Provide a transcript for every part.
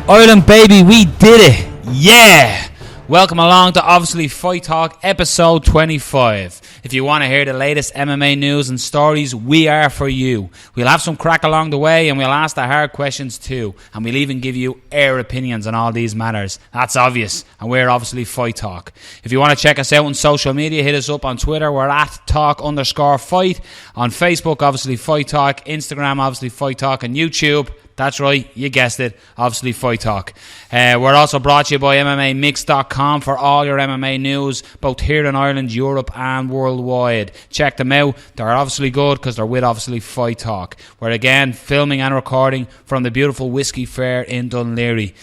Ireland, baby, we did it. Yeah. Welcome along to Obviously Fight Talk episode 25. If you want to hear the latest MMA news and stories, we are for you. We'll have some crack along the way and we'll ask the hard questions too. And we'll even give you our opinions on all these matters. That's obvious. And we're Obviously Fight Talk. If you want to check us out on social media, hit us up on Twitter. We're at talk_fight. On Facebook, Obviously Fight Talk. Instagram, Obviously Fight Talk. And YouTube. That's right, you guessed it, Obviously Fight Talk. We're also brought to you by MMAmix.com for all your MMA news, both here in Ireland, Europe and worldwide. Check them out. They're obviously good because they're with Obviously Fight Talk. We're again filming and recording from the beautiful Whiskey Fair in Dunleary.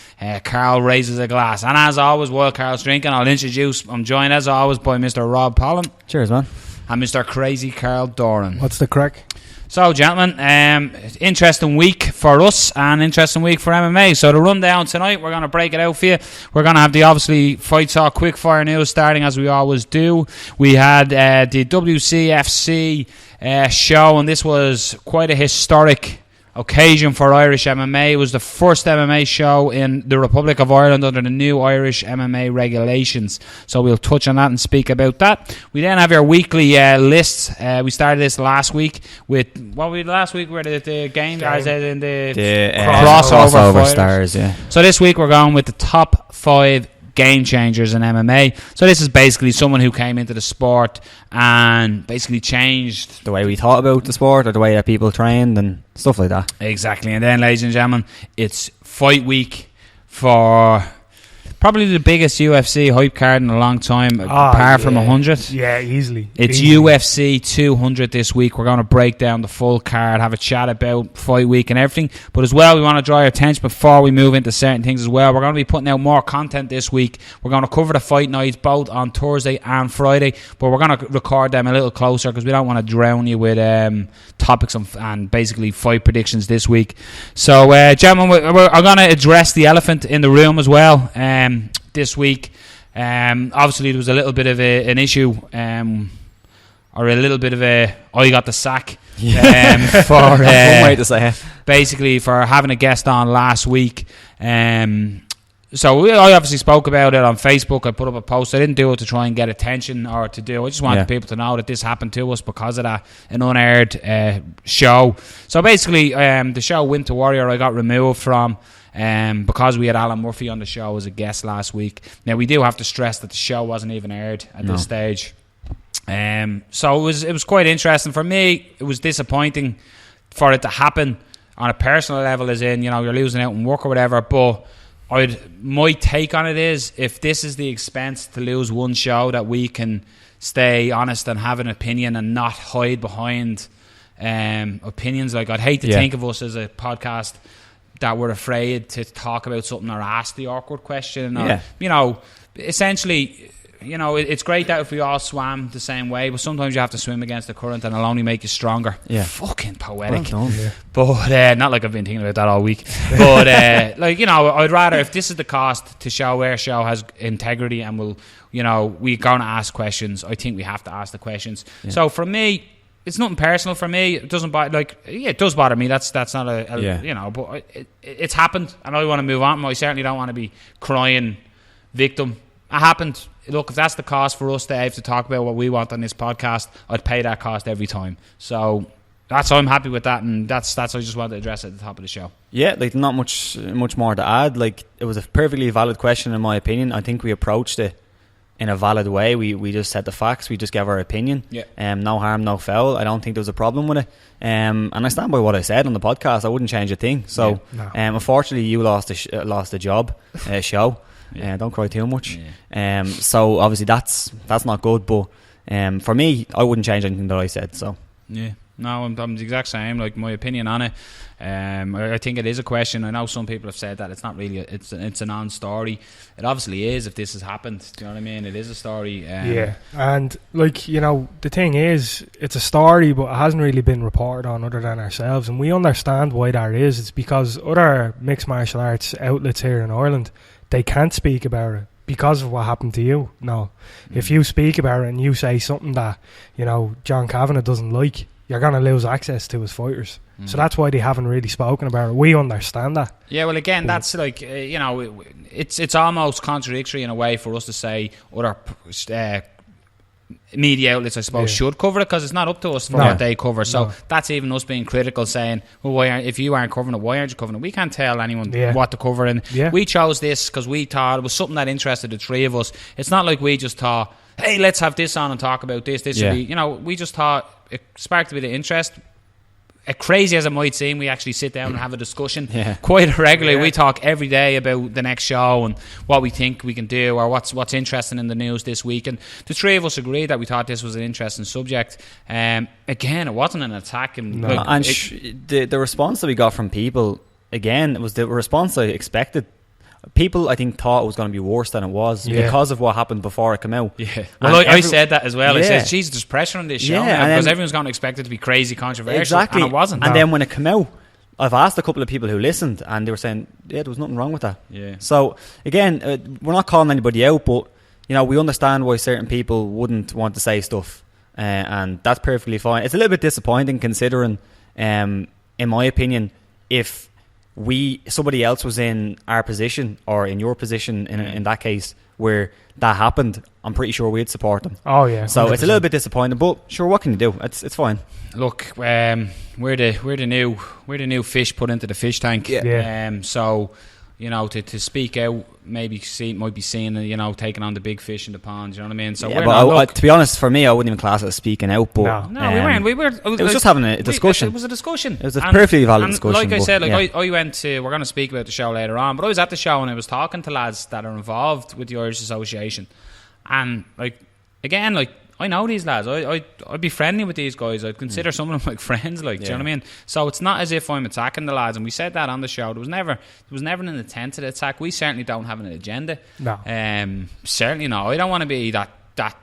Carl raises a glass. And as always, while Carl's drinking, I'm joined as always by Mr. Rob Pollan. Cheers, man. And Mr. Crazy Carl Doran. What's the crack? So, gentlemen, interesting week for us and interesting week for MMA. So, the rundown tonight, we're going to break it out for you. We're going to have the Obviously Fight Talk Quickfire news starting as we always do. We had the WCFC show, and this was quite a historic occasion for Irish MMA. It was the first MMA show in the Republic of Ireland under the new Irish MMA regulations. So we'll touch on that and speak about that. We then have our weekly lists. We started this last week with were the game guys in the crossover stars. Yeah. So this week we're going with the top 5 game changers in MMA. So this is basically someone who came into the sport and basically changed the way we thought about the sport or the way that people trained and stuff like that. Exactly. And then, ladies and gentlemen, it's fight week for probably the biggest UFC hype card in a long time, apart from 100. Yeah, easily. It's UFC 200 this week. We're going to break down the full card, have a chat about fight week and everything. But as well, we want to draw your attention before we move into certain things as well. We're going to be putting out more content this week. We're going to cover the fight nights both on Thursday and Friday, but we're going to record them a little closer because we don't want to drown you with topics and basically fight predictions this week. So, gentlemen, we're going to address the elephant in the room as well. This week, obviously there was a little bit of an issue, or a little bit of I got the sack for one way to say it. Basically for having a guest on last week. So I obviously spoke about it on Facebook. I put up a post. I didn't do it to try and get attention or I just wanted people to know that this happened to us because of an unaired show. So basically, the show Winter Warrior I got removed from. Because we had Alan Murphy on the show as a guest last week. Now we do have to stress that the show wasn't even aired at this stage. So it was quite interesting for me. It was disappointing for it to happen on a personal level, as in you're losing out on work or whatever. But my take on it is, if this is the expense to lose one show, that we can stay honest and have an opinion and not hide behind opinions. Like, I'd hate to think of us as a podcast that we're afraid to talk about something or ask the awkward question. Or, essentially, it's great that if we all swam the same way, but sometimes you have to swim against the current and it'll only make you stronger. Yeah. Fucking poetic. Well done. But, not like I've been thinking about that all week. But, I'd rather, if this is the cost to show our show has integrity and we're going to ask questions, I think we have to ask the questions. Yeah. So for me, it's nothing personal for me. It doesn't bother. It does bother me. That's not but it's happened, and I want to move on. I certainly don't want to be crying victim. It happened. Look, if that's the cost for us to have to talk about what we want on this podcast, I'd pay that cost every time. So I'm happy with that, and that's I just wanted to address at the top of the show. Yeah, not much more to add. It was a perfectly valid question in my opinion. I think we approached it in a valid way. We just said the facts. We just gave our opinion. Yeah. No harm, no foul. I don't think there was a problem with it. And I stand by what I said on the podcast. I wouldn't change a thing. So, unfortunately, you lost the job show. Yeah. Don't cry too much. Yeah. So obviously that's not good. But for me, I wouldn't change anything that I said. So yeah. No, I'm the exact same. Like, my opinion on it, I think it is a question. I know some people have said that it's not really it's a non-story. It obviously is. If this has happened, do you know what I mean? It is a story. And the thing is, it's a story, but it hasn't really been reported on other than ourselves, and we understand why that is. It's because other mixed martial arts outlets here in Ireland, they can't speak about it because of what happened to you. No, if you speak about it and you say something that John Kavanagh doesn't like, you're going to lose access to his fighters. So that's why they haven't really spoken about it. We understand that. Yeah, well, again, that's like, it's almost contradictory in a way for us to say other media outlets, I suppose, should cover it, because it's not up to us for what they cover. So that's even us being critical, saying, well, if you aren't covering it, why aren't you covering it? We can't tell anyone what to cover. And we chose this because we thought it was something that interested the three of us. It's not like we just thought, hey, let's have this on and talk about this. This should be, we just thought it sparked a bit of interest. Crazy as it might seem, we actually sit down and have a discussion quite regularly. We talk every day about the next show and what we think we can do, or what's interesting in the news this week. And the three of us agreed that we thought this was an interesting subject. Again, it wasn't an attack. And the response that we got from people, again, it was the response I expected. People, I think, thought it was going to be worse than it was because of what happened before it came out. Yeah, well, I said that as well. I said, "Jesus, there's pressure on this show now, because everyone's going to expect it to be crazy, controversial." Exactly, and it wasn't. And then when it came out, I've asked a couple of people who listened, and they were saying, "Yeah, there was nothing wrong with that." Yeah. So again, we're not calling anybody out, but we understand why certain people wouldn't want to say stuff, and that's perfectly fine. It's a little bit disappointing considering, in my opinion, if somebody else was in our position or in your position in that case where that happened, I'm pretty sure we'd support them. Oh yeah. So 100%. It's a little bit disappointing, but sure, what can you do? It's fine. Look, we're the new fish put into the fish tank. Yeah. So to speak out, might be seen, taking on the big fish in the pond. You know what I mean? So to be honest, for me, I wouldn't even class it as speaking out. But no, we weren't. We were. It was just having a discussion. It was a discussion. It was a perfectly valid discussion. Like I said, I went to. We're going to speak about the show later on, but I was at the show and I was talking to lads that are involved with the Irish Association, and I know these lads. I'd be friendly with these guys. I'd consider some of them like friends. Do you know what I mean? So it's not as if I'm attacking the lads. And we said that on the show. There was never an intent to attack. We certainly don't have an agenda. No. Certainly no. I don't want to be that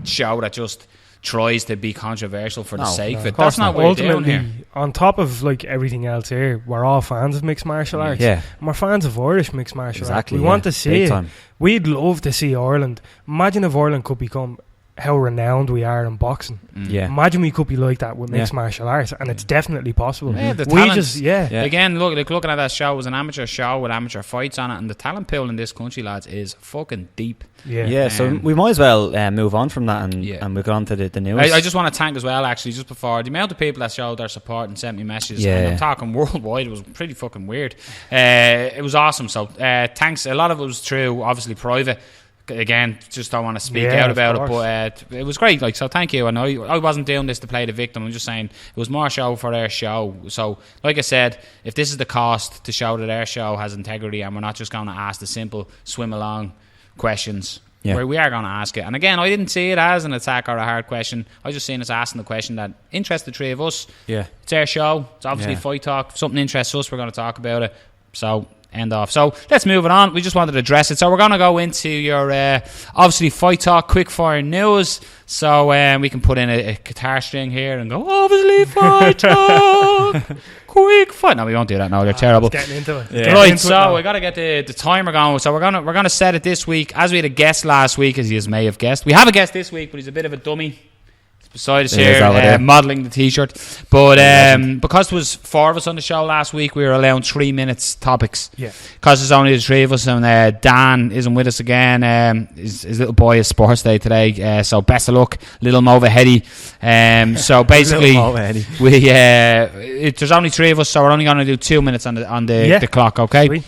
show that just tries to be controversial for the sake of it. That's not what we're doing here. On top of everything else here, we're all fans of mixed martial arts. Yeah. And we're fans of Irish mixed martial arts. We yeah. want to see it. Time. We'd love to see Ireland. Imagine if Ireland could become how renowned we are in boxing. Yeah. Imagine we could be like that with mixed martial arts, and it's definitely possible. Yeah, the we talent, Again, looking at that show, it was an amateur show with amateur fights on it, and the talent pool in this country, lads, is fucking deep. Yeah. So we might as well move on from that and we'll go on to the news. I just want to thank as well, actually, just before, the amount of people that showed their support and sent me messages. And I'm talking worldwide. It was pretty fucking weird. It was awesome. So thanks. A lot of it was through, obviously, private. Again, just don't want to speak out about it, but it was great. So thank you. And I wasn't doing this to play the victim. I'm just saying it was more show for their show. So, like I said, if this is the cost to show that their show has integrity, and we're not just going to ask the simple swim along questions, where we are going to ask it. And again, I didn't see it as an attack or a hard question. I just seen us asking the question that interests the three of us. Yeah, it's our show. It's obviously fight talk. If something interests us, we're going to talk about it. So. End off. So let's move it on. We just wanted to address it. So we're going to go into your obviously fight talk quickfire news. So we can put in a guitar string here and go obviously fight talk quickfire. No, we won't do that. No, they're terrible. Getting into it. Yeah. Right. So we got to get the timer going. So we're gonna set it this week, as we had a guest last week, as you may have guessed. We have a guest this week, but he's a bit of a dummy. Beside us here, modelling the t-shirt. But because there was 4 of us on the show last week, we were allowing 3 minutes topics. Yeah. Because there's only the 3 of us, and Dan isn't with us again. His little boy is sports day today. So best of luck, little Mova Heady. So basically, there's only 3 of us, so we're only going to do 2 minutes on the clock. Okay. Sweet.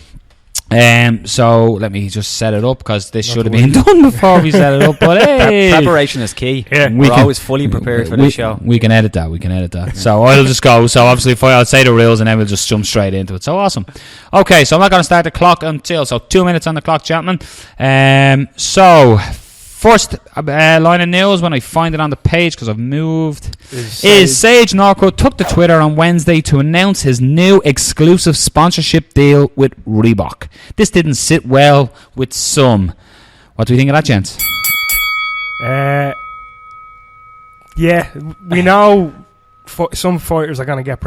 So let me just set it up, because this should have been done before we set it up. But hey, preparation is key. Yeah, we're always fully prepared for this show. We can edit that. So I'll just go. So obviously, I'll say the rules and then we'll just jump straight into it. So awesome. Okay, so I'm not going to start the clock until 2 minutes on the clock, gentlemen. So first line of news, when I find it on the page, because I've moved, is Sage Norco took to Twitter on Wednesday to announce his new exclusive sponsorship deal with Reebok. This didn't sit well with some. What do you think of that, gents? We know some fighters are going to get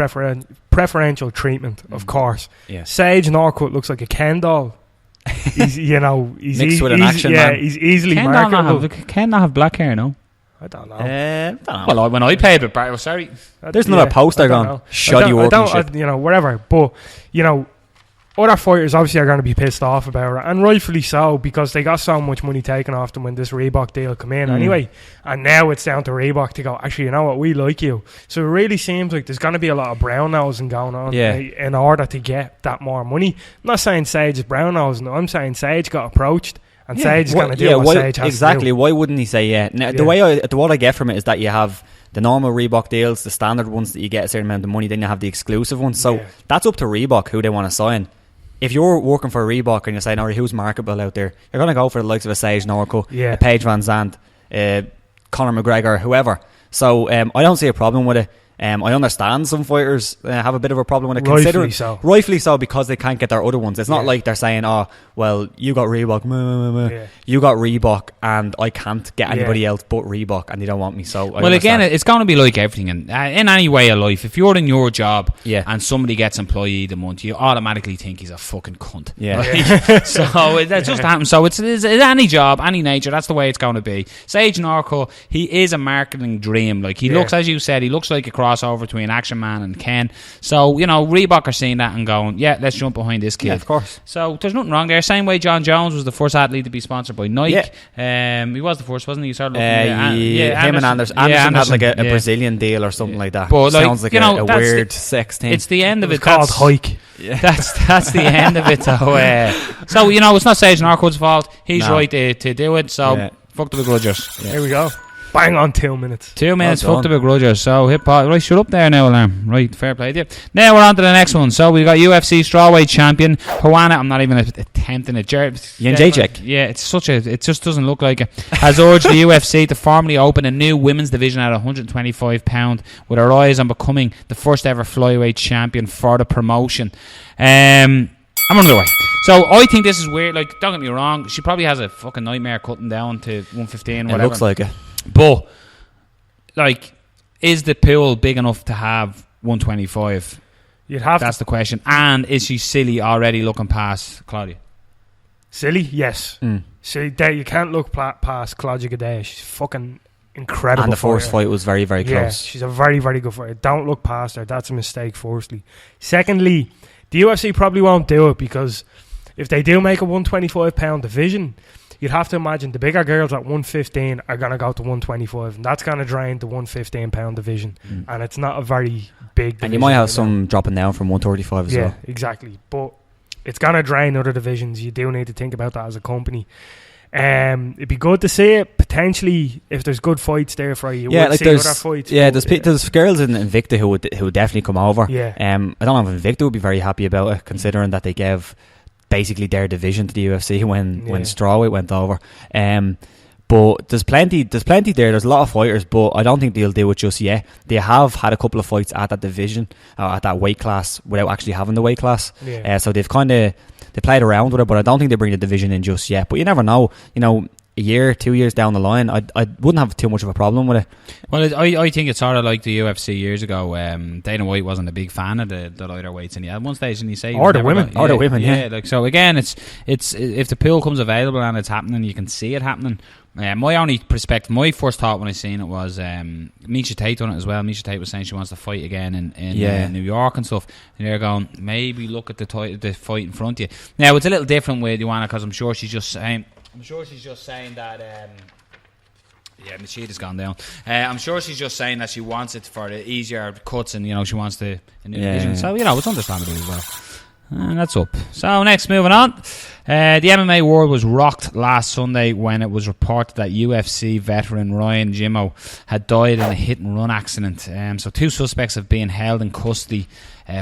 preferential treatment, of course. Yeah. Sage Norco looks like a Ken doll. He's mixed with an action man. He's easily marketable. Ken not have black hair, no? I don't know. Well, when I played with Barry, sorry. There's another poster gone. Shoddy workmanship. Whatever. But, other fighters obviously are going to be pissed off about it, and rightfully so, because they got so much money taken off them when this Reebok deal come in anyway, and now it's down to Reebok to go, actually, you know what, we like you. So it really seems like there's going to be a lot of brown-nosing going on in order to get that more money. I'm not saying Sage is brown-nosing, I'm saying Sage got approached, and Sage is going to do what Sage has to do. Why wouldn't he say Now, what I get from it is that you have the normal Reebok deals, the standard ones that you get a certain amount of money, then you have the exclusive ones. So that's up to Reebok who they want to sign. If you're working for Reebok and you're saying, alright, who's marketable out there, you're going to go for the likes of a Sage Norco, a Paige Van Zandt, Conor McGregor, whoever. So I don't see a problem with it. I understand some fighters have a bit of a problem with it. Rightfully so, because they can't get their other ones. It's not like they're saying, oh, well, you got Reebok, you got Reebok, and I can't get anybody else but Reebok, and they don't want me. So again, it's going to be like everything in any way of life. If you're in your job and somebody gets employee of the month, you automatically think he's a fucking cunt. Right? So that just happens. So it's any job, any nature. That's the way it's going to be. Sage Norco, he is a marketing dream. Like he looks, as you said, he looks like a crossover between Action Man and Ken. So Reebok are seeing that and going, let's jump behind this kid. Yeah, of course. So there's nothing wrong there. Same way John Jones was the first athlete to be sponsored by Nike. He was the first, wasn't he? Him and Anderson. Anderson had like a Brazilian deal or something like that. But sounds like a weird sex thing. It's the end of it. Called Hike. Yeah. That's the end of it. So it's not Sage Norco's fault. He's right to do it. So fuck the begrudgers. Here we go. Bang on 2 minutes. 2 minutes, fuck the begrudgers. So hip hop. Right, shut up there now, Alarm. Right, fair play to you. Now we're on to the next one. So we got UFC strawweight champion Joanna. I'm not even attempting it. Jędrzejczyk. It just doesn't look like it. Has urged the UFC to formally open a new women's division at £125, with her eyes on becoming the first ever flyweight champion for the promotion. I'm under the way. So I think this is weird. Like, don't get me wrong, she probably has a fucking nightmare cutting down to 115. Whatever. It looks like it. But, like, is the pool big enough to have 125? That's the question. And is she silly already looking past Claudia? Silly? Yes. See, you can't look past Claudia Gadelha. She's fucking incredible. And the first fight was very, very close. She's a very, very good fighter. Don't look past her. That's a mistake, firstly. Secondly, the UFC probably won't do it, because if they do make a 125-pound division, you'd have to imagine the bigger girls at 115 are going to go to 125, and that's going to drain the 115-pound division, and it's not a very big division. And you might have some dropping down from 135 as well. Yeah, exactly. But it's going to drain other divisions. You do need to think about that as a company. It'd be good to see it, potentially, if there's good fights there for you. Like see other fights. Yeah, there's girls in Invicta who would definitely come over. Yeah. I don't know if Invicta would be very happy about it, considering that they gave basically their division to the UFC when strawweight went over. But there's plenty there. There's a lot of fighters, but I don't think they'll do it just yet. They have had a couple of fights at that division, at that weight class, without actually having the weight class. So they've they played around with it, but I don't think they bring the division in just yet. But you never know. A year, 2 years down the line, I wouldn't have too much of a problem with it. Well, I think it's sort of like the UFC years ago. Dana White wasn't a big fan of the lighter weights, and at one stage, and he said, or the women, Like, so again, it's if the pool comes available and it's happening, you can see it happening. My first thought when I seen it was Miesha Tate done it as well. Miesha Tate was saying she wants to fight again in New York and stuff, and they're going, maybe look at the fight in front of you. Now it's a little different with Joanna, because I'm sure she's just saying that. The sheet has gone down. I'm sure she's just saying that she wants it for the easier cuts, and she wants the new division. So it's understandable as well. And that's up. So next, moving on. The MMA world was rocked last Sunday when it was reported that UFC veteran Ryan Jimmo had died in a hit-and-run accident. So 2 suspects have been held in custody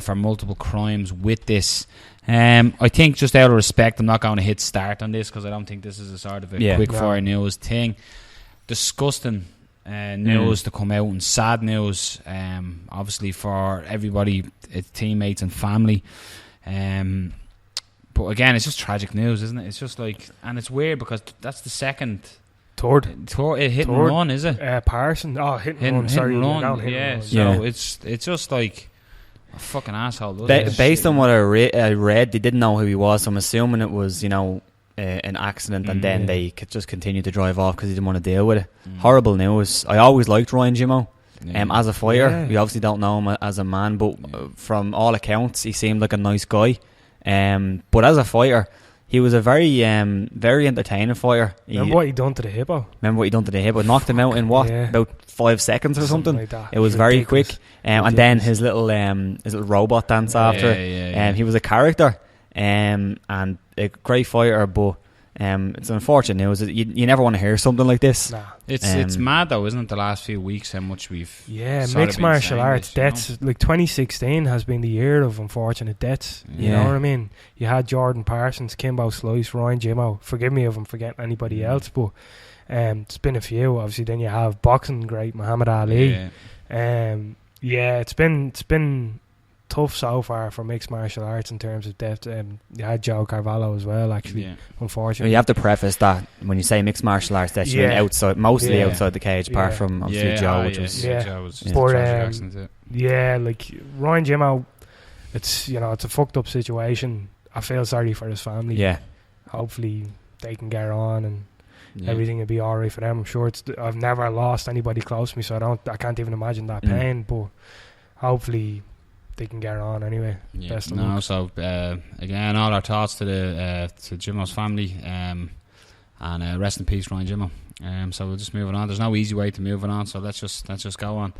for multiple crimes with this. I think, just out of respect, I'm not going to hit start on this, because I don't think this is a sort of a quickfire news thing. Disgusting news to come out, and sad news, obviously, for everybody, teammates and family. But again, it's just tragic news, isn't it? It's just like, and it's weird because that's the second third hit and run, is it? Parson. Oh, hit and run. Sorry, yeah. So it's just like a fucking asshole. Based on what I read, they didn't know who he was. So I'm assuming it was an accident, and then they could just continue to drive off because he didn't want to deal with it. Horrible news. I always liked Ryan Jimmo. As a fighter, we obviously don't know him as a man, but from all accounts, he seemed like a nice guy. But as a fighter, he was a very entertaining fighter. Remember what he done to the hippo? Knocked him out in about 5 seconds or something. Like that. It was very quick. And then his little robot dance after. He was a character and a great fighter, but it's unfortunate news. You never want to hear something like this. Nah. It's mad though, isn't it? The last few weeks, how much we've mixed martial arts deaths. Like 2016 has been the year of unfortunate deaths. You know what I mean? You had Jordan Parsons, Kimbo Slice, Ryan Jimmo. Forgive me if I'm forgetting anybody else, but it's been a few. Obviously, then you have boxing great Muhammad Ali. It's been tough so far for mixed martial arts in terms of death. You had Joe Carvalho as well, actually. Unfortunately, you have to preface that when you say mixed martial arts, that you mean outside the cage, apart from obviously Joe, which was Joe was just like Ryan Jimmo. It's it's a fucked up situation. I feel sorry for his family. Hopefully they can get on and everything will be alright for them. I'm sure I've never lost anybody close to me, so I can't even imagine that pain. But hopefully they can get on anyway. Best of luck. So again, all our thoughts to Jimmo's family, and rest in peace, Ryan Jimmo. So we're just moving on. There's no easy way to moving on, so let's just go on.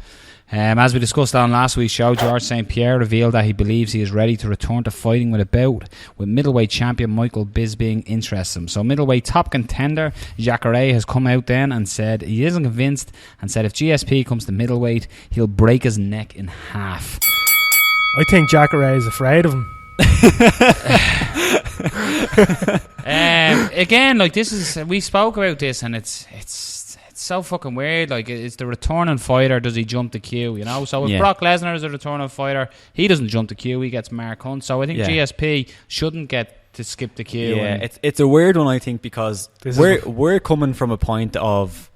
As we discussed on last week's show, George St. Pierre revealed that he believes he is ready to return to fighting with a bout, with middleweight champion Michael Bisping interests him. So middleweight top contender Jacare has come out then and said he isn't convinced, and said if GSP comes to middleweight, he'll break his neck in half. I think Jacare is afraid of him. Again, like this is, we spoke about this, and it's so fucking weird. Like, it's the returning fighter, does he jump the queue? So if Brock Lesnar is a returning fighter, he doesn't jump the queue, he gets Mark Hunt. So I think GSP shouldn't get to skip the queue. It's a weird one, I think, because we're coming from a point of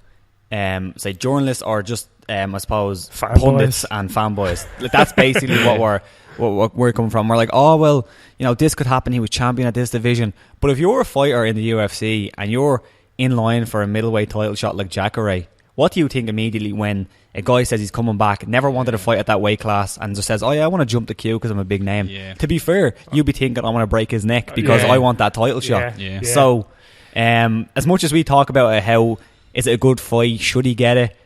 say journalists or just I suppose pundits and fanboys. That's basically what we're coming from. We're like, oh well, this could happen. He was champion at this division. But if you're a fighter in the UFC and you're in line for a middleweight title shot like Jacare, what do you think immediately when a guy says he's coming back, never wanted to fight at that weight class, and just says, oh yeah, I want to jump the queue because I'm a big name? To be fair, you'd be thinking, I want to break his neck because I want that title shot. So as much as we talk about how is it a good fight, should he get it,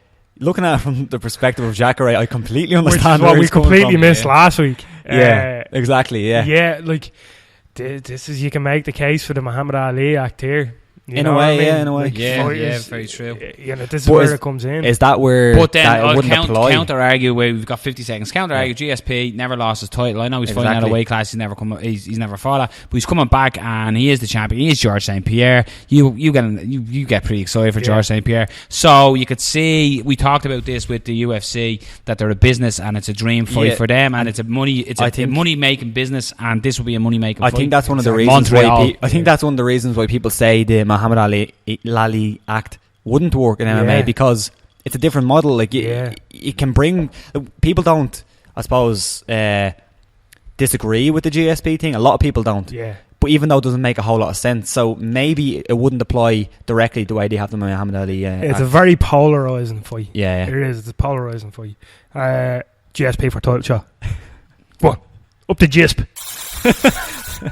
looking at it from the perspective of Jacare, I completely understand what we completely missed last week. Exactly. Like this is, you can make the case for the Muhammad Ali act here. In a way. Very true. This is where it comes in. Is that where? But then I'll counter argue where we've got 50 seconds. Counter argue. GSP never lost his title. I know he's fighting at a weight class he's never fought at, but he's coming back and he is the champion. He is George St. Pierre. You get pretty excited for George St. Pierre. So you could see, we talked about this with the UFC, that they're a business and it's a dream fight for them, and it's a money making business, and this will be a money making fight. I think that's one of the reasons why that's one of the reasons why people say the Muhammad Ali act wouldn't work in MMA, because it's a different model. Like you can bring people don't, I suppose, disagree with the GSP thing. A lot of people don't. But even though it doesn't make a whole lot of sense, so maybe it wouldn't apply directly the way they have the Muhammad Ali. It's a very polarising fight. It is. It's a polarising fight. GSP for title shot. What? Up to GSP.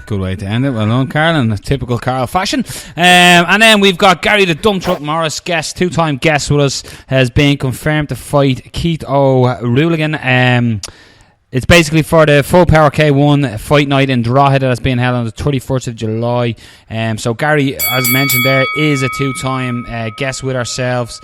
Good way to end it. Well done, Carl, in a typical Carl fashion. And then we've got Gary the Dump Truck Morris, two-time guest with us, has been confirmed to fight Keith O'Rourke. It's basically for the Full Power K1 fight night in Drogheda that's being held on the 31st of July. So Gary, as mentioned there, is a two-time guest with ourselves.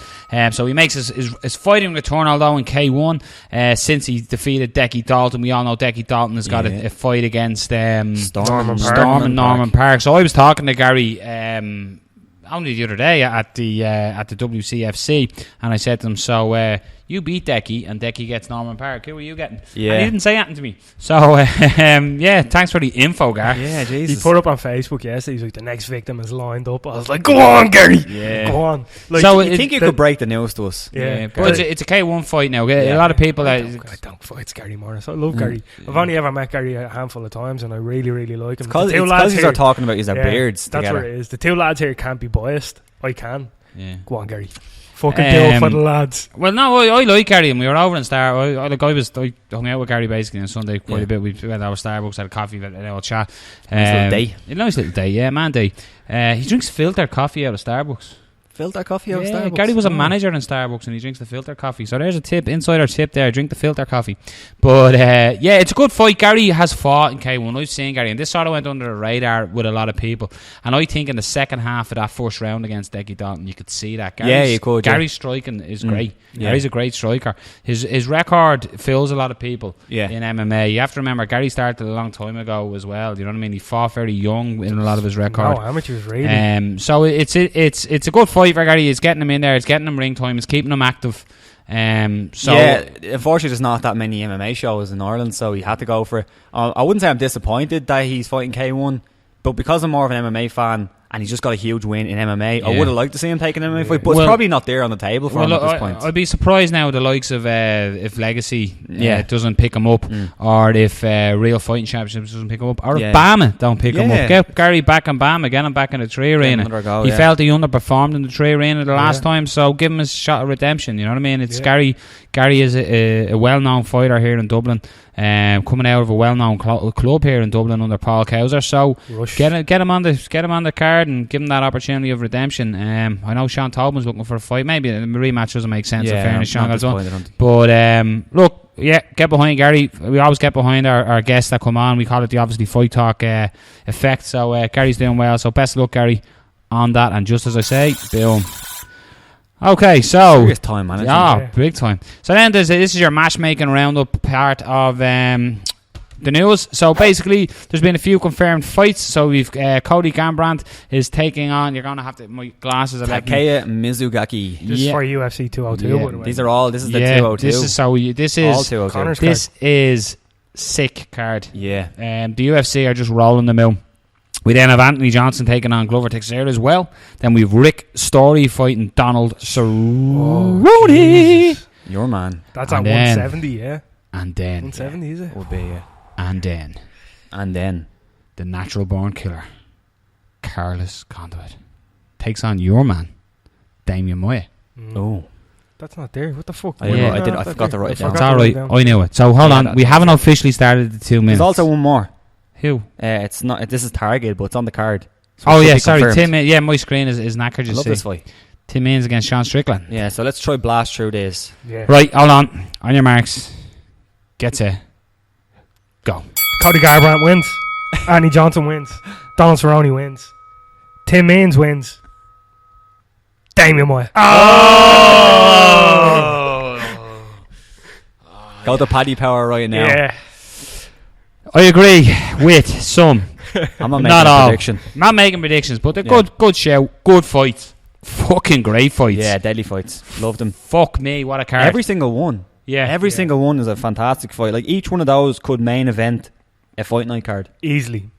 So he makes his fighting return, although in K1, since he defeated Decky Dalton. We all know Decky Dalton has got a fight against Storm and Norman Park. So I was talking to Gary only the other day at the WCFC, and I said to him, so You beat Decky, and Decky gets Norman Park. Who are you getting? Yeah. And he didn't say anything to me. So, yeah, thanks for the info, Gar. Yeah, Jesus. He put up on Facebook yesterday, he's like, the next victim is lined up. I was like, go on, Gary. Yeah. Go on. Like, So you think you could break the news to us? Yeah. But it's a K1 fight now. A lot of people... I don't fight Gary Morris. I love Gary. I've only ever met Gary a handful of times, and I really, really like him. Because you are talking about their beards that's together. what it is. The two lads here can't be biased. I can. Yeah. Go on, Gary. Fucking do it for the lads. Well, no, I like Gary, and we were over in Star. I hung out with Gary basically on Sunday quite a bit. We went over Starbucks, had a coffee, had a little chat. Nice little day, yeah, man day. He drinks filtered coffee out of Starbucks. Filter coffee out of Starbucks? Gary was a manager in Starbucks, and he drinks the filter coffee. So there's a tip, insider tip there, drink the filter coffee. But yeah, it's a good fight. Gary has fought in K1. I've seen Gary, and this sort of went under the radar with a lot of people. And I think in the second half of that first round against Decky Dalton, you could see that. You could. Gary's striking is great. Yeah. Gary's a great striker. His record fills a lot of people in MMA. You have to remember, Gary started a long time ago as well. You know what I mean? He fought very young in a lot of his record. No, amateurs really. So it's a good fight for Gary. It's getting him in there. It's getting him ring time. It's keeping him active. Unfortunately, there's not that many MMA shows in Ireland, so he had to go for it. I wouldn't say I'm disappointed that he's fighting K1, but because I'm more of an MMA fan and he's just got a huge win in MMA, I would have liked to see him take an MMA fight, but it's probably not there on the table for him at this point. I'd be surprised now the likes of if Legacy doesn't pick him up, or if Real Fighting Championships doesn't pick him up, or if BAMMA don't pick him up. Get Gary back in BAMMA, get him back in the 3 arena. He felt he underperformed in the 3 arena the last time, so give him a shot of redemption. You know what I mean? It's Gary is a well-known fighter here in Dublin. Coming out of a well-known club here in Dublin under Paul Cowser, so get him on the card and give him that opportunity of redemption. I know Sean Tobin's looking for a fight. Maybe a rematch doesn't make sense. In fairness, Sean has done. But look, get behind Gary. We always get behind our guests that come on. We call it the obviously Fight Talk effect. So Gary's doing well. So best of luck, Gary, on that. And just as I say, boom. Okay, so serious time management. Yeah, big time. So then this is your matchmaking roundup part of the news. So basically, there's been a few confirmed fights. So we've Cody Garbrandt is taking on. You're gonna have to. My glasses are Takeya Mizugaki. This is for UFC 202. By the way. These are all. This is the 202. This is all 202. This is sick card. Yeah. The UFC are just rolling the mill. We then have Anthony Johnson taking on Glover Teixeira as well. Then we've Rick Story fighting Donald Cerrone. Your man. That's at 170, yeah. And then 170, is it? Would be, yeah. And then the natural born killer, Carlos Condit, takes on your man, Damian Maia. Oh. That's not there. What the fuck? I forgot to write it down. It's alright. I knew it. So hold on. We haven't officially started the 2 minutes. There's also one more. Who? It's not. This is Target, but it's on the card. So sorry, Tim. Yeah, my screen is knackered. I love this fight. Tim Means against Sean Strickland. Yeah, so let's try blast through this. Yeah. Right, hold on. On your marks. Get to go. Cody Garbrandt wins. Anthony Johnson wins. Donald Cerrone wins. Tim Means wins. Damian Maia. Oh! Go to Paddy Power right now. Yeah. I agree with some. I'm not making a prediction. Not making predictions, but they're good show, good fights. Fucking great fights. Yeah, deadly fights. Loved them. Fuck me, what a card. Every single one. Yeah. Every single one is a fantastic fight. Like each one of those could main event a fight night card. Easily.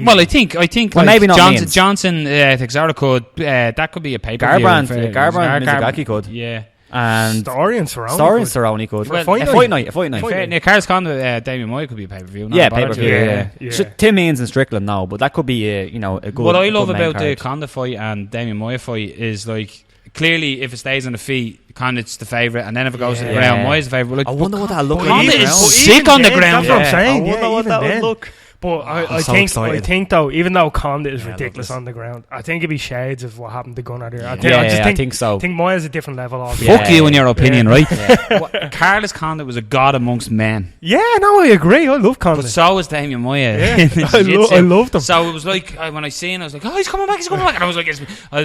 Well, I think well, like maybe not Johnson Teixeira could that could be a pay-per-view. Garbrandt Mizugaki could. Yeah. And Story and Cerrone could. Well, a fight night. Carlos Condit, Damian Maia could be a pay-per-view. Yeah, pay-per-view. Yeah. Tim Means and Strickland now, but that could be a good. What I love about card. the Condit fight and Damian Maia fight is like clearly if it stays on the feet, Condit's the favourite, and then if it goes to the ground, Maia's the favourite. Like, I wonder what that look like. Condit is sick on the ground. That's what I'm saying. I wonder what that would look. But I think though, even though Condit is ridiculous on the ground, I think it'd be shades of what happened to Gunnar there. I think so. I think Maia's a different level. Fuck you and your opinion, right? Carlos Condit was a god amongst men. Yeah, no, I agree. I love Condit. But so was Damian Maia. Yeah. I loved him. So it was like when I seen, I was like, oh, he's coming back. And I was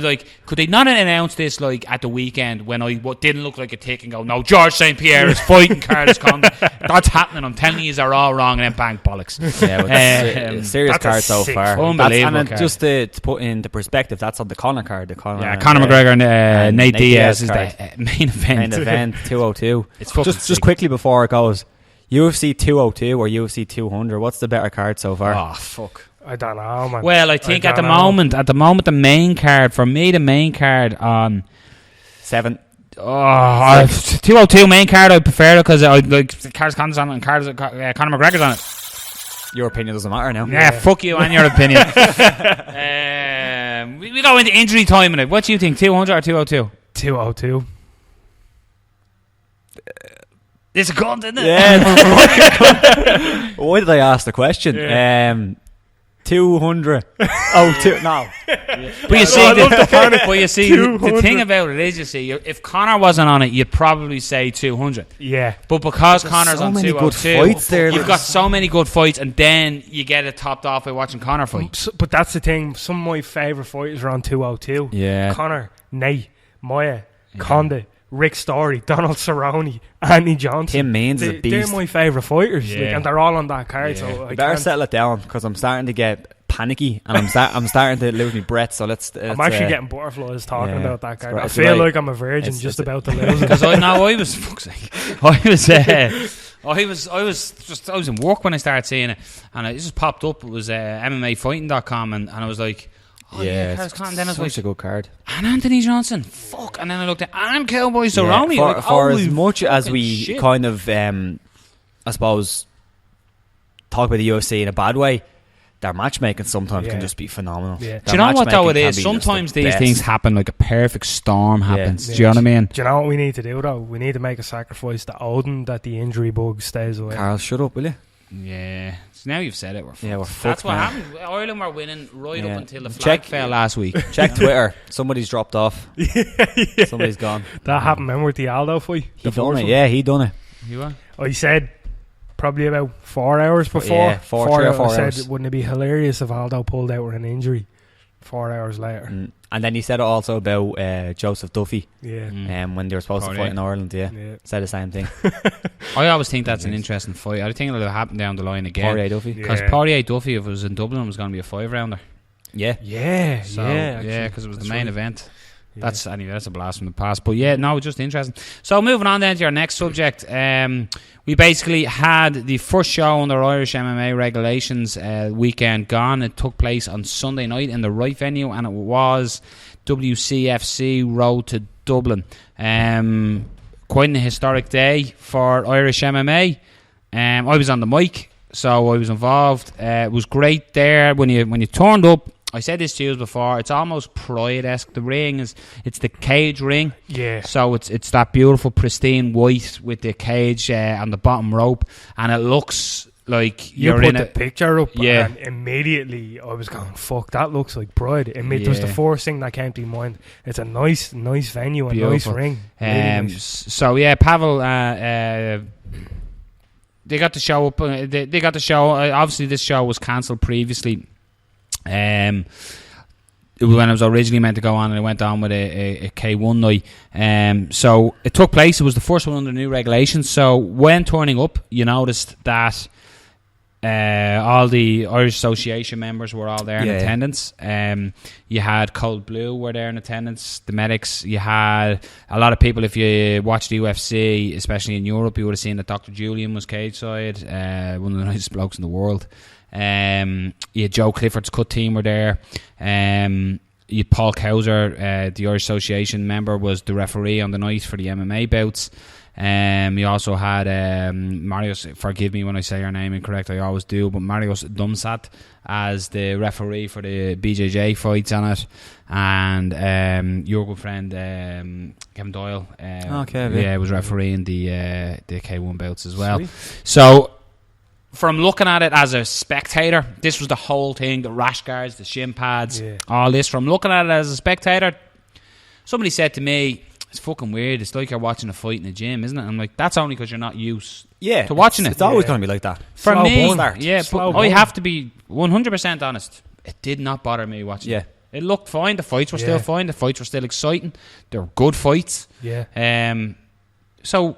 like, could they not announce this like at the weekend when I didn't look like a tick and go, no, George St. Pierre is fighting Carlos Condit. That's happening. I'm telling you, they're all wrong, and then bang bollocks. Yeah, Serious card so far. Unbelievable and card. Just to put into perspective, that's on the Conor card. Conor McGregor and Nate Diaz is card. the main event. 202. It's fucking just quickly before it goes, UFC 202 or UFC 200. What's the better card so far? Oh fuck. I don't know, man. Well, I think at the moment, the main card for me, on 7. 202 main card, I prefer it because I like Carlos Condor's on it and Conor McGregor's on it. Your opinion doesn't matter now. Yeah, fuck you and your opinion. We go into injury time in it. What do you think, 200 or 202? 202. It's a gun, isn't it? Yeah. Why did I ask the question? Yeah. 200. Oh, no. But you see, the thing about it is, you see, if Conor wasn't on it, you'd probably say 200. Yeah. But because There's Conor's so on many 202, good fights there. you've got so many good fights, and then you get it topped off by watching Conor fight. But that's the thing. Some of my favourite fighters are on 202. Yeah. Conor, Nate, Maya, Conde, Rick Story, Donald Cerrone, Anthony Johnson. Tim Means is a beast. They're my favourite fighters, Yeah. and they're all on that card. Yeah. So You better settle it down because I'm starting to get panicky and I'm starting to lose my breath. So let's I'm actually getting butterflies talking about that card. I it's feel right. like I'm a virgin just about to lose it. Because I was fuck's sake. I was in work when I started seeing it, and it just popped up. It was MMAfighting.com, and I was like, it's and then I was such a good card. and Anthony Johnson, fuck. And then I looked at and Cowboy Cerrone. For, like, for as much as we shit. kind of, I suppose, talk about the UFC in a bad way, their matchmaking sometimes can just be phenomenal. Yeah. Do you know what though it is? Sometimes these things happen like a perfect storm happens. Yeah. Do you know what I mean? Do you know what we need to do though? We need to make a sacrifice to Odin that the injury bug stays away. Carl, shut up, will you? Yeah. So now you've said it, we're fucked. Yeah, we're fucked. That's what man. happened. Ireland were winning right up until the flag fell last week. Check Twitter. Somebody's dropped off. Somebody's gone. That happened, remember with the Aldo fight? He done it. Yeah, he done it. You were? I said probably about 4 hours before. Yeah, 4 hours. I said, wouldn't it be hilarious if Aldo pulled out with an injury 4 hours later? And then he said it also about Joseph Duffy. Yeah. When they were supposed to fight in Ireland. Yeah. Said the same thing. I always think that's an interesting fight. I think it'll happen down the line again. Poirier Duffy. Because Poirier Duffy, if it was in Dublin, was going to be a 5-rounder. Yeah. Yeah. So, yeah. because it was the main event. That's a blast from the past. But yeah, no, just interesting. So moving on then to our next subject. We basically had the first show under Irish MMA regulations weekend gone. It took place on Sunday night in the right venue, and it was WCFC Road to Dublin. Quite an historic day for Irish MMA. I was on the mic, so I was involved. It was great there when you turned up. I said this to you before. It's almost Pride-esque. The ring it's the cage ring. Yeah. So it's that beautiful pristine white with the cage on the bottom rope, and it looks like you you're put in the picture up, Yeah. and immediately I was going, "Fuck, that looks like Pride." It was the first thing that came to mind. It's a nice venue, a nice ring. Really nice. So yeah, Pavel. They got the show up. They got the show. Obviously, this show was cancelled previously. When it was originally meant to go on, and it went on with a K1 night. So it took place. It was the first one under new regulations. So when turning up, you noticed that all the Irish Association members were all there in attendance. You had Cold Blue were there in attendance, the medics. You had a lot of people. If you watched the UFC, especially in Europe, you would have seen that Dr. Julian was cage side, one of the nicest blokes in the world. You had Joe Clifford's cut team were there. You had Paul Cowser, the Irish Association member, was the referee on the night for the MMA bouts. You also had Marius, forgive me when I say your name incorrect, I always do, but Marius Dumsat as the referee for the BJJ fights on it, and your good friend Kevin Doyle was refereeing the K1 bouts as well. Sweet. So from looking at it as a spectator, this was the whole thing, the rash guards, the shin pads, all this. From looking at it as a spectator, somebody said to me, it's fucking weird, it's like you're watching a fight in a gym, isn't it? I'm like, that's only because you're not used to watching it. It's always going to be like that. For me, but I have to be 100% honest, it did not bother me watching it. It looked fine, the fights were still fine, the fights were still exciting, they were good fights. So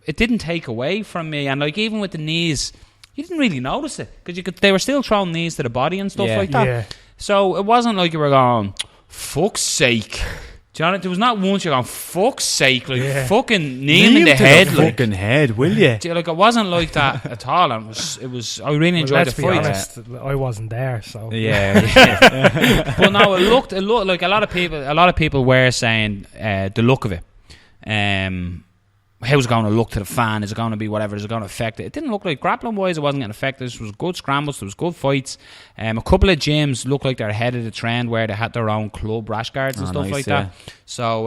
it didn't take away from me, and like even with the knees, you didn't really notice it because they were still throwing knees to the body and stuff like that. Yeah. So it wasn't like you were going, fuck's sake. Do you know, there was not once you're going, fuck's sake, like fucking knee him in the head. Fucking head, will you? Like, it wasn't like that at all. And it was I really enjoyed the fight. Honest, I wasn't there, so yeah. But no, it looked like a lot of people were saying the look of it. How's it going to look to the fan? Is it going to be whatever? Is it going to affect it? It didn't look like, grappling wise, it wasn't getting affected. This was good scrambles, there was good fights. A couple of gyms looked like they're ahead of the trend where they had their own club rash guards and stuff like that. So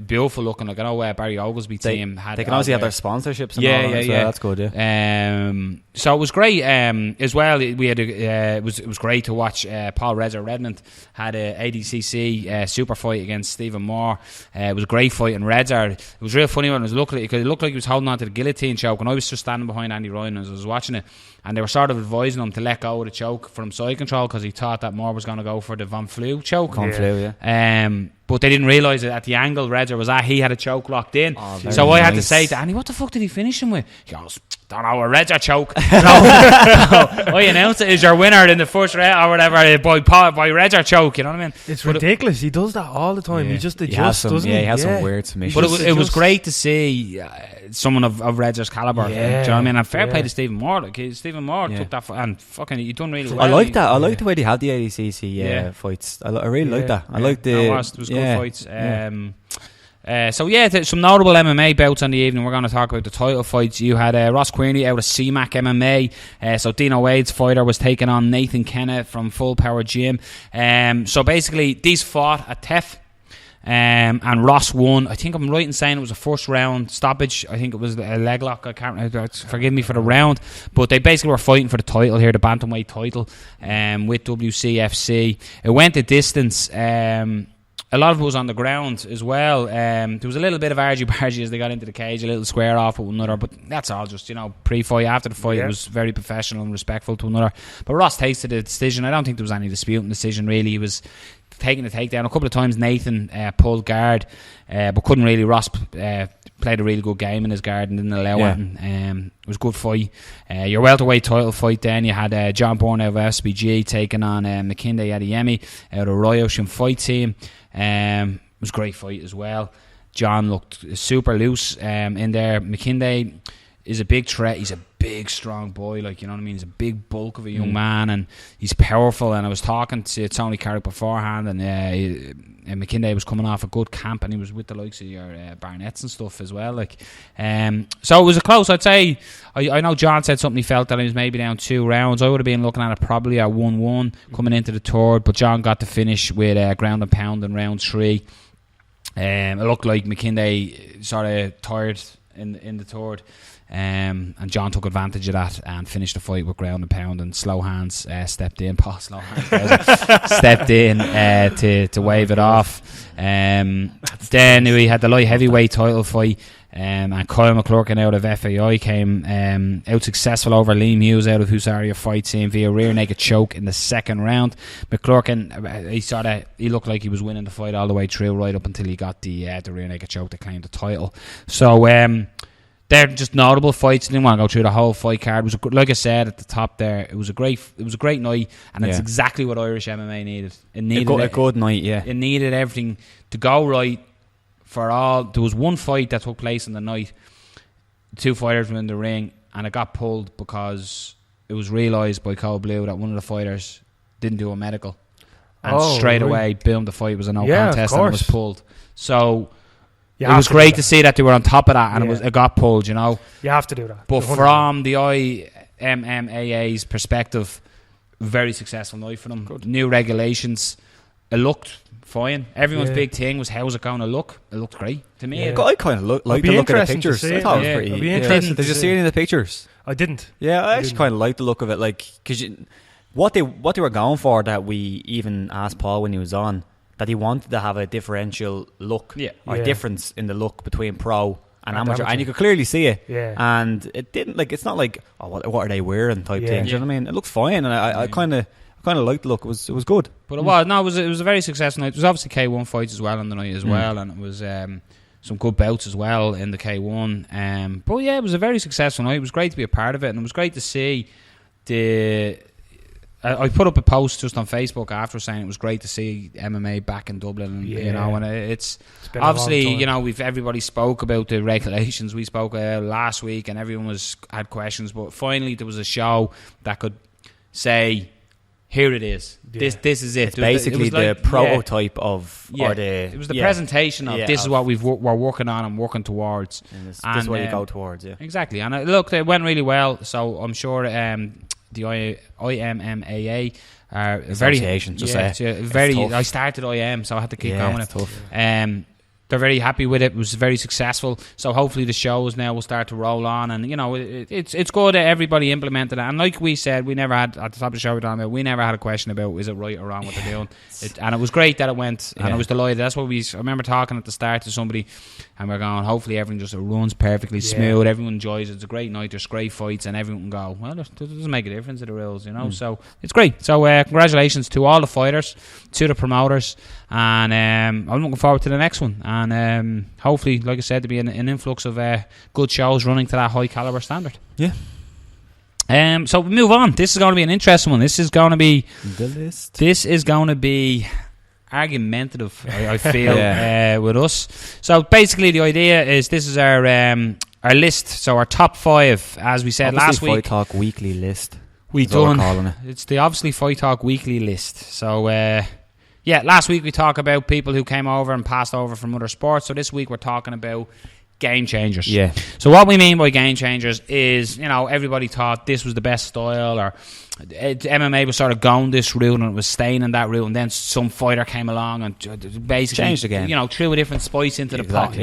beautiful looking. Like, I know Barry Oglesby team had. They can obviously have their sponsorships. And all that, so that's good. Yeah. So it was great. As well, we had it was great to watch. Paul Redmond had a ADCC super fight against Stephen Moore. It was a great fight, and it was real funny when I was looking at it because it looked like he was holding on to the guillotine choke, and I was just standing behind Andy Ryan as I was watching it, and they were sort of advising him to let go of the choke from side control because he thought that Moore was going to go for the Von Flue choke. But they didn't realise that at the angle Redzer was at, he had a choke locked in. So I had to say to Andy, what the fuck did he finish him with? He goes, don't know, a Redzer choke. I announced it as your winner in the first round or whatever by Redzer choke, you know what I mean? It's ridiculous. He does that all the time. He just adjusts, doesn't he? Yeah, he has some weird submissions. But it was great to see someone of Redzer's calibre. Do you know what I mean? And fair play to Stephen Moore. Like, Stephen Moore took that and fucking he done really well. I like that. I like the way they had the ADCC fights. I really like that. I like the. It was good fights. Some notable MMA bouts on the evening. We're going to talk about the title fights. You had Ross Queerney out of CMAC MMA. So Dino Wade's fighter was taking on Nathan Kenna from Full Power Gym. So basically, these fought at TEF. And Ross won. I think I'm right in saying it was a first round stoppage. I think it was a leg lock. I can't remember. Forgive me for the round, but they basically were fighting for the title here, the bantamweight title, with WCFC. It went a distance. A lot of it was on the ground as well. There was a little bit of argy-bargy as they got into the cage, a little square off with one another, but that's all just, pre-fight. After the fight, it was very professional and respectful to one another. But Ross tasted the decision. I don't think there was any disputing decision, really. He was taking the takedown. A couple of times Nathan pulled guard, but couldn't really. Ross played a really good game in his guard and didn't allow it. And, it was a good fight. Your welterweight title fight then, you had John Bourne out of SBG taking on McKinday Adeyemi out of Ryoshi Fight Team. It was a great fight as well. John looked super loose in there. McKinday is a big threat. He's a big, strong boy, like, you know what I mean? He's a big bulk of a young man, and he's powerful. And I was talking to Tony Carrick beforehand, and McKinday was coming off a good camp, and he was with the likes of your Barnetts and stuff as well. Like, so it was a close. I'd say. I know John said something. He felt that he was maybe down 2 rounds. I would have been looking at it probably at 1-1 coming into the third, but John got to finish with ground and pound in round 3. It looked like McKinday sort of tired in the third. And John took advantage of that and finished the fight with ground and pound, and Slow Hands stepped in. Paul Slow Hands stepped in to wave it off. Then we had the light heavyweight title fight, and Kyle McClurkin out of FAI came out successful over Liam Hughes out of Husaria Fight Team via rear naked choke in the second round. McClurkin, he looked like he was winning the fight all the way through, right up until he got the rear naked choke to claim the title. So they're just notable fights. I didn't want to go through the whole fight card. It was like I said at the top there. It was a great night, and it's exactly what Irish MMA needed. It needed a good night. Yeah, it needed everything to go right for all. There was one fight that took place in the night. 2 fighters were in the ring, and it got pulled because it was realised by Code Blue that one of the fighters didn't do a medical, and straight away, boom, the fight was a no contest, and it was pulled. So. It was great to see that they were on top of that, and it got pulled, You have to do that. But from the IMMAA's perspective, very successful night for them. Good. New regulations. It looked fine. Everyone's big thing was, how's it going to look? It looked great to me. I kind of like the look of the pictures. I thought it was pretty. I'd be interested. Did you see any of the pictures? I didn't. Yeah, I actually kind of like the look of it. Like, because what they were going for, that we even asked Paul when he was on, that he wanted to have a differential look, or difference in the look between pro and amateur, and you could clearly see it. Yeah. And it didn't, like, it's not like, what are they wearing type thing. Do you know what I mean? It looked fine, and I kind of liked the look. It was good. But it was a very successful night. It was obviously K1 fights as well on the night as well, and it was some good bouts as well in the K1. But yeah, it was a very successful night. It was great to be a part of it, and it was great to see I put up a post just on Facebook after saying it was great to see MMA back in Dublin, and, and it's obviously, everybody spoke about the regulations. We spoke last week, and everyone had questions, but finally there was a show that could say, here it is. Yeah. This is it. It's basically the prototype of, or it was the presentation of this is what we're working on and working towards. And this is what you go towards. Yeah, exactly. And look, it went really well. So I'm sure the IMMAA are association. I started IM, so I had to keep going. It's tough. They're very happy with it. It was very successful. So hopefully the shows now will start to roll on, and it's good that everybody implemented it. And like we said, we never had at the top of the show we never had a question about is it right or wrong what they're doing. And it was great that it went, and I was delighted. That's what I remember talking at the start to somebody, and we're going, hopefully everything just runs perfectly smooth. Everyone enjoys it. It's a great night. There's great fights, and everyone can go, well, it doesn't make a difference to the rules, So it's great. So congratulations to all the fighters, to the promoters, and I'm looking forward to the next one. And hopefully, like I said, to be an influx of good shows running to that high caliber standard. Yeah. So we move on. This is going to be an interesting one. This is going to be the list. This is going to be argumentative, I feel, with us. So basically, the idea is this is our list. So our top 5, as we said last week. Fight Talk weekly list. It's the obviously Fight Talk weekly list. So last week we talked about people who came over and passed over from other sports. So this week we're talking about game changers. Yeah. So what we mean by game changers is, everybody thought this was the best style, or MMA was sort of going this route and it was staying in that route, and then some fighter came along and basically changed again. Threw a different spice into the pot.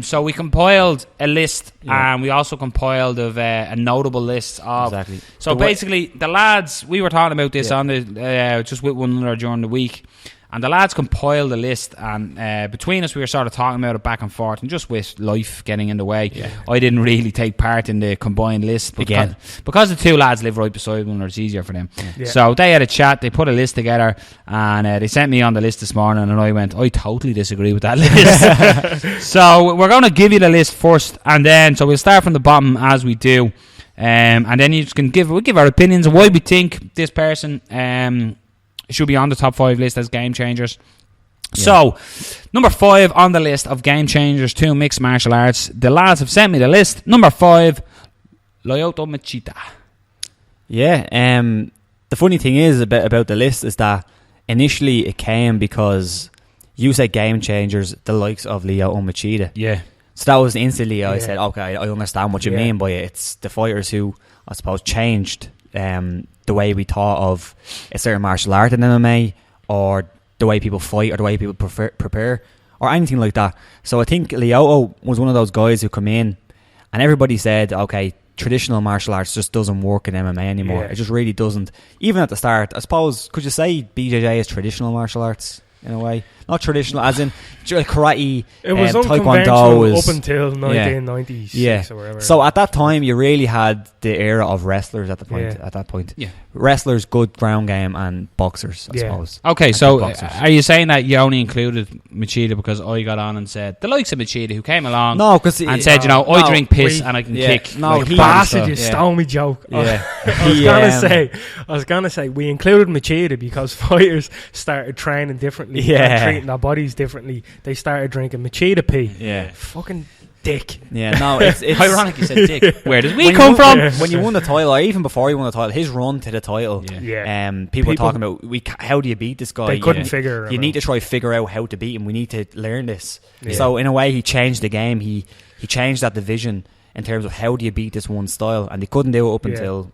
So we compiled a list, and we also compiled of a notable list of. Exactly. So basically, the lads, we were talking about this on the just with one another during the week, and the lads compiled a list, and between us we were sort of talking about it back and forth, and just with life getting in the way, I didn't really take part in the combined list because the two lads live right beside one another. It's easier for them. So they had a chat, they put a list together, and they sent me on the list this morning, and I went, I totally disagree with that list. So we're going to give you the list first, and then so we'll start from the bottom as we do, and then you can give our opinions on why we think this person should be on the top 5 list as game changers. So, number 5 on the list of game changers to mixed martial arts. The lads have sent me the list. Number 5, Lyoto Machida. Yeah, the funny thing is about the list is that initially it came because you said game changers, the likes of Lyoto Machida. Yeah. So that was instantly I said, okay, I understand what you mean by it. It's the fighters who, I suppose, changed the way we thought of a certain martial art in MMA, or the way people fight, or the way people prepare, or anything like that. So I think Lyoto was one of those guys who come in, and everybody said, okay, traditional martial arts just doesn't work in MMA anymore. It just really doesn't. Even at the start, I suppose, could you say BJJ is traditional martial arts in a way? Not traditional, as in karate. It was Taekwondo was up until 1996 or whatever. So at that time, you really had the era of wrestlers at the point. At that point, wrestlers, good ground game, and boxers, I suppose. Okay, so are you saying that you only included Machida because I got on and said the likes of Machida who came along? No, because and said, I drink piss and I can kick. No, like bastard, you stole me joke. I was gonna say we included Machida because fighters started training differently, and treating their bodies differently. They started drinking Machida pee. Yeah, fucking dick. Yeah, no, it's ironic you said dick. Where does we come from? When you won the title, or even before you won the title, his run to the title. People were talking about how do you beat this guy? They couldn't figure. You need to try figure out how to beat him. We need to learn this. So in a way, he changed the game. He changed that division in terms of how do you beat this one style, and they couldn't do it up until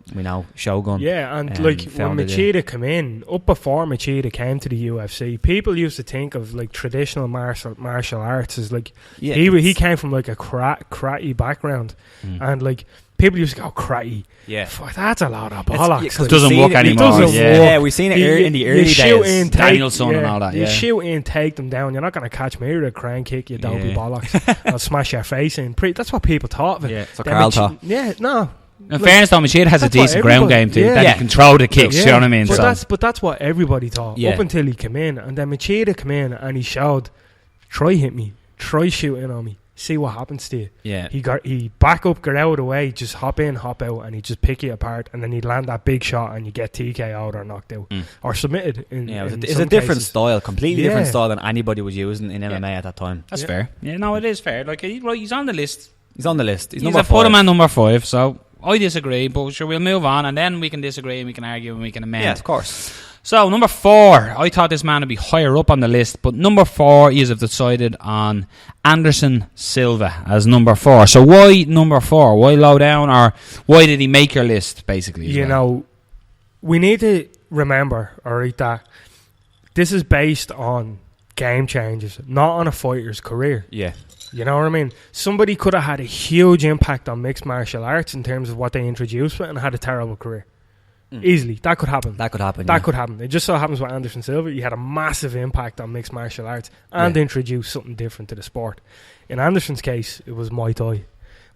Shogun. Yeah, and like when Machida came in, up before Machida came to the UFC, people used to think of like traditional martial arts as like he came from like a karate background, and like people used to go karate. Yeah, fuck, that's a lot of bollocks. It doesn't work anymore. Yeah, we've seen it in the early days. Danielson and all that. You shoot in, take them down. You're not going to catch me with a crane kick, you dopey bollocks. I'll smash your face in. That's what people thought of it. Yeah, so Carl thought. Yeah, no. In fairness, though, Machida has a decent ground game too. That he can throw the kicks. You know what I mean? But that's what everybody thought up until he came in, and then Machida came in and he showed, try hit me. try shooting on me. See what happens to you. Yeah. He back up, get out of the way, just hop in, hop out, and he just pick you apart, and then he'd land that big shot, and you get TKO'd or knocked out or submitted. It's a different style, completely different style than anybody was using in MMA at that time. That's fair. Yeah, no, it is fair. Like he's on the list. He's on the list. He's a put him at number 5. So I disagree, but sure, we'll move on, and then we can disagree, and we can argue, and we can amend. Yeah, of course. So, number 4, I thought this man would be higher up on the list, but number 4, you have decided on Anderson Silva as number 4. So, why number 4? Why low down, or why did he make your list, basically? You know, we need to remember, alright, that this is based on game changes, not on a fighter's career. Yeah. You know what I mean? Somebody could have had a huge impact on mixed martial arts in terms of what they introduced with and had a terrible career. Easily. That could happen. That could happen. It just so happens with Anderson Silva, he had a massive impact on mixed martial arts and introduced something different to the sport. In Anderson's case, it was Muay Thai.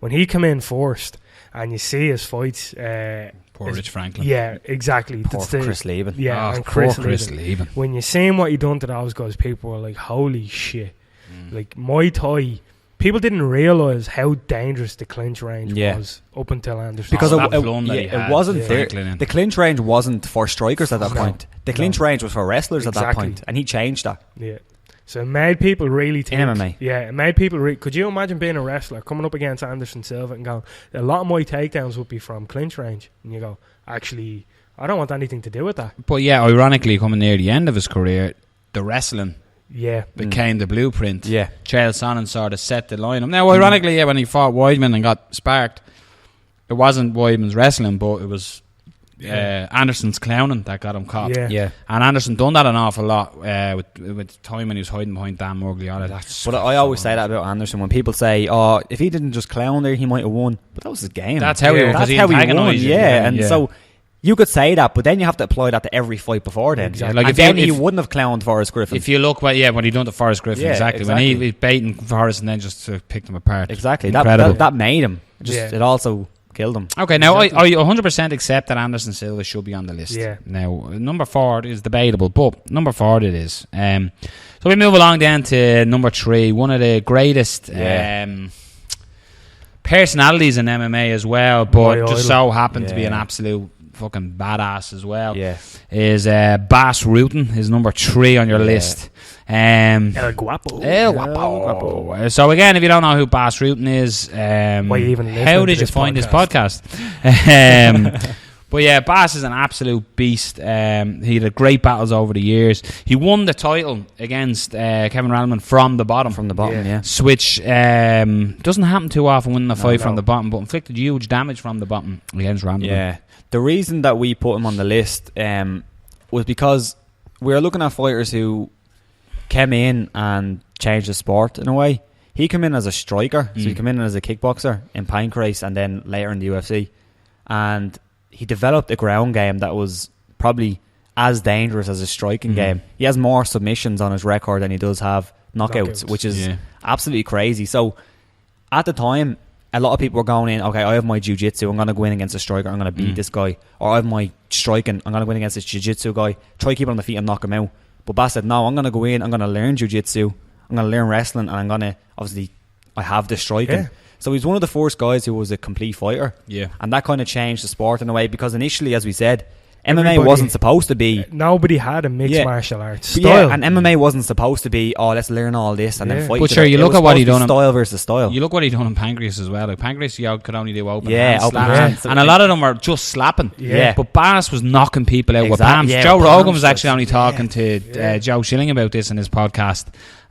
When he came in first, and you see his fights... poor Rich Franklin. Yeah, exactly. Poor Chris Lieben. Yeah, and Chris Lieben. When you seen what he done to those guys, people were like, holy shit. Like, Muay Thai... People didn't realise how dangerous the clinch range was up until Anderson. Because it wasn't there. The clinch range wasn't for strikers at that point. The clinch range was for wrestlers at that point. And he changed that. Yeah. So it made people really think. In MMA. Yeah, it made people could you imagine being a wrestler coming up against Anderson Silva and going, a lot of my takedowns would be from clinch range. And you go, actually, I don't want anything to do with that. But yeah, ironically, coming near the end of his career, the wrestling became the blueprint. Yeah. Chael Sonnen sort of set the line up. Now, ironically, when he fought Weidman and got sparked, it wasn't Weidman's wrestling, but it was Anderson's clowning that got him caught. Yeah. And Anderson done that an awful lot with time when he was hiding behind Dan Murgliota. But I always say that about Anderson when people say, "Oh, if he didn't just clown there, he might have won." But that was his game. That's how he won. That's how he won. Yeah, and so. You could say that, but then you have to apply that to every fight before then. Exactly. Like if he wouldn't have clowned Forrest Griffin. If you look, when he done to Forrest Griffin, exactly. When he was baiting Forrest and then just picked him apart. Exactly. That made him. It also killed him. Okay, now I 100% accept that Anderson Silva should be on the list. Yeah. Now, number 4 is debatable, but number 4 it is. So we move along then to number 3, one of the greatest personalities in MMA as well, but just so happened to be an absolute fucking badass as well. Is Bas Rutten, his number 3 on your list. El Guapo. So again, if you don't know who Bas Rutten is, how did you find this podcast? But yeah, Bas is an absolute beast. He had great battles over the years. He won the title against Kevin Randleman from the bottom. Which doesn't happen too often, winning a fight from the bottom, but inflicted huge damage from the bottom against Randleman. Yeah. The reason that we put him on the list was because we were looking at fighters who came in and changed the sport in a way. He came in as a striker, so he came in as a kickboxer in Pancrase and then later in the UFC. And he developed a ground game that was probably as dangerous as a striking game. He has more submissions on his record than he does have knockouts. Which is absolutely crazy. So at the time, a lot of people were going in, okay, I have my jiu-jitsu, I'm going to go in against a striker, I'm going to beat this guy. Or I have my striking, I'm going to go in against this jiu-jitsu guy, try to keep him on the feet and knock him out. But Bas said, no, I'm going to go in, I'm going to learn jiu-jitsu, I'm going to learn wrestling, and I'm going to, obviously, I have the striking. Yeah. So he's one of the first guys who was a complete fighter. Yeah. And that kind of changed the sport in a way, because initially, as we said, MMA wasn't supposed to be... Nobody had a mixed martial arts style. Yeah, and MMA wasn't supposed to be, let's learn all this and then fight. But sure, you look at what he done... Style versus style. You look what he done in Pancrase as well. Like Pancrase, you could only do open hands. And a lot of them were just slapping. Yeah. But Bas was knocking people out with palms. Yeah, Joe Rogan was actually only talking to Joe Schilling about this in his podcast.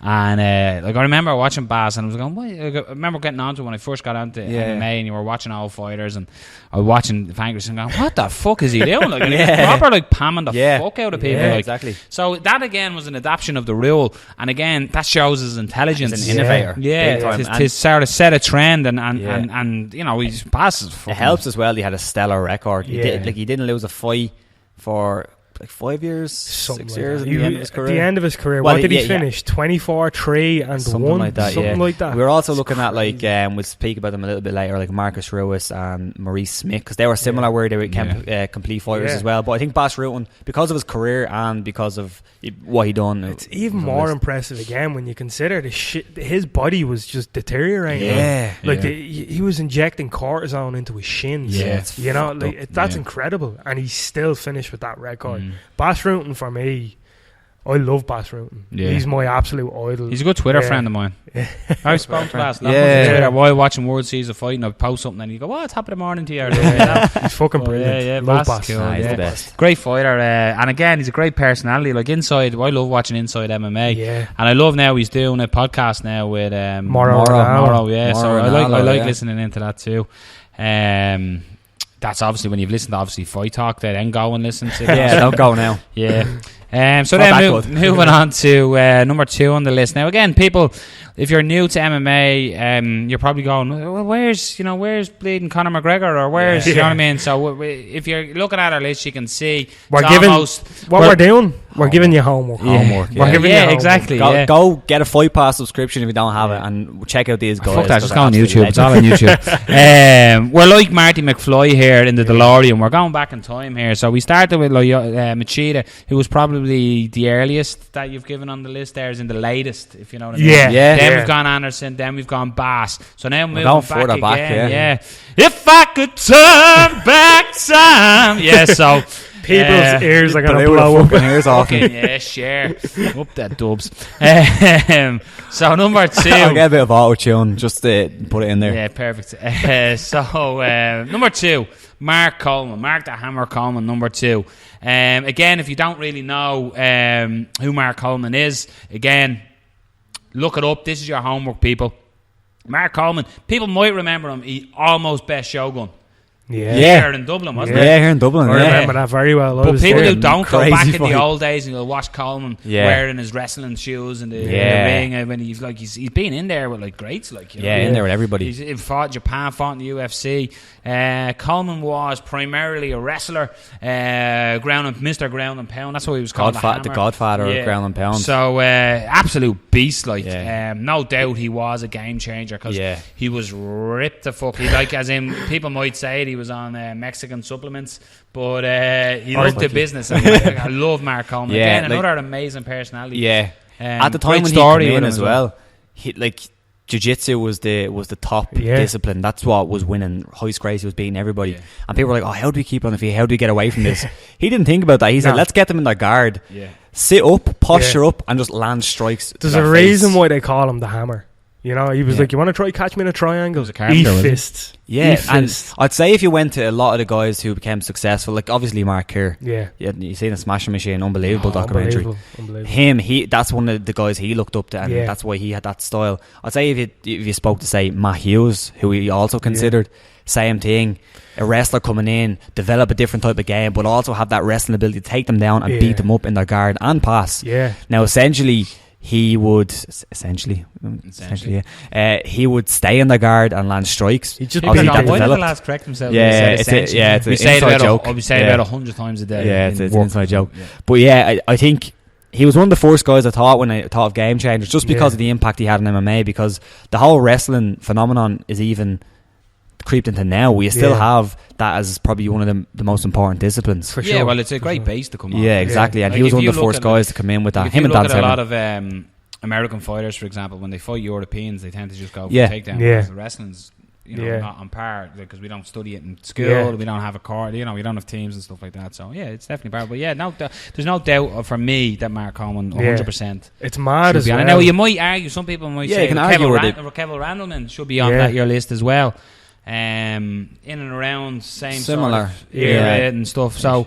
And I remember watching Bas and I was going, what? I remember getting onto it when I first got onto MMA, and you were watching old fighters, and I was watching Pancrase and going, what the fuck is he doing? Like, he was proper pamming the fuck out of people. Yeah, exactly. So that again was an adaptation of the rule, and again that shows his intelligence. He's an innovator. Yeah, to sort of set a trend, and you know, he's Bas is fucking... It helps as well. He had a stellar record. He didn't lose a fight for like 5 years, something 6 like years that. at the end of his career. At the end of his career, Well, what did he yeah, finish? 24-3 and something 1, like that. something like that. We were also looking at like we'll speak about them a little bit later, like Marcus Ruiz and Maurice Smith, because they were similar where they were complete fighters as well. But I think Bas Rutten, because of his career and because of what he done, it's even more impressive again when you consider the shit. His body was just deteriorating. He was injecting cortisone into his shins. You know, that's incredible, and he still finished with that record. Bas Rutten, for me, I love Bas Rutten. He's my absolute idol. He's a good Twitter friend of mine. I spoke to last Twitter while watching World Series of Fight, and I'd post something and you go, "What's top of the morning to you?" He's fucking brilliant. Love Bas. Cool, he's the best. Great fighter, and again, he's a great personality. Like Inside, I love watching Inside MMA. And I love now he's doing a podcast now with Morrow. So I like listening into that too. That's obviously when you've listened to obviously Fight Talk, then go and listen to that. Don't go now. So then moving on to number 2 on the list. Now again, people, if you're new to MMA, you're probably going, well, where's bleeding Conor McGregor, or where's you know what I mean? So if you're looking at our list, you can see we're doing. We're giving you homework. We're giving you exactly. Go get a Fight Pass subscription if you don't have it, and check out these guys. Fuck that, just go on YouTube. It's all on YouTube. We're like Marty McFly here in the DeLorean. We're going back in time here. So we started with Machida, who was probably the earliest that you've given on the list. There is in the latest, if you know what I mean. Then we've gone Anderson. Then we've gone Bass. So now moving back again. If I could turn back time. So people's ears are gonna blow up. Ears off. Share up that dubs. So number 2. I'll get a bit of auto tune just to put it in there. Yeah, perfect. Number 2, Mark Coleman, Mark the Hammer Coleman, number 2. Again, if you don't really know who Mark Coleman is, again, look it up. This is your homework, people. Mark Coleman, people might remember him. He almost best Shogun. Here in Dublin, wasn't it? Yeah, here in Dublin. I remember that very well. But people who don't go back in fight. the old days and you'll watch Coleman wearing his wrestling shoes in the ring, and when he's been in there with like greats, like in there with everybody. He's fought in Japan, fought in the UFC. Coleman was primarily a wrestler, Mr. Ground and Pound. That's what he was called. The Godfather of Ground and Pound. So absolute beast, like no doubt he was a game changer because he was ripped the fuck. He as in people might say it, he was on Mexican supplements, but he loved the business. And I love Mark Coleman. Again, another amazing personality. At the time when he came in as well, jiu-jitsu was the top discipline. That's what was winning. Royce Gracie was beating everybody, and people were like, "Oh, how do we keep on the feet? How do we get away from this?" He didn't think about that. He said, "Let's get them in their guard, sit up, posture up, and just land strikes." There's a reason why they call him the Hammer. You know, he was like, "You want to try catch me in a triangle?" Eat fists. And I'd say if you went to a lot of the guys who became successful, like obviously Mark Kerr, you seen a Smashing Machine, unbelievable documentary. Unbelievable. That's one of the guys he looked up to, and that's why he had that style. I'd say if you spoke to say Matt Hughes, who he also considered, same thing, a wrestler coming in, develop a different type of game, but also have that wrestling ability to take them down and beat them up in their guard and pass. Now essentially he would he would stay in the guard and land strikes. He just why did the lads correct themselves? It's an inside joke. We say it about 100 times a day. It's an inside joke. But I think he was one of the first guys I thought when I thought of game changers, just because of the impact he had in MMA, because the whole wrestling phenomenon is even creeped into now. We still have that as probably one of the most important disciplines. For sure. Well, it's a great base to come on. Yeah, exactly. And like, he was one of the first guys to come in with that. Him and Dan Severn. A lot of American fighters, for example, when they fight Europeans, they tend to just go for takedown. Whereas the wrestling's not on par because we don't study it in school. We don't have a car. We don't have teams and stuff like that. So it's definitely bad. But there's no doubt for me that Mark Coleman 100%. It's mad as well. Now you might argue. Some people might say Kevin Randleman should be on your list as well. In and around similar sort of era and stuff. So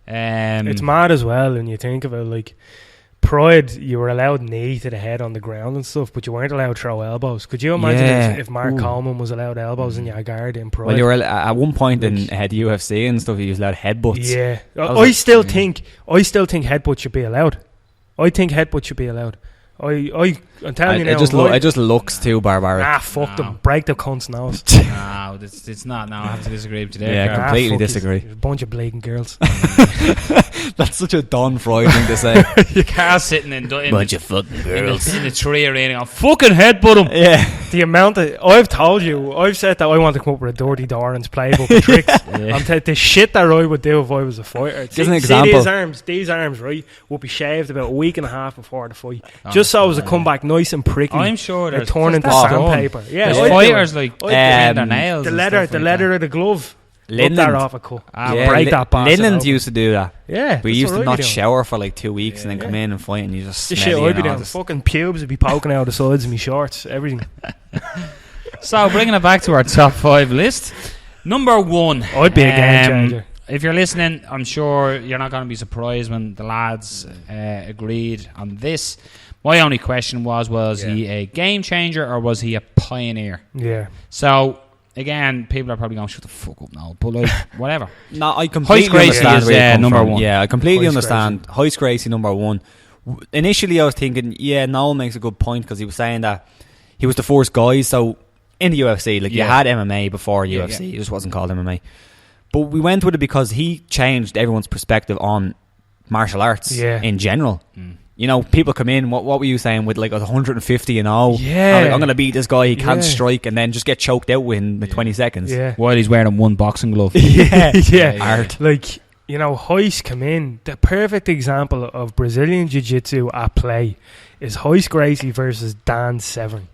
it's mad as well, and you think of it like Pride, you were allowed knee to the head on the ground and stuff, but you weren't allowed to throw elbows. Could you imagine if Mark Coleman was allowed elbows in your guard in Pride? Well, you were at one point in UFC and stuff, he was allowed headbutts. Yeah, I still think headbutts should be allowed. I think headbutts should be allowed. I'm telling you now. It just looks too barbaric. Fuck them. Break the cunt's nose. No, it's not. No, I have to disagree with you there. Yeah, completely disagree. A bunch of blatant girls. That's such a Don Freud thing to say. You can't sitting in bunch of fucking girls in the tree arena. I'll fucking headbutt him. Yeah. The amount of I've told you, I've said that I want to come up with a Dirty Doran's playbook of tricks. The shit that I would do if I was a fighter. Give an example. These arms, right, would be shaved about a week and a half before the fight, just so as to come back nice and prickly. I'm sure they're torn into sandpaper. Yeah, there's fighters like their nails. The leather of the glove. Linen. That off a cut. Break that bastard. Linens used to do that. Yeah, we used to not shower for like 2 weeks and then come in and fight, and you just the shit I'd be doing. Fucking pubes would be poking out the sides of my shorts. Everything. So bringing it back to our top 5 list, number 1. I'd be a game changer. If you're listening, I'm sure you're not going to be surprised when the lads agreed on this. My only question was he a game changer or was he a pioneer? Yeah. So, again, people are probably going, shut the fuck up now. But, like, whatever. No, I completely understand where you come number from. 1. Yeah, I completely understand. Hoist Gracie, number 1. Initially, I was thinking, Noel makes a good point because he was saying that he was the first guy. So, in the UFC, like, you had MMA before UFC. It just wasn't called MMA. But we went with it because he changed everyone's perspective on martial arts in general. You know, people come in, what were you saying, with like 150 and all? Yeah. I'm going to beat this guy, he can't strike, and then just get choked out within 20 seconds. Yeah. While he's wearing one boxing glove. Art. Like, you know, Hoist come in. The perfect example of Brazilian Jiu-Jitsu at play is Hoist Gracie versus Dan Severn.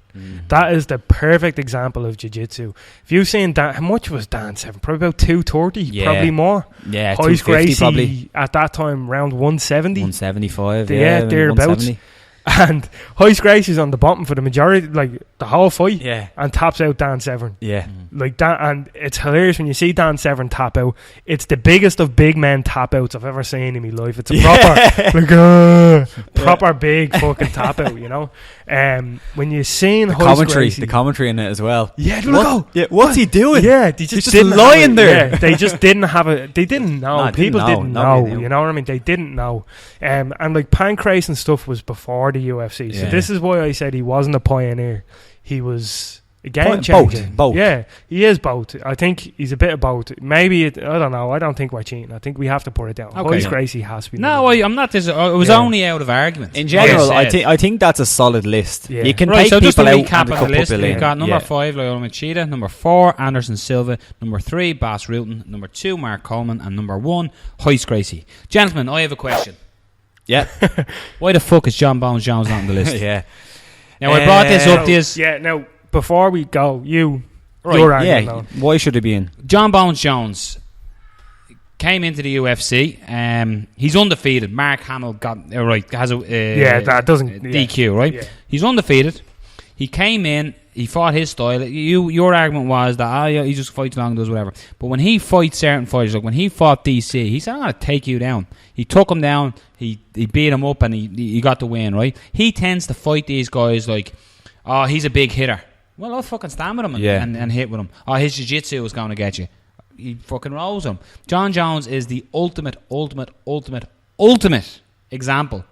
That is the perfect example of jiu-jitsu. If you've seen Dan, how much was Dan Severn? Probably about 230, probably more. Yeah, Hoist 250 Gracie probably. at that time around 170. 175, thereabouts. And Hoist Gracie's on the bottom for the majority, like the whole fight, and taps out Dan Severn. Yeah. Like that, and it's hilarious when you see Dan Severn tap out. It's the biggest of big men tap outs I've ever seen in my life. It's a proper, proper big fucking tap out, you know. When you seen the commentary in it as well. Yeah, look, what's he doing? Yeah, they just didn't lying there. Yeah, they just didn't have it. They didn't know. People didn't know. You know what I mean? They didn't know. And like Pancrase and stuff was before the UFC. So this is why I said he wasn't a pioneer. He was a game changer. Both. Yeah, he is both. I think he's a bit of both. Maybe I don't know. I don't think we're cheating. I think we have to put it down. Okay. Hoist Gracie has to be. No, I'm not. It was only out of argument. In general, I think that's a solid list. Yeah. You can take people just to out recap and of the list. We've got number 5, Lyoto Machida. Number 4, Anderson Silva. Number 3, Bas Rutten. Number 2, Mark Coleman. And number 1, Hoist Gracie. Gentlemen, I have a question. Yeah. Why the fuck is John Bones Jones not on the list? Yeah. Now, I brought this up. Now, before we go, your argument. Why should he be in? John Bones Jones came into the UFC. He's undefeated. Mark Hamill has a that doesn't DQ, right? Yeah. He's undefeated. He came in. He fought his style. Your argument was that he just fights long and does whatever. But when he fights certain fighters, like when he fought DC, he said, "I'm going to take you down." He took him down. He beat him up, and he got the win. Right? He tends to fight these guys like, "Oh, he's a big hitter." Well, I'll fucking stand with him and hit with him. Oh, his jiu-jitsu is going to get you. He fucking rolls him. John Jones is the ultimate example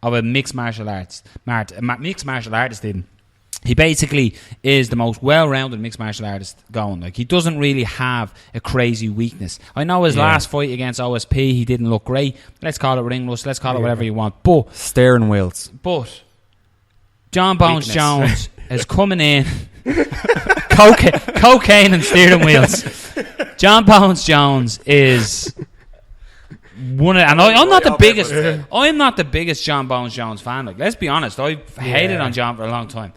of a mixed martial artist. He basically is the most well-rounded mixed martial artist going. Like, he doesn't really have a crazy weakness. I know his last fight against OSP, he didn't look great. Let's call it ring rust. Let's call it whatever you want. But steering wheels. But John Bones Jones is coming in. Cocaine and steering wheels. John Bones Jones is one of, and I'm not the biggest. I'm not the biggest John Bones Jones fan. Like, let's be honest, I've hated on John for a long time.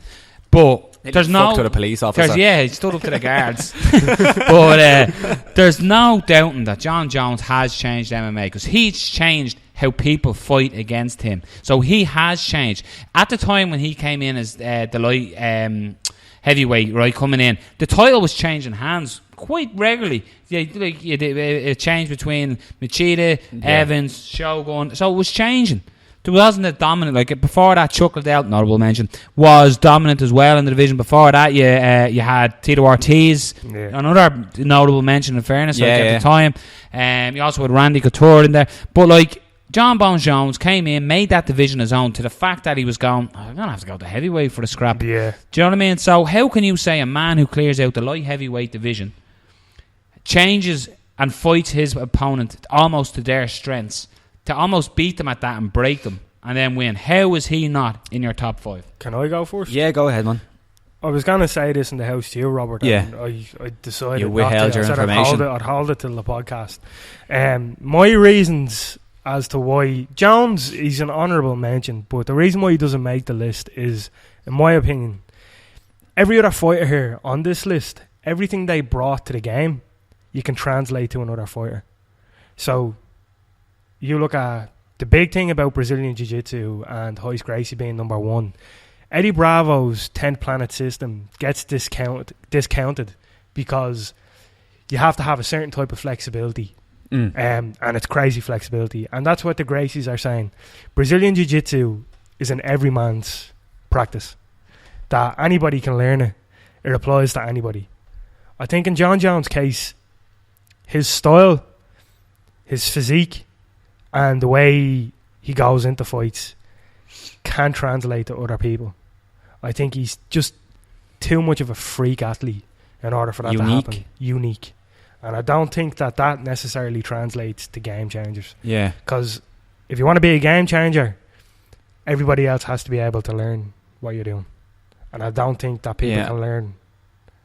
But there's no to the police officer. He stood up to the guards. But there's no doubting that John Jones has changed MMA, because he's changed how people fight against him. So he has changed. At the time when he came in as the light heavyweight, right, coming in, the title was changing hands quite regularly. It changed between Machida, Evans, Shogun. So it was changing. There wasn't a dominant, like before that, Chuck Liddell, notable mention, was dominant as well in the division. Before that, you had Tito Ortiz, another notable mention in fairness at the time. You also had Randy Couture in there. But like, John Bones Jones came in, made that division his own, to the fact that he was going, I'm going to have to go to heavyweight for the scrap. Yeah. Do you know what I mean? So how can you say a man who clears out the light heavyweight division changes and fights his opponent almost to their strengths, to almost beat them at that and break them, and then win? How is he not in your top 5? Can I go first? Yeah, go ahead, man. I was going to say this in the house to you, Robert. Yeah. And I decided You not withheld to. your I said information. I'd hold it till the podcast. My reasons as to why Jones, he's an honourable mention, but the reason why he doesn't make the list is, in my opinion, every other fighter here on this list, everything they brought to the game, you can translate to another fighter. So you look at the big thing about Brazilian Jiu-Jitsu and Royce Gracie being number 1. Eddie Bravo's 10th Planet system gets discounted because you have to have a certain type of flexibility. And it's crazy flexibility. And that's what the Gracies are saying. Brazilian Jiu-Jitsu is an everyman's practice. That anybody can learn it. It applies to anybody. I think in John Jones' case, his style, his physique, and the way he goes into fights can translate to other people. I think he's just too much of a freak athlete in order for that to happen. Unique. And I don't think that necessarily translates to game changers. Yeah. Because if you want to be a game changer, everybody else has to be able to learn what you're doing. And I don't think that people can learn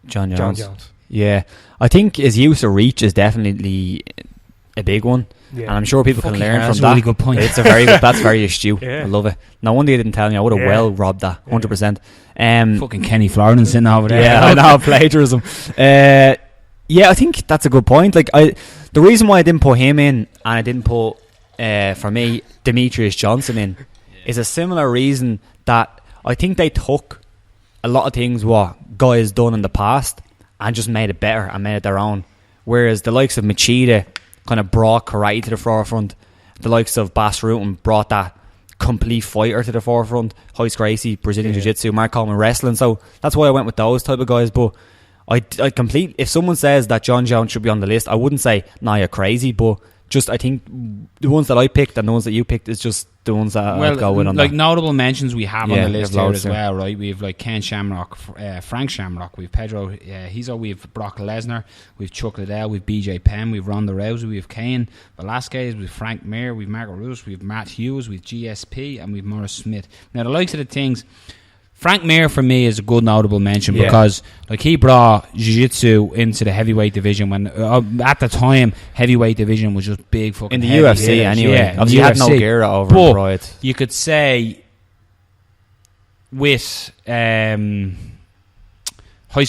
John Jones. Yeah. I think his use of reach is definitely a big one. Yeah. And I'm sure people can learn from that's that. a really good point. It's a very good, that's very astute. Yeah. I love it. No wonder you didn't tell me. I would have well robbed that 100%. Fucking Kenny Florian sitting over there. Yeah, I know, plagiarism. Yeah, I think that's a good point. Like, the reason why I didn't put him in and I didn't put, for me, Demetrius Johnson in is a similar reason that I think they took a lot of things what guys done in the past and just made it better and made it their own. Whereas the likes of Machida kind of brought karate to the forefront. The likes of Bas Rutten brought that complete fighter to the forefront. Royce Gracie, Brazilian Jiu-Jitsu, Mark Coleman wrestling. So that's why I went with those type of guys. But I completely, if someone says that John Jones should be on the list, I wouldn't say, nah, you're crazy. But just, I think the ones that I picked and the ones that you picked is just the ones that I'd go in on. Like that. Notable mentions we have on the list here as here. well, right? We have like Ken Shamrock, Frank Shamrock, we have Pedro Hizo, we have Brock Lesnar, we have Chuck Liddell, we have BJ Penn, we have Ronda Rousey, we have Cain Velasquez, we have Frank Mir, we have Marco Russo, we have Matt Hughes, we have GSP, and we have Morris Smith. Now, the likes of the things, Frank Mir for me is a good notable mention because like he brought Jiu-Jitsu into the heavyweight division when at the time heavyweight division was just big fucking in the heavy UFC hitters. anyway. Yeah, Obviously, you had no Nogueira over but Riot. you could say with Royce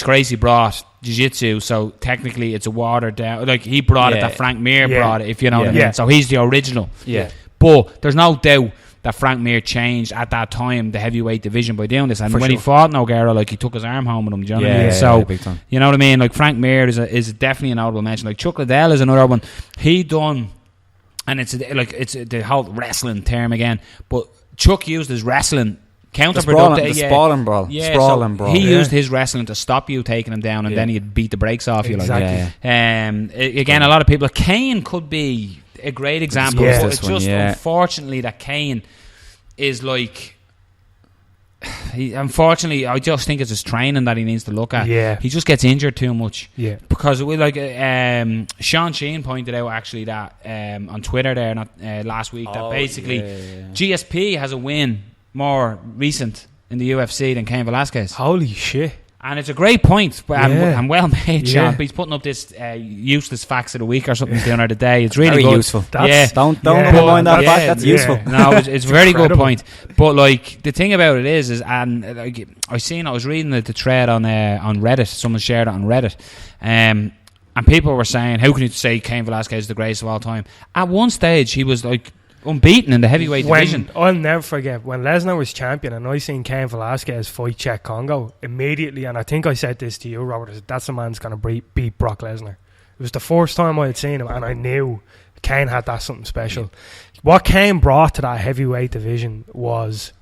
Gracie brought Jiu-Jitsu, so technically it's a watered down. Like he brought it, that Frank Mir brought it, if you know what I mean. So he's the original. Yeah, but there's no doubt that Frank Mir changed at that time the heavyweight division by doing this, and when he fought Nogueira, like he took his arm home with him. Do you know what I mean? So big time. You know what I mean? Like Frank Mir is definitely a notable mention. Like Chuck Liddell is another one. He done, and it's the whole wrestling term again. But Chuck used his wrestling counterproductive. The sprawling brawl. He used his wrestling to stop you taking him down, and then he'd beat the brakes off you. Like again, a lot of people. Kane could be a great example. But it's just unfortunately that Kane is like. Unfortunately, I just think it's his training that he needs to look at. Yeah, he just gets injured too much. Yeah, because we Sean Sheen pointed out actually that on Twitter there last week that basically GSP has a win more recent in the UFC than Cain Velasquez. Holy shit. And it's a great point, and well made, Sean. He's putting up this useless facts of the week or something the other day. It's really very good. useful. Don't mind that fact. That's useful. No, it's a very good point. But like the thing about it is and like I was reading the thread on Reddit. Someone shared it on Reddit, and people were saying, "How can you say Cain Velasquez is the greatest of all time?" At one stage, he was like unbeaten in the heavyweight division. I'll never forget when Lesnar was champion and I seen Cain Velasquez fight Czech Congo immediately, and I think I said this to you, Robert, I said, that's the man's going to beat Brock Lesnar. It was the first time I had seen him and I knew Cain had that something special. What Cain brought to that heavyweight division was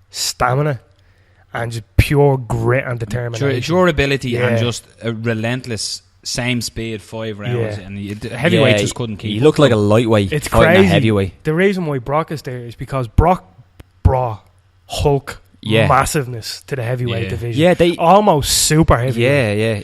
stamina and just pure grit and determination. Durability and just a relentless same speed 5 rounds, and the heavyweight just couldn't keep. He looked like a lightweight. It's crazy. A heavyweight. The reason why Brock is there is because Brock brought Hulk massiveness to the heavyweight division. Yeah, they almost super heavy. Yeah.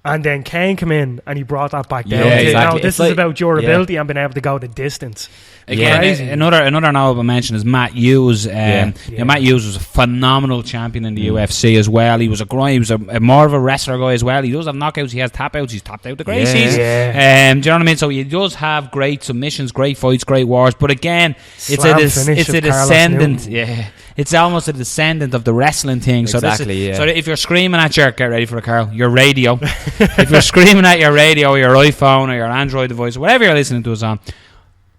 And then Kane came in and he brought that back down. Yeah, exactly. Now, this is about durability and being able to go the distance. Again, another notable mention is Matt Hughes. Matt Hughes was a phenomenal champion in the UFC as well. He was a more of a wrestler guy as well. He does have knockouts. He has tap outs. He's tapped out the Gracies. Do you know what I mean? So he does have great submissions, great fights, great wars. But again, it's a descendant. Yeah. It's almost a descendant of the wrestling thing. So exactly. So if you're screaming at get ready for it, Carl, your radio. If you're screaming at your radio or your iPhone or your Android device, whatever you're listening to us on,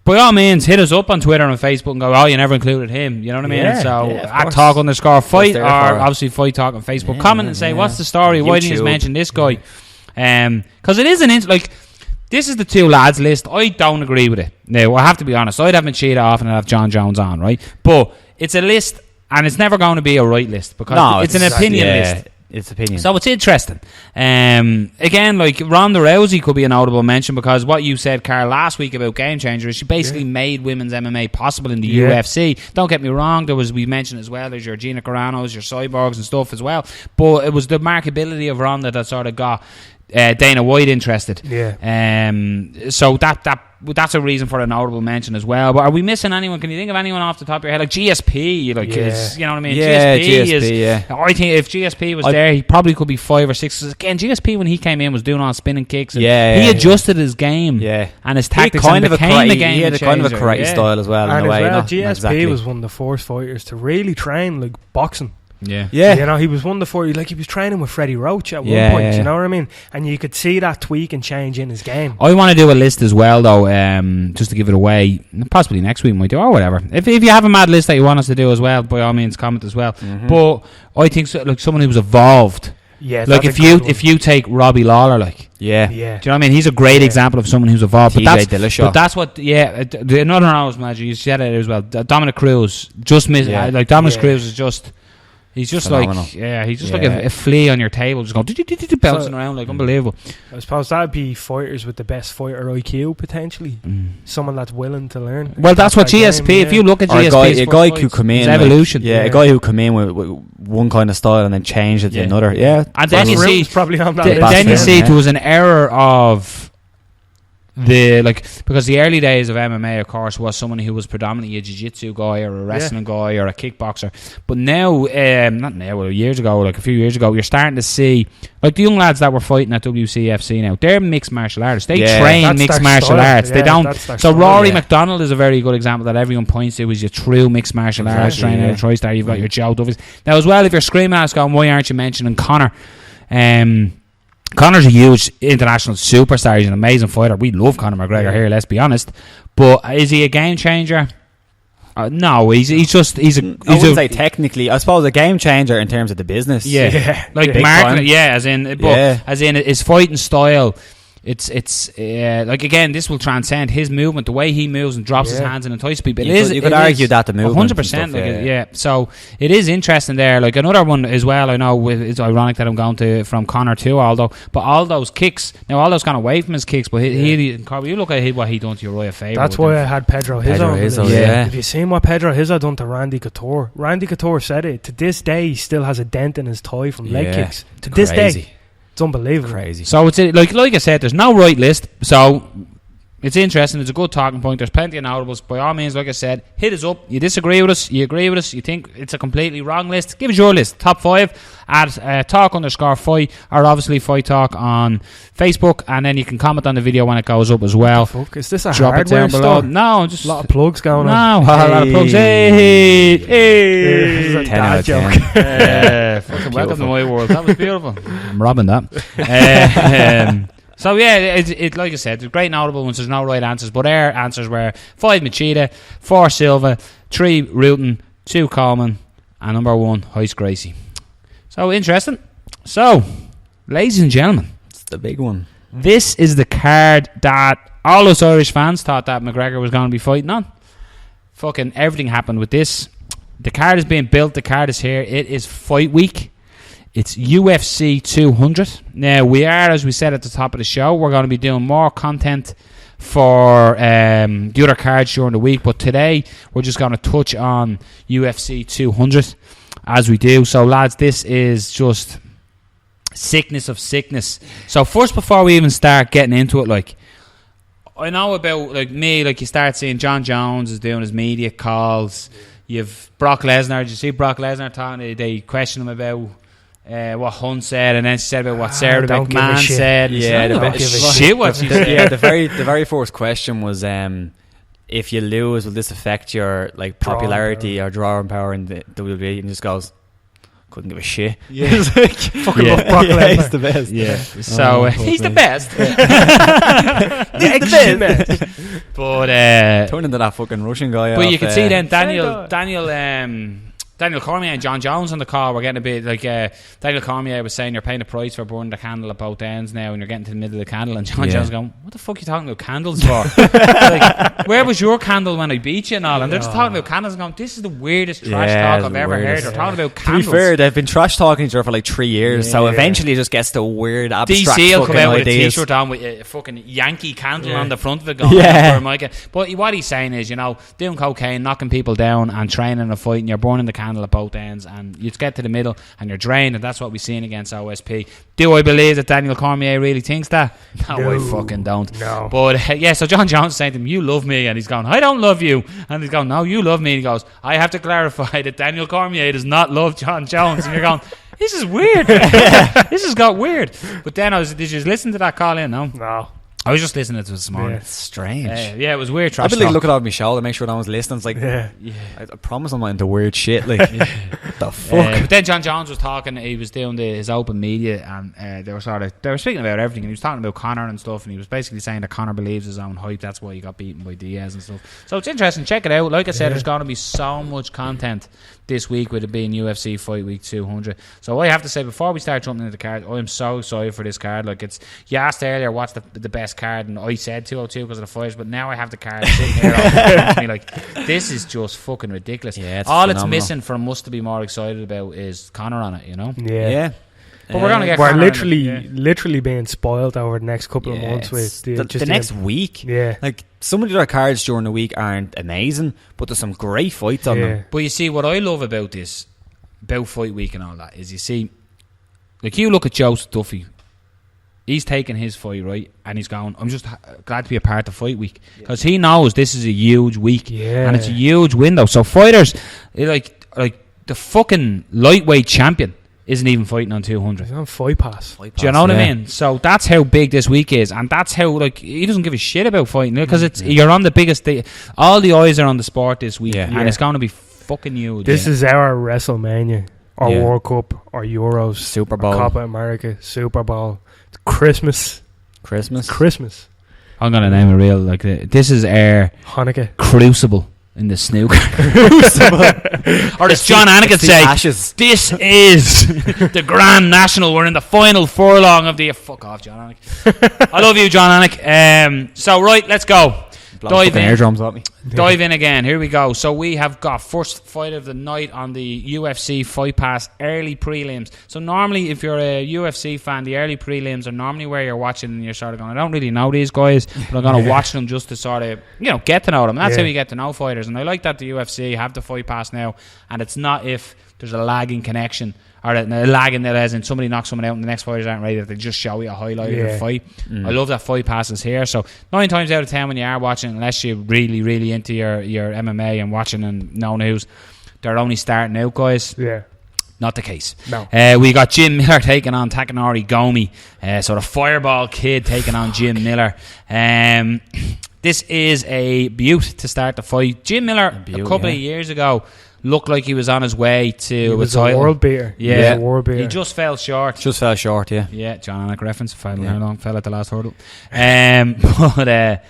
by all means, hit us up on Twitter and Facebook and go, oh, you never included him. You know what I mean? Yeah, so at Talk_Fight or obviously Fight Talk on Facebook. Comment and say, what's the story? Why didn't you mention this guy? Because it is this is the two lads list. I don't agree with it. Now, I have to be honest. I'd have Machida off and I'd have John Jones on, right? But it's a list, and it's never going to be a right list because it's an opinion list. It's opinion. So it's interesting. Again, like Ronda Rousey could be a notable mention because what you said, Carl, last week about Game Changer is she basically made women's MMA possible in the UFC. Don't get me wrong, we mentioned as well, there's your Gina Carano's, your Cyborgs and stuff as well. But it was the markability of Ronda that sort of got Dana White interested. So that's a reason for a notable mention as well. But are we missing anyone? Can you think of anyone off the top of your head? Like GSP, you know what I mean? GSP. I think if GSP was there, he probably could be 5 or 6. Again, GSP when he came in was doing all spinning kicks. And he adjusted his game and his tactics and became the game. He had kind of a karate style as well. And in a way, GSP was one of the first fighters to really train like boxing. Yeah. You know, he was one of the four. Like he was training with Freddie Roach at one point. You know what I mean? And you could see that tweak and change in his game. I want to do a list as well, though, just to give it away. Possibly next week we might do, or whatever. If you have a mad list that you want us to do as well, by all means, comment as well. But I think like someone who's evolved. Yeah, like if you take Robbie Lawler, like do you know what I mean? He's a great example of someone who's evolved. But that's what another honorable mention. You said it as well. Dominic Cruz just missed. Like Dominic Cruz is just. He's just phenomenal. He's like a flea on your table, just going bouncing around like unbelievable. I suppose that'd be fighters with the best fighter IQ potentially. Someone that's willing to learn. Well, that's what GSP. If you look at GSP, a guy who come in evolution. A guy who come in with one kind of style and then change it to another. And then you see probably on that list. Then you see there was an error of. Because the early days of MMA, of course, was someone who was predominantly a jiu-jitsu guy or a wrestling guy or a kickboxer. But now, years ago, like a few years ago, you're starting to see like the young lads that were fighting at WCFC now. They're mixed martial artists. They train mixed martial arts. They don't. So Rory McDonald is a very good example that everyone points to as your true mixed martial arts trainer at TriStar. You've got your Joe Dovies now as well. If you're screaming at us, going, why aren't you mentioning Conor? Conor's a huge international superstar. He's an amazing fighter. We love Conor McGregor here, let's be honest. But is he a game changer? No, he's I wouldn't say technically. I suppose a game changer in terms of the business. Like marketing. As in his fighting style. It's like again, this will transcend his movement, the way he moves and drops his hands and entices people. You could argue that the movement 100%. So it is interesting there. Like another one as well. I know it's ironic that I'm going from Conor to Aldo, but Aldo's kicks. Now Aldo's gone away from his kicks, but you look at what he done to Uriah Faber. That's why I had Pedro Hizzo. Have you seen what Pedro Hizzo done to Randy Couture? Randy Couture said it. To this day, he still has a dent in his thigh from leg kicks. To this day. It's unbelievable. Crazy. So it's like I said, there's no right list. So it's interesting. It's a good talking point. There's plenty of notables. By all means, like I said, hit us up. You disagree with us? You agree with us? You think it's a completely wrong list? Give us your list. Top 5 at Talk_Fight or obviously Fight Talk on Facebook, and then you can comment on the video when it goes up as well. Fuck, is this a drop it down below? No, just a lot of plugs going on. No, a lot of plugs. Hey, this is a dad joke. Fucking welcome to my world. That was beautiful. I'm robbing that. So it like I said, there's great notable ones. There's no right answers, but our answers were 5 Machida, 4 Silva, 3 Rutan, 2 Coleman, and number 1 Heist Gracie. So interesting. So, ladies and gentlemen, it's the big one. This is the card that all us Irish fans thought that McGregor was going to be fighting on. Fucking everything happened with this. The card is being built. The card is here. It is fight week. It's UFC 200. Now, we are, as we said at the top of the show, we're going to be doing more content for the other cards during the week, but today we're just going to touch on UFC 200 as we do. So, lads, this is just sickness of sickness. So, first, before we even start getting into it, like, I know about, like, me, like, you start seeing John Jones is doing his media calls. You've Brock Lesnar. Did you see Brock Lesnar talking? They question him about what Hunt said, and then she said about what Sarah McMahon said. Yeah, what she said. Yeah, the very first question was, if you lose, will this affect your like popularity or drawing power in the WWE? And he just goes, couldn't give a shit. Yeah, fucking love Brock Lesnar. He's the best. Yeah, so he's the best. He's the best. But turn into that fucking Russian guy. But you can see then Daniel Cormier and John Jones on the call. We're getting a bit like Daniel Cormier was saying you're paying the price for burning the candle at both ends now, and you're getting to the middle of the candle. And John Jones going, "What the fuck are you talking about candles for? Like, where was your candle when I beat you and all?" And they're just talking about candles and going, "This is the weirdest trash talk I've ever heard." They're talking about candles. To be fair, they've been trash talking each other for like 3 years, so eventually it just gets to weird abstract DC will fucking come out with ideas. a t-shirt on with a fucking Yankee candle on the front of it going, But what he's saying is, you know, doing cocaine, knocking people down and training a fight, and you're burning the candle at both ends, and you get to the middle and you're drained, and that's what we're seeing against OSP. Do I believe that Daniel Cormier really thinks that? No, I fucking don't. No. But so John Jones is saying to him, "You love me," and he's going, "I don't love you," and he's going, "No, you love me," and he goes, "I have to clarify that Daniel Cormier does not love John Jones," and you're going, "This is weird." This has got weird. But then did you listen to that call in? No. I was just listening to it this morning. It's strange. Yeah, it was weird. I've been like looking over my shoulder, make sure no one's listening. It's like, I promise I'm not into weird shit. Like, the fuck. But then John Jones was talking. He was doing his open media, and they were speaking about everything. And he was talking about Conor and stuff, and he was basically saying that Conor believes his own hype. That's why he got beaten by Diaz and stuff. So it's interesting. Check it out. Like I said, there's going to be so much content this week with it being UFC Fight Week 200. So I have to say, before we start jumping into the card, I am so excited for this card. Like, you asked earlier what's the best card, and I said 202 because of the fighters, but now I have the card sitting here on me, like, this is just fucking ridiculous. Yeah, all phenomenal. It's missing for us to be more excited about is Conor on it, you know? Yeah. But we're going to get We're literally being spoiled over the next couple of months with the next week. Yeah. Like, some of the other cards during the week aren't amazing, but there's some great fights on them. But you see, what I love about this, about Fight Week and all that, is you see, like, you look at Joseph Duffy. He's taking his fight, right, and he's going, I'm just glad to be a part of Fight Week, because he knows this is a huge week, and it's a huge window. So fighters, like the fucking lightweight champion isn't even fighting on 200. He's on Fight Pass. Do you know what I mean? So that's how big this week is, and that's how, like, he doesn't give a shit about fighting, because you're on the biggest day. All the eyes are on the sport this week, and it's going to be fucking huge. This is our WrestleMania, or World Cup, or Euros, Super Bowl, Copa America, Super Bowl, Christmas. I'm gonna name it real, like, this is our Hanukkah Crucible in the snooker. Or as John Anik would say, ashes. This is the Grand National. We're in the final furlong of the... Fuck off, John Anik. I love you, John Anik. So, right, let's go. Dive in. Eardrums at me. Dive in again. Here we go. So we have got first fight of the night on the UFC Fight Pass early prelims. So normally, if you're a UFC fan, the early prelims are normally where you're watching and you're sort of going, I don't really know these guys, but I'm going to watch them just to sort of, get to know them. That's how you get to know fighters. And I like that the UFC have the Fight Pass now, and it's not if there's a lagging connection, or a lagging that as in somebody knocks someone out and the next fighters aren't ready, that they just show you a highlight of the fight. I love that Fight Pass is here. So 9 times out of 10 when you are watching, unless you're really, really into your MMA and watching and knowing who's, they're only starting out, guys. Yeah. Not the case. No. We got Jim Miller taking on Takanori Gomi. So the Fireball Kid taking on Jim Miller. This is a beaut to start the fight. Jim Miller, a couple of years ago, looked like he was on his way to a title. World beater. Yeah. World beater. He just fell short. Yeah. Yeah, John Anik reference. Fell at the last hurdle. But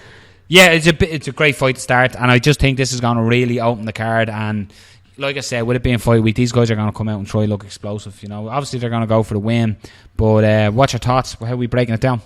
it's a great fight to start, and I just think this is going to really open the card. And like I said, with it being Fight Week, these guys are going to come out and try look explosive. Obviously they're going to go for the win. But what's your thoughts? How are we breaking it down?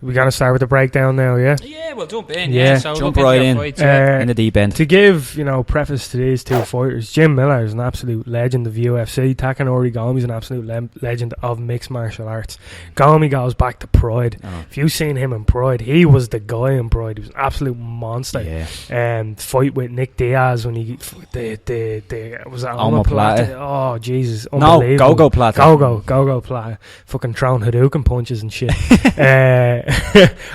We're going to start with the breakdown now, yeah? Yeah, we'll jump in. Yeah, so jump right in. Fights, in the deep end. To give, preface to these two fighters, Jim Miller is an absolute legend of UFC. Takanori Gomi's an absolute legend of mixed martial arts. Gomi goes back to Pride. If you've seen him in Pride, he was the guy in Pride. He was an absolute monster. Yeah. Fight with Nick Diaz when he was that omoplata. Oh Jesus! No, Unbelievable. Go-go plata. Fucking throwing Hadouken punches and shit.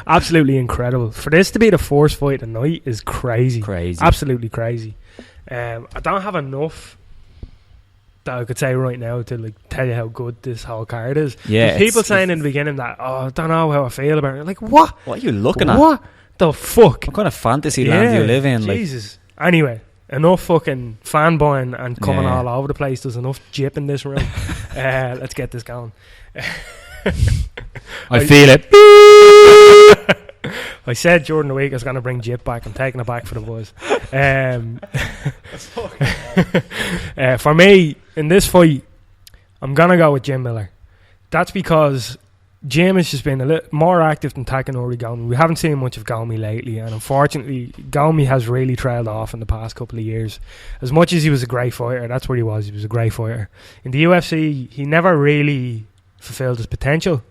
Absolutely incredible. For this to be the first fight tonight is crazy. Absolutely crazy. I don't have enough that I could say right now to tell you how good this whole card is. Yeah, people saying in the beginning that I don't know how I feel about it. Like, what are you looking at? What the fuck? What kind of fantasy land do you live in? Jesus. Anyway, enough fucking fanboying and coming all over the place. There's enough jip in this room. Let's get this going. I feel it. I said during the week I was going to bring Jip back. I'm taking it back for the boys. For me, in this fight, I'm going to go with Jim Miller. That's because Jim has just been a little more active than Takanori Gomi. We haven't seen much of Gomi lately, and unfortunately, Gomi has really trailed off in the past couple of years. As much as he was a great fighter, that's what he was. He was a great fighter. In the UFC, he never really fulfilled his potential.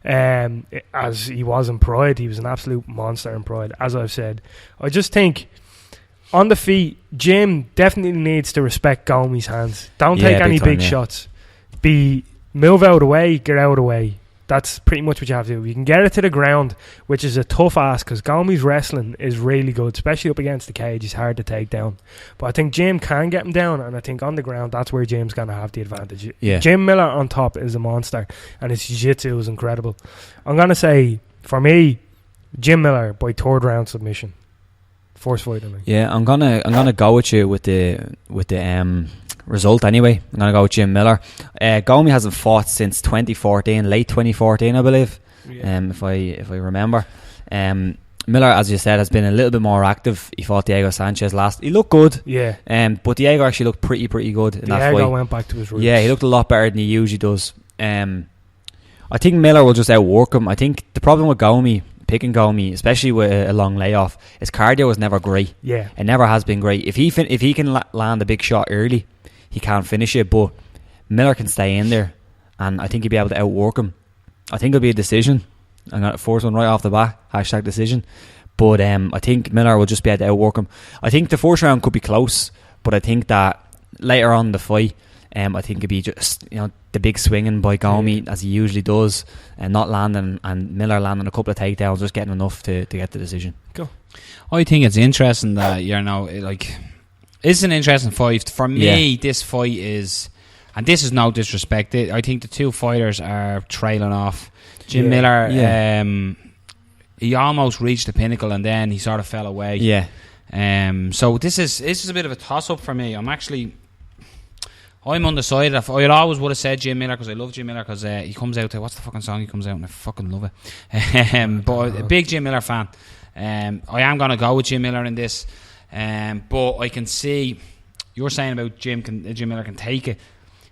As he was in Pride, he was an absolute monster in Pride, as I've said. I just think on the feet, Jim definitely needs to respect Gomi's hands. Don't take any big shots. Move out of the way, get out of the way. That's pretty much what you have to do. You can get it to the ground, which is a tough ask because Gomi's wrestling is really good, especially up against the cage. He's hard to take down. But I think Jim can get him down, and I think on the ground, that's where Jim's going to have the advantage. Yeah. Jim Miller on top is a monster, and his jiu-jitsu is incredible. I'm going to say, for me, Jim Miller by third round submission. First fight of me. Yeah, I'm gonna go with you with the result anyway. I'm going to go with Jim Miller. Gomi hasn't fought since 2014, late 2014 I believe, if I remember. Miller, as you said, has been a little bit more active. He fought Diego Sanchez last. He looked good. But Diego actually looked pretty good in that fight. Diego went back to his roots. Yeah, he looked a lot better than he usually does. I think Miller will just outwork him. I think the problem with picking Gomi, especially with a long layoff, his cardio was never great. Yeah, it never has been great. If he can land a big shot early, he can't finish it, but Miller can stay in there, and I think he'll be able to outwork him. I think it'll be a decision. I'm going to force one right off the bat, #decision. But I think Miller will just be able to outwork him. I think the first round could be close, but I think that later on in the fight, I think it'd be just the big swinging by Gomi as he usually does, and not landing, and Miller landing a couple of takedowns, just getting enough to get the decision. Cool. I think it's interesting that it's an interesting fight. For me, this fight is, and this is no disrespect, I think the two fighters are trailing off. Jim Miller, he almost reached the pinnacle and then he sort of fell away. So this is a bit of a toss-up for me. I'm undecided. I always would have said Jim Miller because I love Jim Miller because he comes out to, what's the fucking song he comes out and I fucking love it. But a big Jim Miller fan. I am going to go with Jim Miller in this. But I can see you're saying about Jim Miller can take it.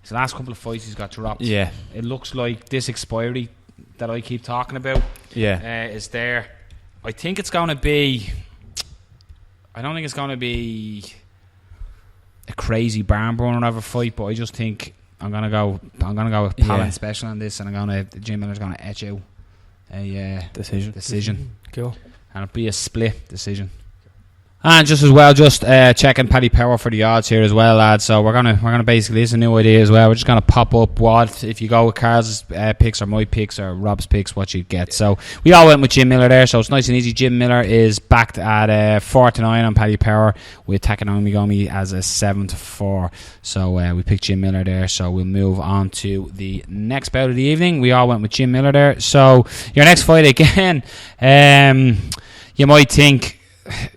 His last couple of fights he's got dropped. It looks like this expiry that I keep talking about is there. I think it's going to be, I don't think it's going to be a crazy barn burner of a fight, but I just think I'm gonna go with Palin special on this, and Jim Miller's gonna etch out a decision. Cool. And it'll be a split decision. And just checking Paddy Power for the odds here as well, lads. So we're gonna basically, it's a new idea as well. We're just gonna pop up what if you go with Carl's picks or my picks or Rob's picks, what you get. So we all went with Jim Miller there, so it's nice and easy. Jim Miller is backed at 4-9 on Paddy Power with Takanori Gomi as a 7-4. So we picked Jim Miller there. So we'll move on to the next bout of the evening. We all went with Jim Miller there. So your next fight again, you might think,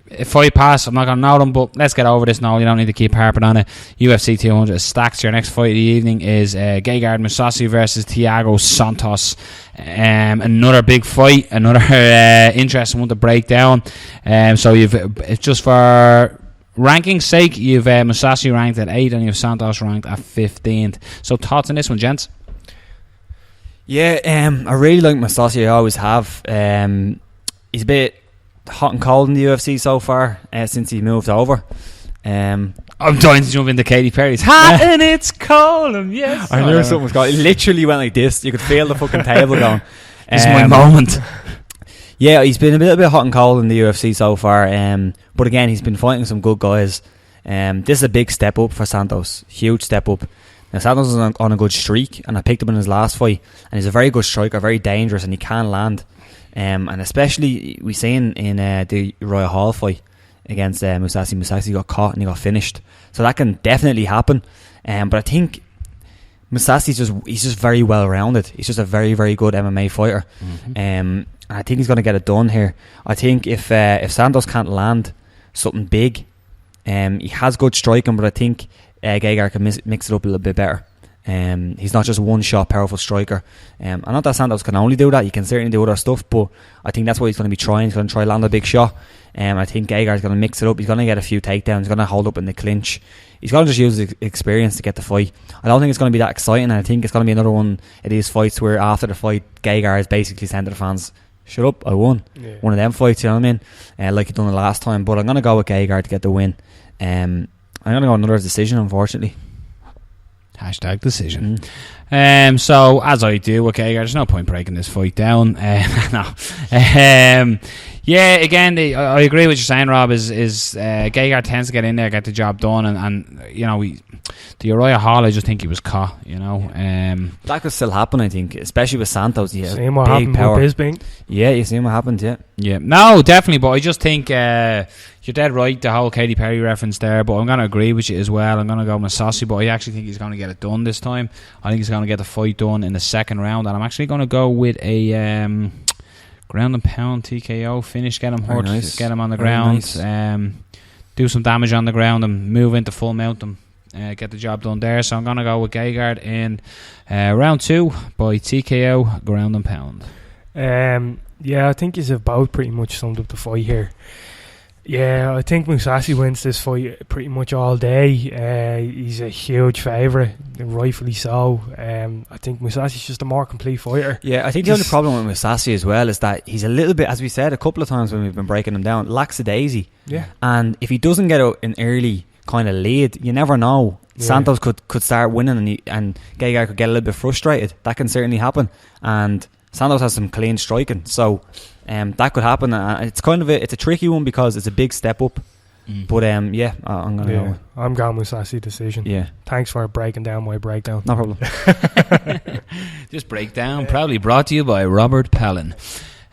if I pass, I'm not going to know them, but let's get over this now. You don't need to keep harping on it. UFC 200 is stacked. Your next fight of the evening is Gegard Mousasi versus Thiago Santos. Another big fight, another interesting one to break down. So it's just for ranking's sake, you've Mousasi ranked at 8 and you've Santos ranked at 15th. So thoughts on this one, gents? Yeah, I really like Mousasi. I always have. He's a bit hot and cold in the UFC so far since he moved over. I'm dying to jump into Katy Perry's hot and it's cold and yes. I knew something was going. It literally went like this. You could feel the fucking table going. This is my moment. Yeah, he's been a little bit hot and cold in the UFC so far. But again, he's been fighting some good guys. This is a big step up for Santos. Huge step up. Now Santos is on a good streak, and I picked him in his last fight, and he's a very good striker, very dangerous, and he can land. And especially we seen in the Royal Hall fight against Mousasi. Mousasi got caught and he got finished, so that can definitely happen. But I think Mousasi's just very well rounded. He's just a very, very good MMA fighter. And I think he's going to get it done here. I think if Santos can't land something big, he has good striking, but I think Gegard can mix it up a little bit better. He's not just one shot powerful striker. I'm not that Santos can only do that. He can certainly do other stuff, but I think that's what he's going to be trying. He's going to try land a big shot. I think Gegard's going to mix it up. He's going to get a few takedowns. He's going to hold up in the clinch. He's going to just use his experience to get the fight. I don't think it's going to be that exciting, and I think it's going to be another one of these fights where after the fight Gegard is basically saying to the fans, shut up, I won. One of them fights, you know what I mean, like he done the last time. But I'm going to go with Gegard to get the win. I'm going to go another decision, unfortunately. Hashtag decision. So as I do, okay, there's no point breaking this fight down. No. Yeah, again, I agree with what you're saying, Rob. Is Gegard tends to get in there, get the job done, and you know, the Uriah Hall, I just think he was caught. You know, that could still happen. I think, especially with Santos. Yeah, same what happened with Bisping. Yeah, you seen what happened. Yeah. No, definitely. But I just think you're dead right. The whole Katy Perry reference there. But I'm going to agree with you as well. I'm going to go Mousasi, but I actually think he's going to get it done this time. I think he's going to get the fight done in the second round, and I'm actually going to go with a ground and pound TKO finish. Get him hurt, get him on the ground, do some damage on the ground, and move into full mount him. Get the job done there. So I'm going to go with Gegard in round 2 by TKO ground and pound. Yeah, I think he's about pretty much summed up the fight here. Yeah, I think Mousasi wins this fight pretty much all day. He's a huge favourite, rightfully so. I think Mousasi's just a more complete fighter. Yeah, I think the only problem with Mousasi as well is that he's a little bit, as we said a couple of times when we've been breaking him down, lackadaisy. Yeah. And if he doesn't get an early kind of lead, you never know. Yeah. Santos could start winning and Gegard could get a little bit frustrated. That can certainly happen. And Santos has some clean striking, so that could happen. It's kind of it's a tricky one because it's a big step up. But I'm gonna go. I'm going Mousasi decision. Yeah. Thanks for breaking down my breakdown. No problem. Just breakdown, proudly brought to you by Robert Palin.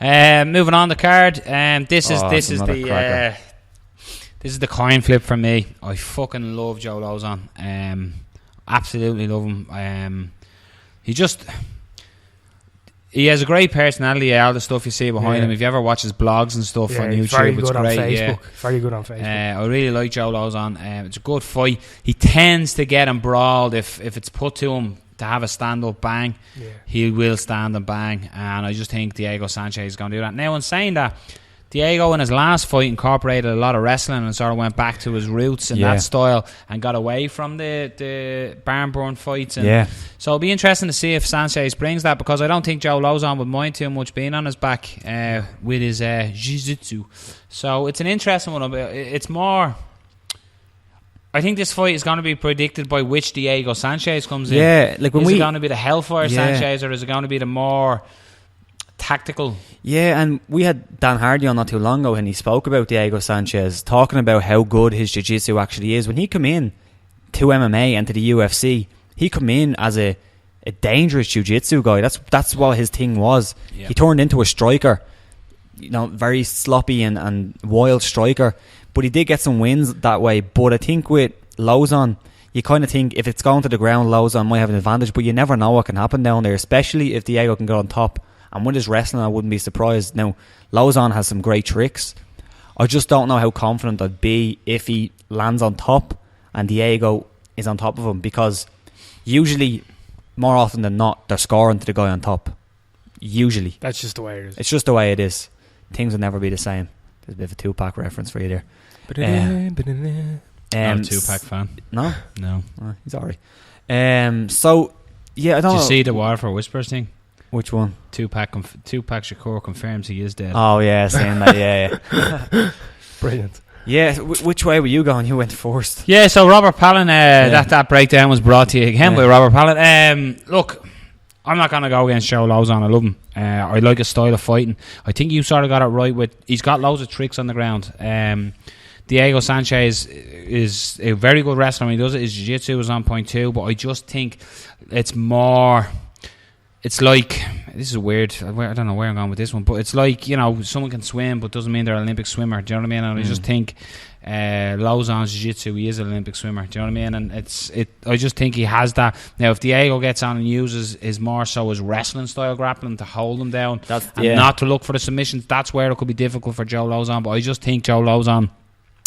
Moving on the card. This is the coin flip for me. I fucking love Joe Lauzon. Absolutely love him. He has a great personality. All the stuff you see behind him. If you ever watch his blogs and stuff on YouTube, it's great. Very good on Facebook. I really like Joe Lauzon. It's a good fight. He tends to get embroiled if it's put to him to have a stand-up bang. He will stand and bang, and I just think Diego Sanchez is going to do that. Now, in saying that, Diego in his last fight incorporated a lot of wrestling and sort of went back to his roots in that style and got away from the barn burn fights. So it'll be interesting to see if Sanchez brings that, because I don't think Joe Lauzon would mind too much being on his back with his jiu-jitsu. So it's an interesting one. It's more, I think this fight is going to be predicted by which Diego Sanchez comes in. Yeah, like is it going to be the Hellfire Sanchez, or is it going to be the more tactical? Yeah, and we had Dan Hardy on not too long ago, and he spoke about Diego Sanchez, talking about how good his jiu-jitsu actually is. When he come in to MMA and to the UFC, he come in as a dangerous jiu-jitsu guy. That's what his thing was. He turned into a striker, very sloppy and wild striker, but he did get some wins that way. But I think with Lauzon, you kind of think if it's going to the ground, Lauzon might have an advantage, but you never know what can happen down there, especially if Diego can get on top. And with his wrestling, I wouldn't be surprised. Now, Lauzon has some great tricks. I just don't know how confident I'd be if he lands on top and Diego is on top of him, because usually, more often than not, they're scoring to the guy on top. Usually. That's just the way it is. It's just the way it is. Things will never be the same. There's a bit of a Tupac reference for you there. Not a Tupac fan. No? No. Oh, he's alright. So, yeah, I don't know. Did you see the War for Whispers thing? Which one? Tupac Shakur confirms he is dead. Oh yeah, saying that. Yeah. Brilliant. Yeah, which way were you going? You went first. Yeah, so Robert Palin, that breakdown was brought to you again by Robert Palin. Look, I'm not going to go against Joe Lozon. I love him. I like his style of fighting. I think you sort of got it right with... He's got loads of tricks on the ground. Diego Sanchez is a very good wrestler when he does it. His jiu-jitsu is on point too, but I just think it's more... It's like... This is weird. I don't know where I'm going with this one, but it's like, you know, someone can swim, but doesn't mean they're an Olympic swimmer. Do you know what I mean? And I just think Lozon's jiu-jitsu, he is an Olympic swimmer. Do you know what I mean? And I just think he has that. Now, if Diego gets on and uses his more so his wrestling style grappling to hold him down not to look for the submissions, that's where it could be difficult for Joe Lozon. But I just think Joe Lozon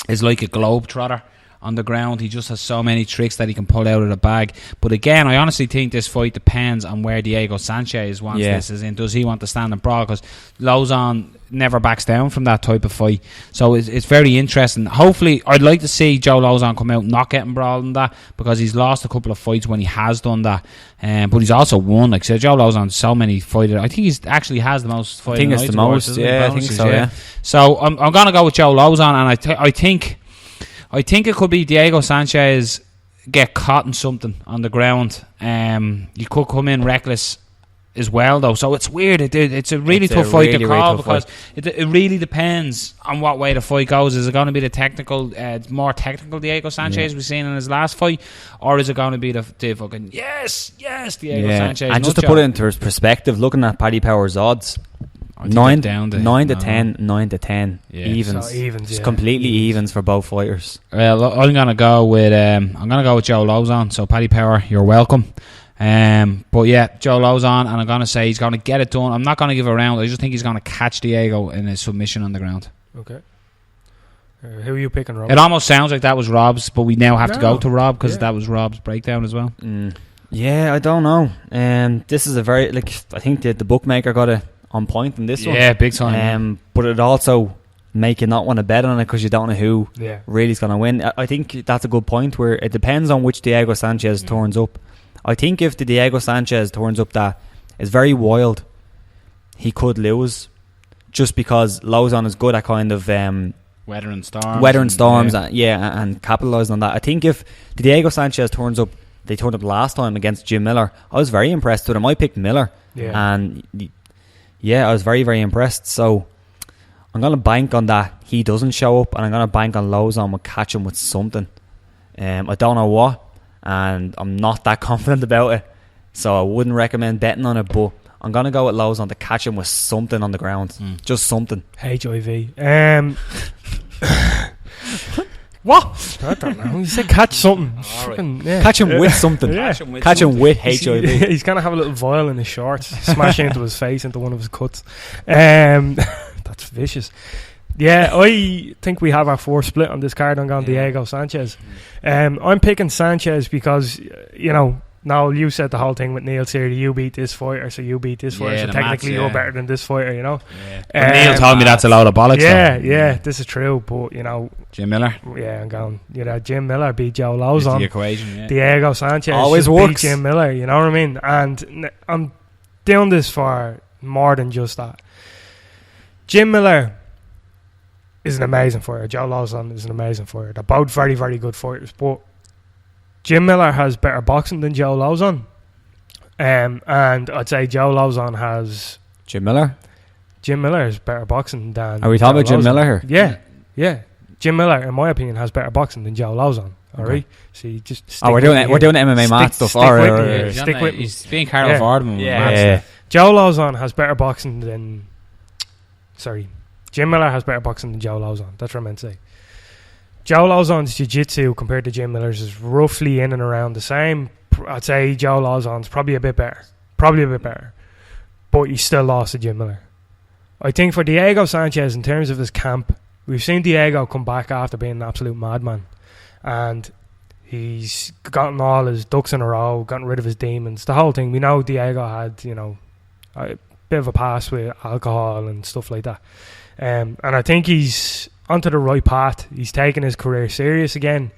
is like a globetrotter on the ground. He just has so many tricks that he can pull out of the bag. But again, I honestly think this fight depends on where Diego Sanchez wants this is in. Does he want to stand and brawl? Because Lozon never backs down from that type of fight. So it's very interesting. Hopefully, I'd like to see Joe Lozon come out not getting brawled in that, because he's lost a couple of fights when he has done that. But he's also won. Like I said, Joe Lozon, so many fighters. I think he's actually has the most fighting. I think it's the most. Yeah, I think so. Yeah. So I'm going to go with Joe Lozon, and I think it could be Diego Sanchez get caught in something on the ground. You could come in reckless as well, though. So it's weird. It's a really tough fight to call, because it really depends on what way the fight goes. Is it going to be the technical, more technical Diego Sanchez we've seen in his last fight, or is it going to be the fucking yes Diego Sanchez? And just to put it into perspective, looking at Paddy Power's odds, 9 to 10 evens. So evens, it's completely evens for both fighters. Well, I'm gonna go with Joe Lozon. So Paddy Power, you're welcome. But yeah, Joe Lozon, and I'm gonna say he's gonna get it done. I'm not gonna give a round. I just think he's gonna catch Diego in his submission on the ground. Okay. Who are you picking, Rob? It almost sounds like that was Rob's, but we now have to go to Rob, because that was Rob's breakdown as well. Yeah, I don't know. This is a very I think the bookmaker got it on point in this one. Yeah, big time. But it also make you not want to bet on it, because you don't know who really is going to win. I think that's a good point, where it depends on which Diego Sanchez turns up. I think if the Diego Sanchez turns up that is very wild, he could lose, just because Lozon is good at kind of weather and storms and capitalising on that. I think if the Diego Sanchez turns up, they turned up last time against Jim Miller, I was very impressed with him. I picked Miller, and I was very, very impressed. So I'm going to bank on that he doesn't show up, and I'm going to bank on Lozon will catch him with something. I don't know what, and I'm not that confident about it, so I wouldn't recommend betting on it, but I'm going to go with Lozon to catch him with something on the ground. Just something. HIV. What? I don't know. You said catch something. Catch him with something. Catch him with HIV. He's going to have a little vial in his shorts, smash into his face, into one of his cuts. That's vicious. Yeah, I think we have our 4 split on this card. I'm going Diego Sanchez. I'm picking Sanchez because, you know, Noel, you said the whole thing with Neil Seary, you beat this fighter, so you beat this fighter, so technically you're better than this fighter, you know. Neil told me that's a load of bollocks. Yeah, this is true, but, you know, Jim Miller. Yeah, I'm going, Jim Miller beat Joe Lozon. The equation, Diego Sanchez always works. Beat Jim Miller, you know what I mean? And I'm doing this for more than just that. Jim Miller is an amazing fighter. Joe Lozon is an amazing fighter. They're both very, very good fighters, but Jim Miller has better boxing than Joe Lozon. And I'd say Joe Lozon has... Jim Miller? Jim Miller has better boxing than... Are we talking about Jim Miller here? Yeah. Jim Miller, in my opinion, has better boxing than Joe Lozon. Alright? So you just stick we're doing MMA match stuff. Alright. Stick with me. He's being Carl Fordham. Yeah. Joe Lozon has better boxing than... Jim Miller has better boxing than Joe Lozon. That's what I meant to say. Joe Lozon's jiu-jitsu compared to Jim Miller's is roughly in and around the same. I'd say Joe Lozon's probably a bit better. But he still lost to Jim Miller. I think for Diego Sanchez, in terms of his camp, we've seen Diego come back after being an absolute madman. And he's gotten all his ducks in a row, gotten rid of his demons. The whole thing. We know Diego had, a bit of a past with alcohol and stuff like that. And I think he's onto the right path. He's taking his career serious again.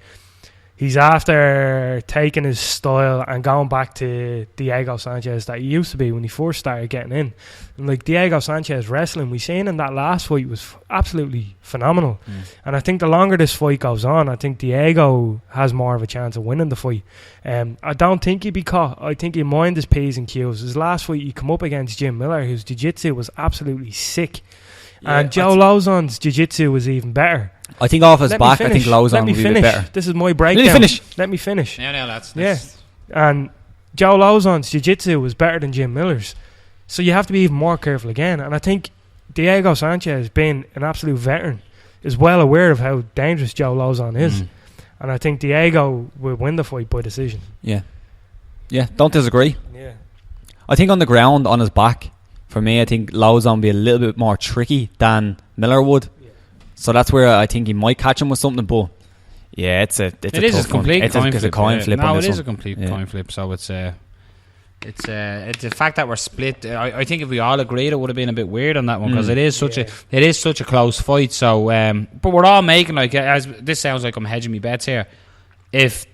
he's after taking his style and going back to Diego Sanchez that he used to be when he first started getting in. And like Diego Sanchez wrestling, we seen in that last fight was absolutely phenomenal. And I think the longer this fight goes on, I think Diego has more of a chance of winning the fight. I don't think he'd be caught. I think he'd mind his P's and Q's. His last fight he come up against Jim Miller, whose jiu-jitsu was absolutely sick. And Joe Lauzon's jiu-jitsu was even better. I think off his back, I think Lauzon would be a bit better. This is my breakdown. Let me finish. Yeah, that's and Joe Lauzon's jiu-jitsu was better than Jim Miller's. So you have to be even more careful again. And I think Diego Sanchez, being an absolute veteran, is well aware of how dangerous Joe Lauzon is. And I think Diego will win the fight by decision. Yeah, don't disagree. Yeah, I think on the ground, on his back, for me, I think Lauzon would be a little bit more tricky than Miller would. So that's where I think he might catch him with something. But yeah, it's a complete coin flip. Coin flip. No, it is a complete coin flip. So it's the fact that we're split. I think if we all agreed, it would have been a bit weird on that one because it is such a close fight. So, but we're all making this sounds like I'm hedging my bets here. If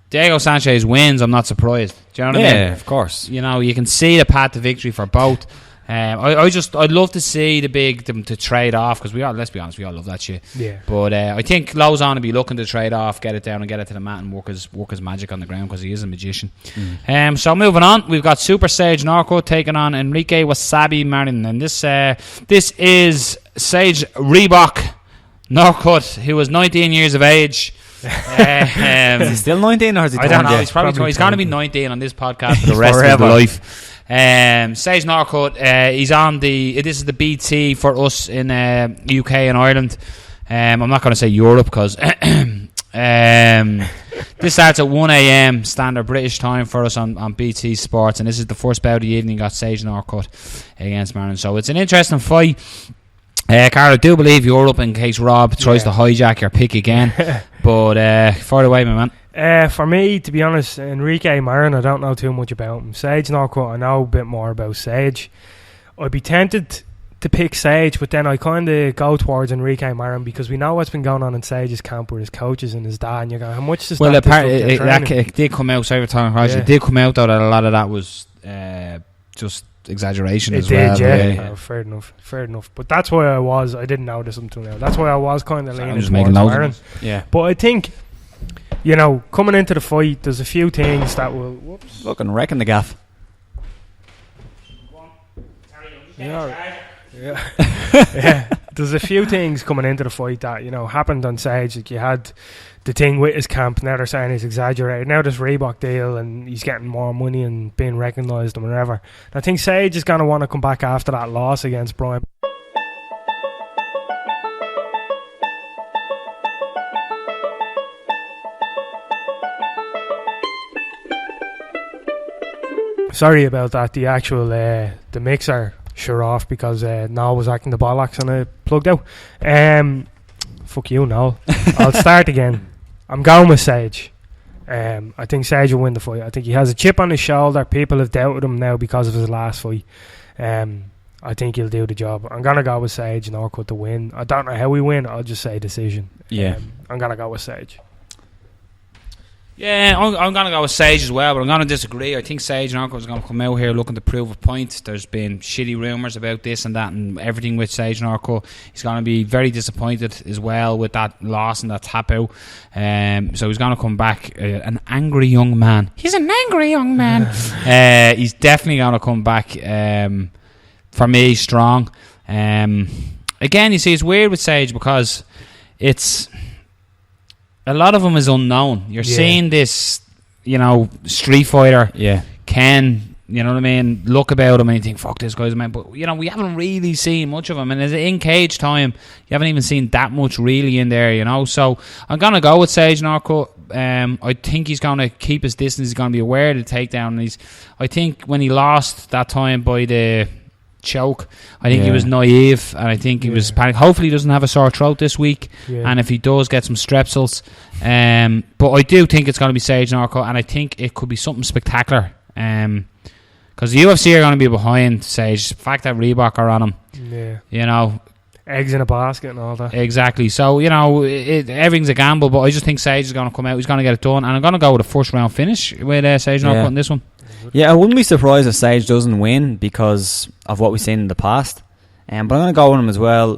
Diego Sanchez wins, I'm not surprised. Do you know what I mean? Yeah, of course. You know, you can see the path to victory for both. I'd love to see them to trade off because let's be honest, we all love that shit. Yeah. But I think Lauzon will be looking to trade off, get it down and get it to the mat and work his magic on the ground because he is a magician. So moving on, we've got Super Sage Norco taking on Enrique Wasabi Marin, and this is Sage Reebok Norcut, who was 19 years of age. Is he still 19 or is he 20? I don't know. He's probably he's going to be 19 on this podcast for the rest of his life. Sage Norcut, he's on this is the BT for us in UK and Ireland. I'm not going to say Europe because this starts at 1 a.m. standard British time for us on BT Sports, and this is the first bout of the evening. Got Sage Norcut against Marin, so it's an interesting fight. Carl, I do believe Europe in case Rob tries to hijack your pick again. But far away, my man. For me, to be honest, Enrique Marin, I don't know too much about him. Sage Norcut, I know a bit more about Sage. I'd be tempted to pick Sage, but then I kind of go towards Enrique Marin because we know what's been going on in Sage's camp with his coaches and his dad. And you're going, how much does that it did come out, sorry for talking about it did come out though that a lot of that was just exaggeration as well. No, fair enough. But that's why I didn't notice until now. That's why I was kind of leaning towards Marin. Yeah. But I think, you know, coming into the fight, there's a few things that will... Fucking wrecking the gaff. Yeah. There's a few things coming into the fight that, you know, happened on Sage. Like you had the thing with his camp, now they're saying he's exaggerated. Now this Reebok deal and he's getting more money and being recognised and whatever. I think Sage is going to want to come back after that loss against Brian. Sorry about that. The actual the mixer sure off because Noel was acting the bollocks and I plugged out. Fuck you, Noel. I'll start again. I'm going with Sage. I think Sage will win the fight. I think he has a chip on his shoulder. People have doubted him now because of his last fight. I think he'll do the job. I'm going to go with Sage and Norcut to win. I don't know how we win. I'll just say decision. Yeah. I'm going to go with Sage. Yeah, I'm going to go with Sage as well, but I'm going to disagree. I think Sage Norcut is going to come out here looking to prove a point. There's been shitty rumours about this and that and everything with Sage Norcut. He's going to be very disappointed as well with that loss and that tap out. So he's going to come back an angry young man. He's an angry young man. He's definitely going to come back, for me, strong. Again, you see, it's weird with Sage because it's... a lot of them is unknown. You're seeing this, you know, street fighter. Yeah. Ken, you know what I mean? Look about him and you think, fuck, this guy's a man. But, you know, we haven't really seen much of him. And in cage time, you haven't even seen that much really in there, you know. So I'm going to go with Sage Norcut. I think he's going to keep his distance. He's going to be aware of the takedown. And I think when he lost that time by the choke, I think he was naive and I think he was panicked. Hopefully he doesn't have a sore throat this week, and if he does, get some strepsils. But I do think it's going to be Sage Norcut, and I think it could be something spectacular because the UFC are going to be behind Sage. The fact that Reebok are on him, you know, eggs in a basket and all that. Exactly. So, you know, everything's a gamble, but I just think Sage is going to come out. He's going to get it done. And I'm going to go with a first round finish with Sage not putting this one. Yeah, I wouldn't be surprised if Sage doesn't win because of what we've seen in the past. But I'm going to go with him as well.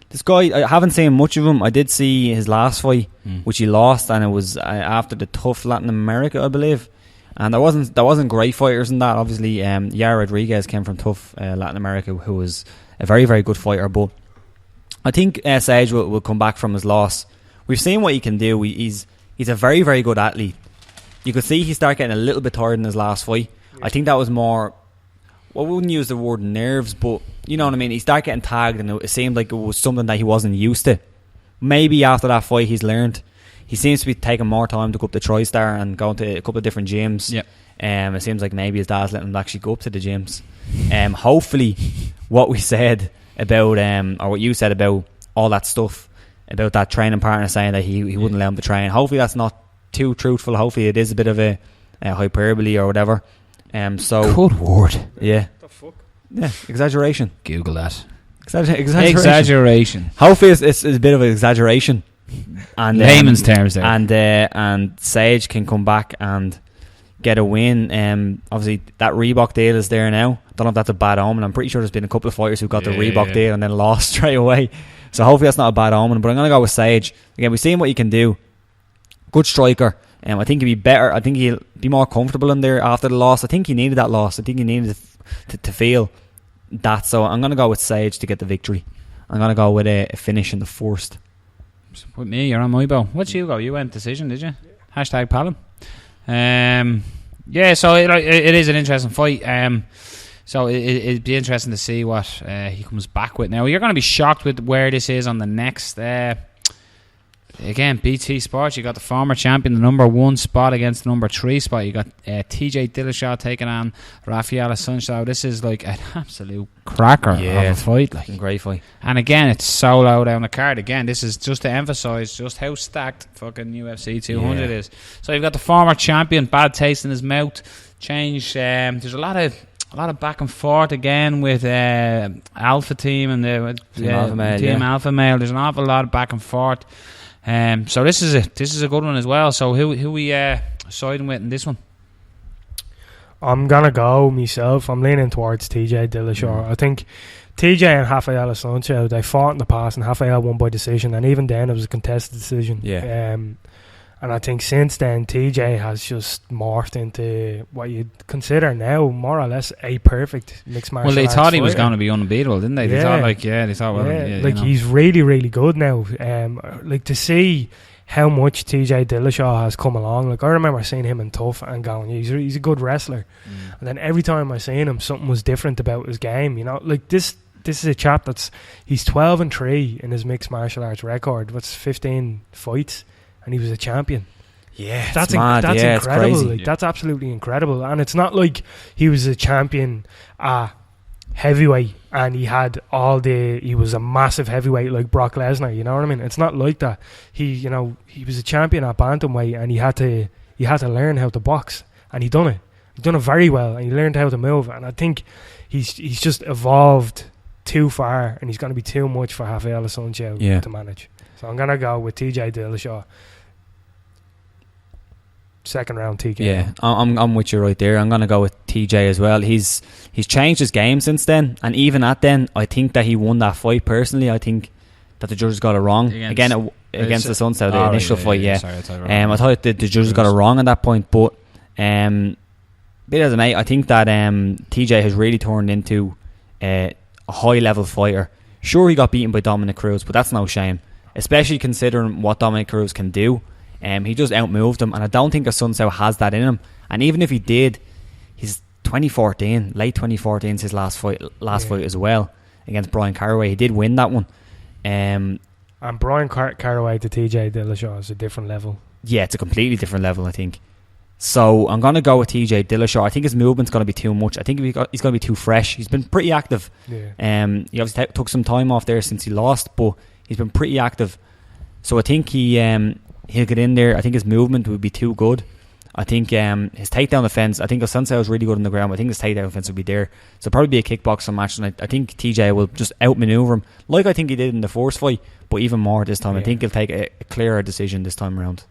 This guy, I haven't seen much of him. I did see his last fight, which he lost, and it was after the tough Latin America, I believe. And there wasn't great fighters in that. Obviously, Yair Rodriguez came from tough Latin America, who was a very, very good fighter. But I think Sage will come back from his loss. We've seen what he can do. He's a very, very good athlete. You could see he started getting a little bit tired in his last fight. I think that was more... Well, I wouldn't use the word nerves, but you know what I mean. He started getting tagged, and it seemed like it was something that he wasn't used to. Maybe after that fight, he's learned. He seems to be taking more time to go up to TriStar and going to a couple of different gyms. Yep. It seems like maybe his dad's letting him actually go up to the gyms. Hopefully, what we said about, or what you said about all that stuff about that training partner saying that he wouldn't allow him to train. Hopefully, that's not too truthful. Hopefully, it is a bit of a hyperbole or whatever. So good word. Yeah. What the fuck? Yeah, exaggeration. Google that. Exaggeration. Hopefully it's a bit of an exaggeration. And layman's terms there. And Sage can come back and get a win. Obviously that Reebok deal is there now. Don't know if that's a bad omen. I'm pretty sure there's been a couple of fighters who got the Reebok deal and then lost straight away. So hopefully that's not a bad omen. But I'm going to go with Sage. Again, we've seen what he can do. Good striker. I think he'll be better. I think he'll be more comfortable in there after the loss. I think he needed that loss. I think he needed to feel that. So I'm going to go with Sage to get the victory. I'm going to go with a finish in the first. With me, you're on my bow. What'd you go? You went decision, did you? Yeah. #Palin. Yeah, so it is an interesting fight. So it'd be interesting to see what he comes back with. Now, you're going to be shocked with where this is on the next... Again, BT Sports, you got the former champion, the number 1 spot against the number 3 spot. You got TJ Dillashaw taking on Rafael Assunção. This is like an absolute cracker of a fight. Like. A great fight. And again, it's so low down the card. Again, this is just to emphasise just how stacked fucking UFC 200 is. So you've got the former champion, bad taste in his mouth. Change. There's a lot of back and forth again with Alpha Team and the Team Alpha Male. There's an awful lot of back and forth. So this is a good one as well. So who we siding with in this one? I'm gonna go myself. I'm leaning towards TJ Dillashaw. I think TJ and Rafael Assunção, they fought in the past, and Rafael won by decision, and even then it was a contested decision. Yeah. And I think since then TJ has just morphed into what you'd consider now more or less a perfect mixed martial arts. Well, they thought he was fighter. going to be unbeatable, didn't they? They thought he's really, really good now. Like to see how much TJ Dillashaw has come along. Like I remember seeing him in Tough and going, he's a good wrestler. And then every time I seen him, something was different about his game. You know, like this is a chap he's 12-3 in his mixed martial arts record. What's 15 fights? And he was a champion. Yeah, that's incredible. It's crazy. Like, that's absolutely incredible. And it's not like he was a champion heavyweight and he was a massive heavyweight like Brock Lesnar. You know what I mean? It's not like that. He was a champion at bantamweight and he had to learn how to box, and he done it. He done it very well, and he learned how to move. And I think he's just evolved too far, and he's going to be too much for Rafael Assunção to manage. So I'm going to go with TJ Dillashaw. Second round TK. Yeah, I'm with you right there. I'm going to go with TJ as well. He's changed his game since then, and even at then, I think that he won that fight personally. I think that the judges got it wrong against the Assunção, the initial fight. Yeah, sorry, I thought the judges got it wrong at that point, but bit as a mate, I think that TJ has really turned into a high level fighter. Sure, he got beaten by Dominic Cruz, but that's no shame, especially considering what Dominic Cruz can do. He just outmoved him, and I don't think Assunção has that in him. And even if he did, he's late 2014 is his last fight as well against Brian Caraway. He did win that one. And Brian Caraway to TJ Dillashaw is a different level. Yeah, it's a completely different level, I think. So I'm going to go with TJ Dillashaw. I think his movement's going to be too much. I think he's going to be too fresh. He's been pretty active. Yeah. He obviously took some time off there since he lost, but he's been pretty active. So I think he'll get in there. I think his movement would be too good. I think his takedown defense. I think Assunção is really good on the ground. But I think his takedown defense will be there. So probably be a kickboxing match, and I think TJ will just outmaneuver him, like I think he did in the first fight, but even more this time. I think he'll take a clearer decision this time around.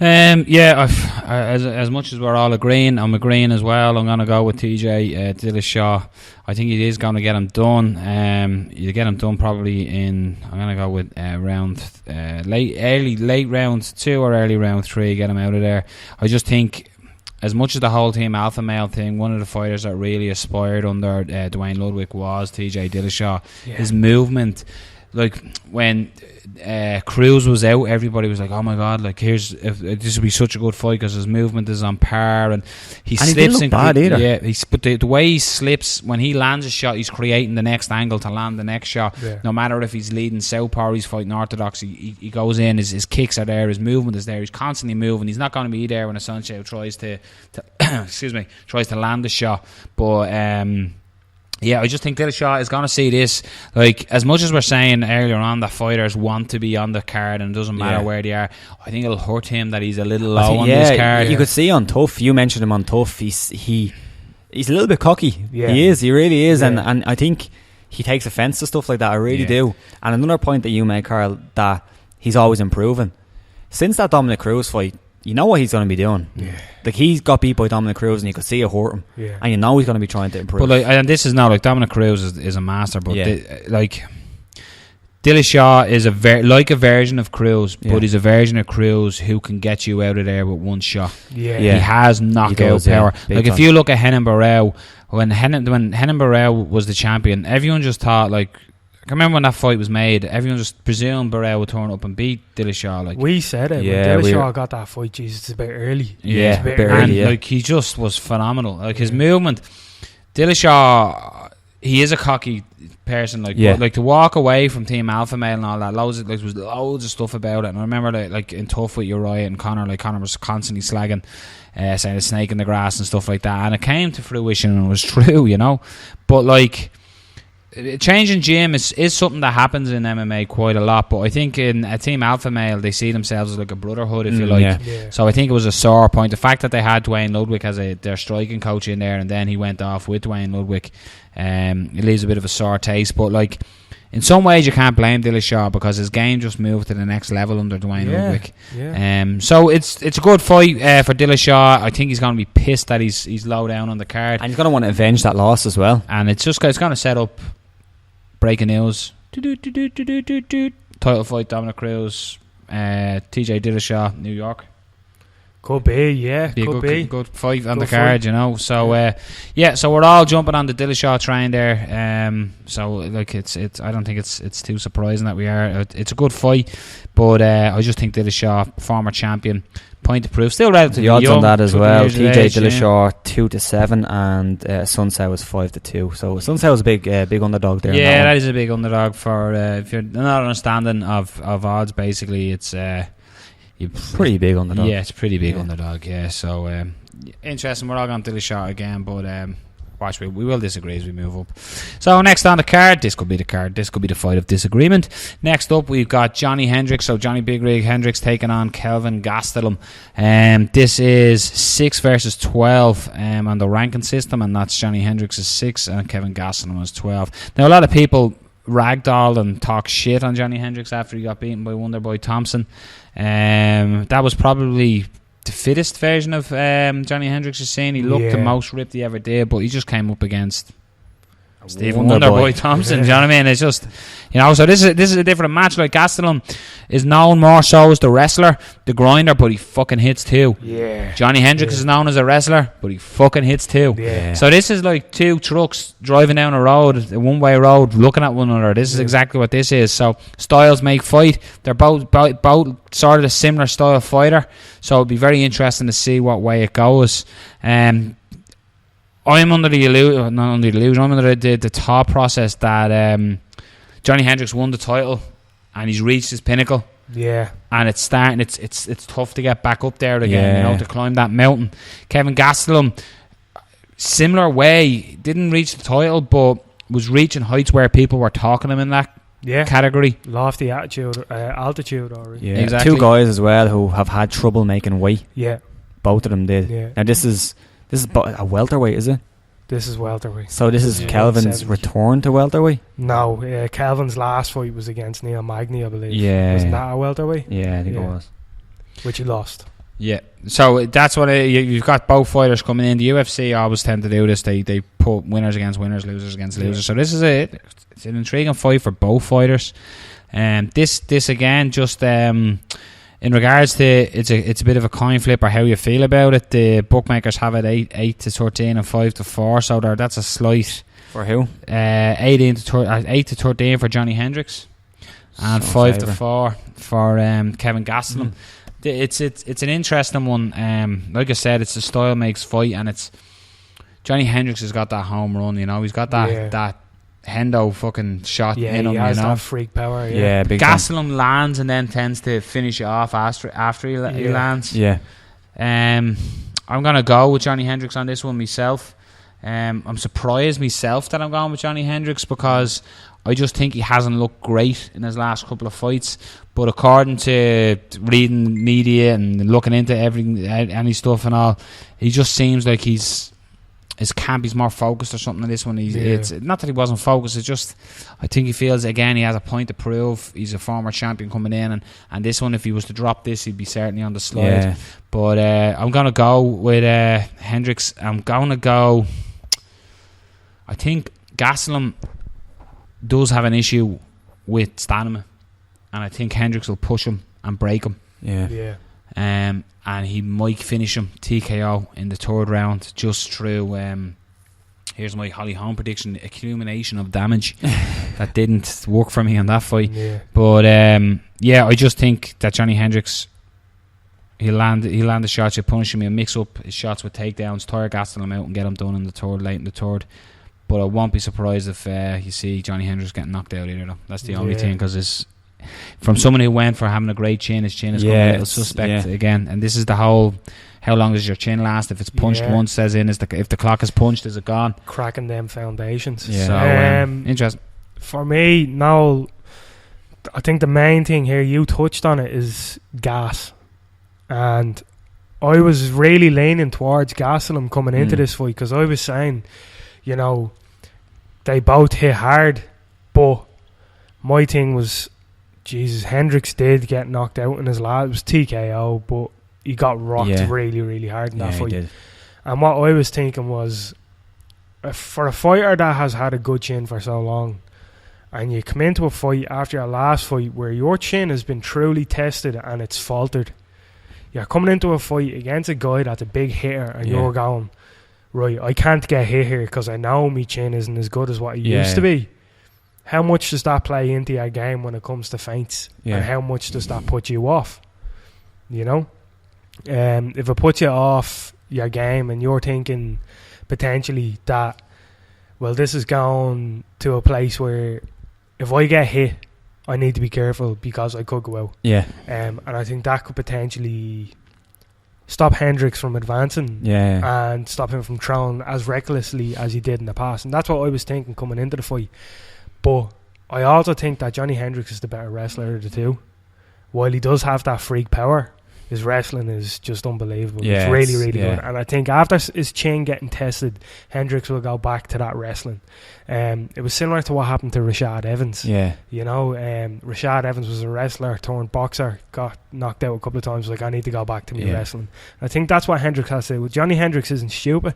As much as we're all agreeing, I'm agreeing as well. I'm going to go with TJ Dillashaw. I think he is going to get him done. You get him done probably in. I'm going to go with late round 2 or early round 3. Get him out of there. I just think, as much as the whole team alpha male thing, one of the fighters that really aspired under Dwayne Ludwig was TJ Dillashaw. Yeah. His movement, like when Cruz was out, everybody was like, "Oh my god! Like this would be such a good fight because his movement is on par." And he slips. He didn't look bad either. Yeah, but the way he slips when he lands a shot, he's creating the next angle to land the next shot. Yeah. No matter if he's leading southpaw or he's fighting orthodox, he goes in. His kicks are there. His movement is there. He's constantly moving. He's not going to be there when Assunção tries to tries to land the shot, but. Yeah, I just think Dillashaw is going to see this. Like, as much as we're saying earlier on that fighters want to be on the card and it doesn't matter where they are, I think it'll hurt him that he's a little low on this card. You could see on Tough, you mentioned him on Tough, he's a little bit cocky. Yeah. He really is. And I think he takes offence to stuff like that. I really do. And another point that you make, Carl, that he's always improving. Since that Dominic Cruz fight, you know what he's going to be doing. Yeah. Like, he's got beat by Dominic Cruz and you could see it hurt him. Yeah. And you know he's going to be trying to improve. But like, and this is now like Dominic Cruz is a master, but Dillashaw is a version of Cruz, but he's a version of Cruz who can get you out of there with one shot. Yeah. He has knockout power. Like, if you look at Renan Barão, when Renan Barão was the champion, everyone just thought, like, I remember when that fight was made, everyone just presumed Barão would turn up and beat Dillashaw. Like, we said it. Yeah, when Dillashaw got that fight, Jesus, it's a bit early. Yeah, it's a bit early. Like, he just was phenomenal. Like, his movement. Dillashaw, he is a cocky person. Like, but, like, to walk away from Team Alpha Male and all that, there was loads of stuff about it. And I remember that, like, in Tough with Uriah and Conor, like, Conor was constantly slagging, saying a snake in the grass and stuff like that. And it came to fruition and it was true, you know. But, like, changing gym is something that happens in MMA quite a lot, but I think in a Team Alpha Male they see themselves as like a brotherhood, if you like. Yeah. So I think it was a sore point. The fact that they had Dwayne Ludwig as their striking coach in there, and then he went off with Dwayne Ludwig, it leaves a bit of a sour taste. But like, in some ways you can't blame Dillashaw because his game just moved to the next level under Dwayne Ludwig. Yeah. So it's a good fight for Dillashaw. I think he's going to be pissed that he's low down on the card, and he's going to want to avenge that loss as well. And it's going to set up. Breaking news. Title fight, Dominic Cruz, TJ Dillashaw, New York. Could be, yeah. Be a good fight on the card, you know. So so we're all jumping on the Dillashaw train there. So like it's I don't think it's too surprising that we are. It's a good fight, but I just think Dillashaw, former champion, point to prove, still relatively young. The odds on that as well. TJ Dillashaw 2-7 and Assunção was 5-2. So Assunção was a big underdog there. Yeah, that is a big underdog for if you're not understanding of odds. Basically, it's pretty big underdog. Yeah, it's pretty big underdog. Yeah, so interesting. We're all going to Dillashaw again, but watch, we will disagree as we move up. So next on the card, this could be the fight of disagreement. Next up, we've got Johnny Hendricks. So Johnny Big Rig Hendricks taking on Kelvin Gastelum. This is 6 versus 12 on the ranking system, and that's Johnny Hendricks is 6 and Kevin Gastelum is 12. Now, a lot of people ragdoll and talk shit on Johnny Hendricks after he got beaten by Wonderboy Thompson. That was probably the fittest version of Johnny Hendricks' scene. He looked the most ripped he ever did, but he just came up against Stephen Wonderboy Thompson. Do you know what I mean? It's just, you know, so this is a different match. Like, Gastelum is known more so as the wrestler, the grinder, but he fucking hits too. Yeah. Johnny Hendricks is known as a wrestler, but he fucking hits too. Yeah. So this is like two trucks driving down a road, a one-way road, looking at one another. This is exactly what this is. So styles make fight. They're both sort of a similar style fighter. So it'll be very interesting to see what way it goes. I'm under the illusion, I'm under the thought process that Johnny Hendricks won the title and he's reached his pinnacle. Yeah. And it's starting, it's tough to get back up there again, you know, to climb that mountain. Kevin Gastelum, similar way, didn't reach the title, but was reaching heights where people were talking him in that category. Lofty altitude. Or exactly. 2 guys as well who have had trouble making weight. Yeah. Both of them did. Yeah. Now this is a welterweight, is it? This is welterweight. So this is Kelvin's return to welterweight? No, Kelvin's last fight was against Neil Magny, I believe. Yeah. Wasn't that a welterweight? Yeah, I think it was. Which he lost. Yeah. So that's what you've got both fighters coming in. The UFC always tend to do this. They put winners against winners, losers against losers. So this is it's an intriguing fight for both fighters. This again, just in regards to it's a bit of a coin flip or how you feel about it. The bookmakers have it 8-13 and 5-4. So that's a slight for who? 8-13 for Johnny Hendricks and 5-4 for Kevin Gastelum. It's an interesting one. Like I said, it's the style makes fight, and it's Johnny Hendricks has got that home run. You know, he's got that Hendo fucking shot in him. He has you know, that freak power. Yeah, big Gastelum lands and then tends to finish it off after he lands. Yeah. I'm gonna go with Johnny Hendricks on this one myself. I'm surprised myself that I'm going with Johnny Hendricks because I just think he hasn't looked great in his last couple of fights. But according to reading media and looking into any stuff and all, he just seems like his camp, he's more focused or something on this one. It's not that he wasn't focused, it's just I think he feels again he has a point to prove. He's a former champion coming in, and this one, if he was to drop this, he'd be certainly on the slide. Yeah. But I'm going to go with Hendricks. I'm going to go, I think Gastelum does have an issue with stamina, and I think Hendricks will push him and break him. Yeah. And he might finish him TKO in the third round just through here's my Holly Holm prediction, accumulation of damage. That didn't work for me on that fight. But I just think that Johnny Hendricks, he'll land the shots, he'll punish him, he'll mix up his shots with takedowns, tire Gastelum out and get him done in the third, late in the third. But I won't be surprised if you see Johnny Hendricks getting knocked out either though. That's the only thing, because from someone who went for having a great chin, his chin is going a little suspect again. And this is the whole, how long does your chin last? If it's punched once, says in, if the clock is punched, is it gone? Cracking them foundations. So interesting. For me, now, I think the main thing here, you touched on it, is gas. And I was really leaning towards Gastelum coming into this fight, because I was saying, you know, they both hit hard, but my thing was, Jesus, Hendricks did get knocked out in his last. It was TKO, but he got rocked really, really hard in that fight. He did. And what I was thinking was, for a fighter that has had a good chin for so long, and you come into a fight after your last fight where your chin has been truly tested and it's faltered, you're coming into a fight against a guy that's a big hitter, and you're going, right, I can't get hit here because I know my chin isn't as good as what it used to be. How much does that play into your game when it comes to feints? And how much does that put you off? You know? If it puts you off your game and you're thinking potentially that, well, this is going to a place where if I get hit, I need to be careful because I could go out. And I think that could potentially stop Hendricks from advancing and stop him from throwing as recklessly as he did in the past. And that's what I was thinking coming into the fight. But I also think that Johnny Hendricks is the better wrestler of the two. While he does have that freak power, his wrestling is just unbelievable. It's really, really good. And I think after his chin getting tested, Hendricks will go back to that wrestling. It was similar to what happened to Rashad Evans. You know, Rashad Evans was a wrestler turned boxer, got knocked out a couple of times, like, I need to go back to me wrestling. I think that's what Hendricks has to do. Johnny Hendricks isn't stupid.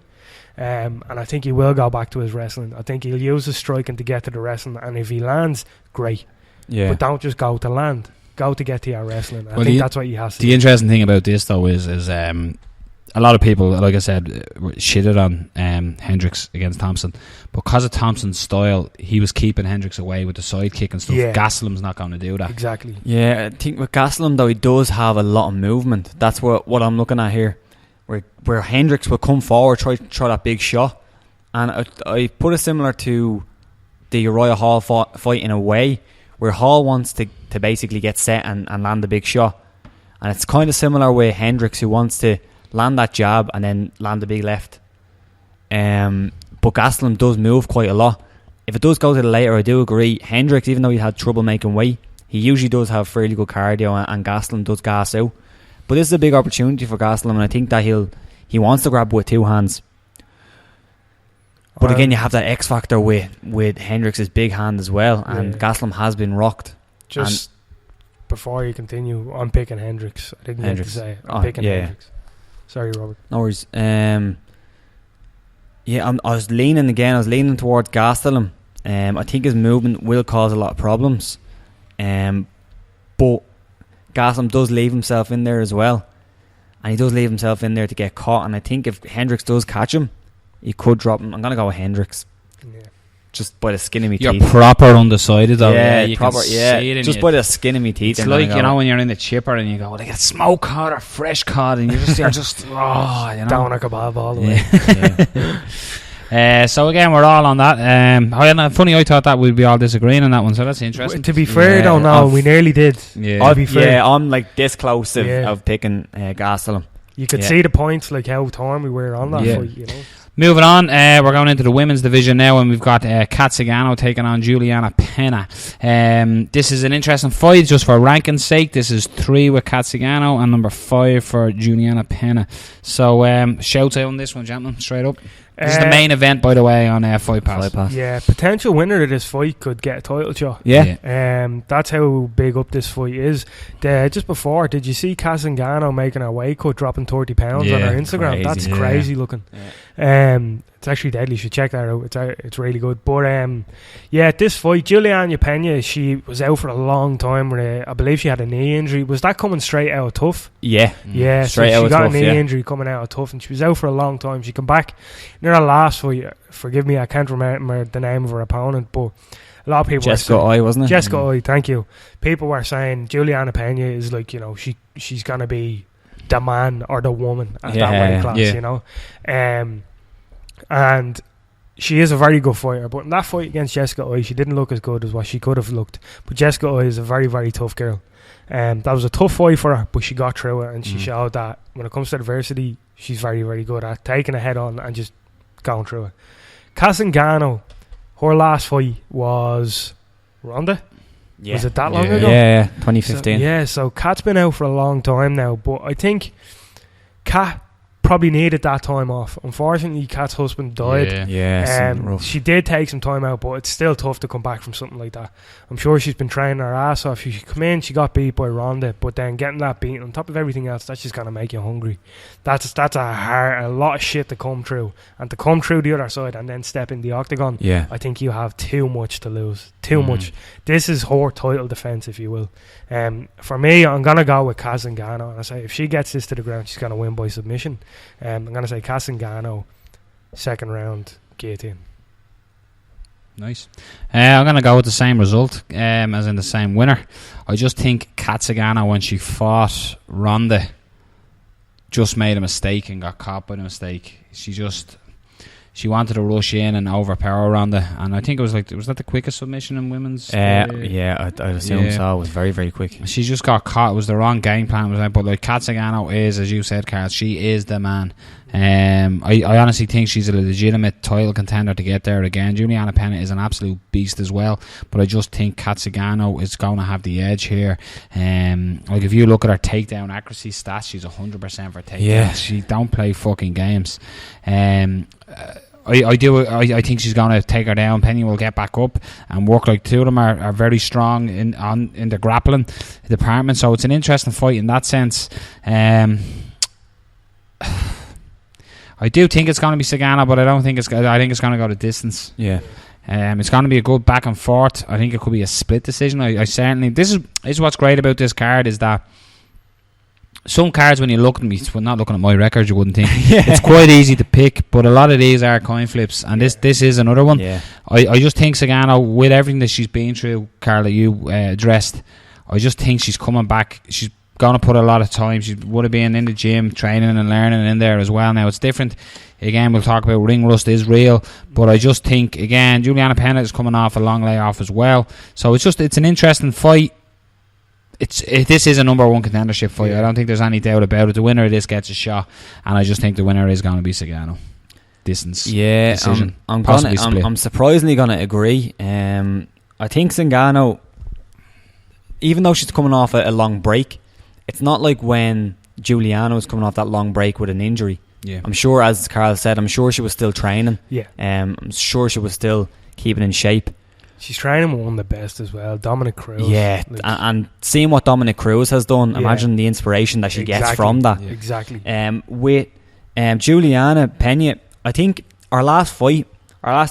And I think he will go back to his wrestling. I think he'll use his striking to get to the wrestling, and if he lands, great. But don't just go to land. Go to get to your wrestling. I think that's what he has to do. The interesting thing about this, though, is a lot of people, like I said, shitted on Hendricks against Thompson. Because of Thompson's style, he was keeping Hendricks away with the side kick and stuff. Gastelum's not going to do that. Exactly. I think with Gastelum, though, he does have a lot of movement. That's what I'm looking at here. Where Hendricks will come forward, try that big shot. And I put it similar to the Uriah Hall fight in a way, where Hall wants to basically get set and land the big shot. And it's kind of similar with Hendricks, who wants to land that jab and then land the big left. But Gastelum does move quite a lot. If it does go to the later, I do agree. Hendricks, even though he had trouble making weight, he usually does have fairly good cardio, and Gastelum does gas out. But this is a big opportunity for Gastelum, and I think that he wants to grab with 2 hands. But again, you have that X factor with Hendricks' big hand as well, and Gastelum has been rocked. Just before you continue, I'm picking Hendricks. I didn't mean to say it. I'm picking Hendricks. Sorry, Robert. No worries. I was leaning towards Gastelum. I think his movement will cause a lot of problems. But Gastelum does leave himself in there as well. And he does leave himself in there to get caught. And I think if Hendricks does catch him, he could drop him. I'm going to go with Hendricks. Yeah. Just by the skin of me teeth. You're proper undecided though. You proper, can see it in just by the skin of me teeth. It's like, when you're in the chipper and you go, they get smoked cod or fresh cod, and you're just down a kebab all the way. So again, we're all on that. Funny, I thought that we'd be all disagreeing on that one, so that's interesting. To be fair, we nearly did. I'll be fair. I'm like this close of picking Gastelum. You could see the points, like how torn we were on that fight, Moving on, we're going into the women's division now, and we've got Kat Zingano taking on Juliana Pena. This is an interesting fight just for ranking's sake. This is 3 with Kat Zingano and number 5 for Juliana Pena. So shouts out on this one, gentlemen, straight up. This is the main event, by the way, on Fight Pass. Yeah, potential winner of this fight could get a title shot. Yeah. That's how big up this fight is. Just before, did you see Kat Zingano making her weight cut, dropping 30 pounds on her Instagram? Crazy. That's crazy looking. Yeah. It's actually deadly. You should check that out. It's really good. But this fight, Juliana Pena, she was out for a long time with I believe she had a knee injury. Was that coming straight out of Tough? Yeah. Yeah. Straight so out she got Tough, a knee injury coming out of Tough, and she was out for a long time. She come back in her last fight. Forgive me, I can't remember the name of her opponent, but a lot of people Jessica Oi, wasn't it? Jessica Oi, thank you. People were saying Juliana Pena is like, she's gonna be the man or the woman at that weight class, and she is a very good fighter, but in that fight against Jessica Oi, she didn't look as good as what she could have looked. But Jessica Oi is a very, very tough girl. That was a tough fight for her, but she got through it, and she showed that when it comes to adversity, she's very, very good at taking a head on and just going through it. Kat Zingano, her last fight was Ronda. Yeah. Was it that long ago? Yeah, 2015. So Kat's been out for a long time now, but I think Kat probably needed that time off. Unfortunately, Kat's husband died. She did take some time out, but it's still tough to come back from something like that. I'm sure she's been training her ass off. She come in, she got beat by Ronda, but then getting that beat on top of everything else, that's just gonna make you hungry. That's a lot of shit to come through, and to come through the other side and then step in the octagon. Yeah, I think you have too much to lose. Too much. This is her title defense, if you will. For me, I'm gonna go with Kat Zingano, and I say if she gets this to the ground, she's gonna win by submission. I'm going to say Kat Zingano, second round, guillotine. Nice. I'm going to go with the same result, as in the same winner. I just think Kat Zingano, when she fought Ronda, just made a mistake and got caught by the mistake. She wanted to rush in and overpower Ronda, and I think was that the quickest submission in women's? I'd assume so. It was very, very quick. She just got caught. It was the wrong game plan. But like Kat Zingano is, as you said, Carl, she is the man. I honestly think she's a legitimate title contender to get there again. Juliana Pena is an absolute beast as well, but I just think Kat Zingano is going to have the edge here. Like if you look at her takedown accuracy stats, she's 100% for takedowns. Yeah. She don't play fucking games. I think she's going to take her down. Penny will get back up and work. Like two of them are very strong in the grappling department, so it's an interesting fight in that sense. I do think it's going to be Zingano, but I think it's going to go the distance. Yeah. It's going to be a good back and forth. I think it could be a split decision. I certainly. This is what's great about this card is that some cards, when you look at me, not looking at my record, you wouldn't think it's quite easy to pick, but a lot of these are coin flips, and this is another one. Yeah. I just think Zingano, with everything that she's been through, Carl, that you addressed, I just think she's coming back. She's going to put a lot of time. She would have been in the gym training and learning in there as well. Now it's different. Again, we'll talk about ring rust is real, but I just think, again, Juliana Pena is coming off a long layoff as well, so it's an interesting fight. This is a number one contendership fight. I don't think there's any doubt about it. The winner of this gets a shot, and I just think the winner is going to be Zingano. Distance. Yeah, decision. I'm surprisingly going to agree. I think Zingano, even though she's coming off a long break, it's not like when Juliana was coming off that long break with an injury. Yeah. I'm sure, as Carl said, I'm sure she was still training. Yeah. I'm sure she was still keeping in shape. She's training with one of the best as well, Dominic Cruz. Yeah, like, and seeing what Dominic Cruz has done, imagine the inspiration that she gets from that. Yeah. Exactly. With Juliana Pena, I think our last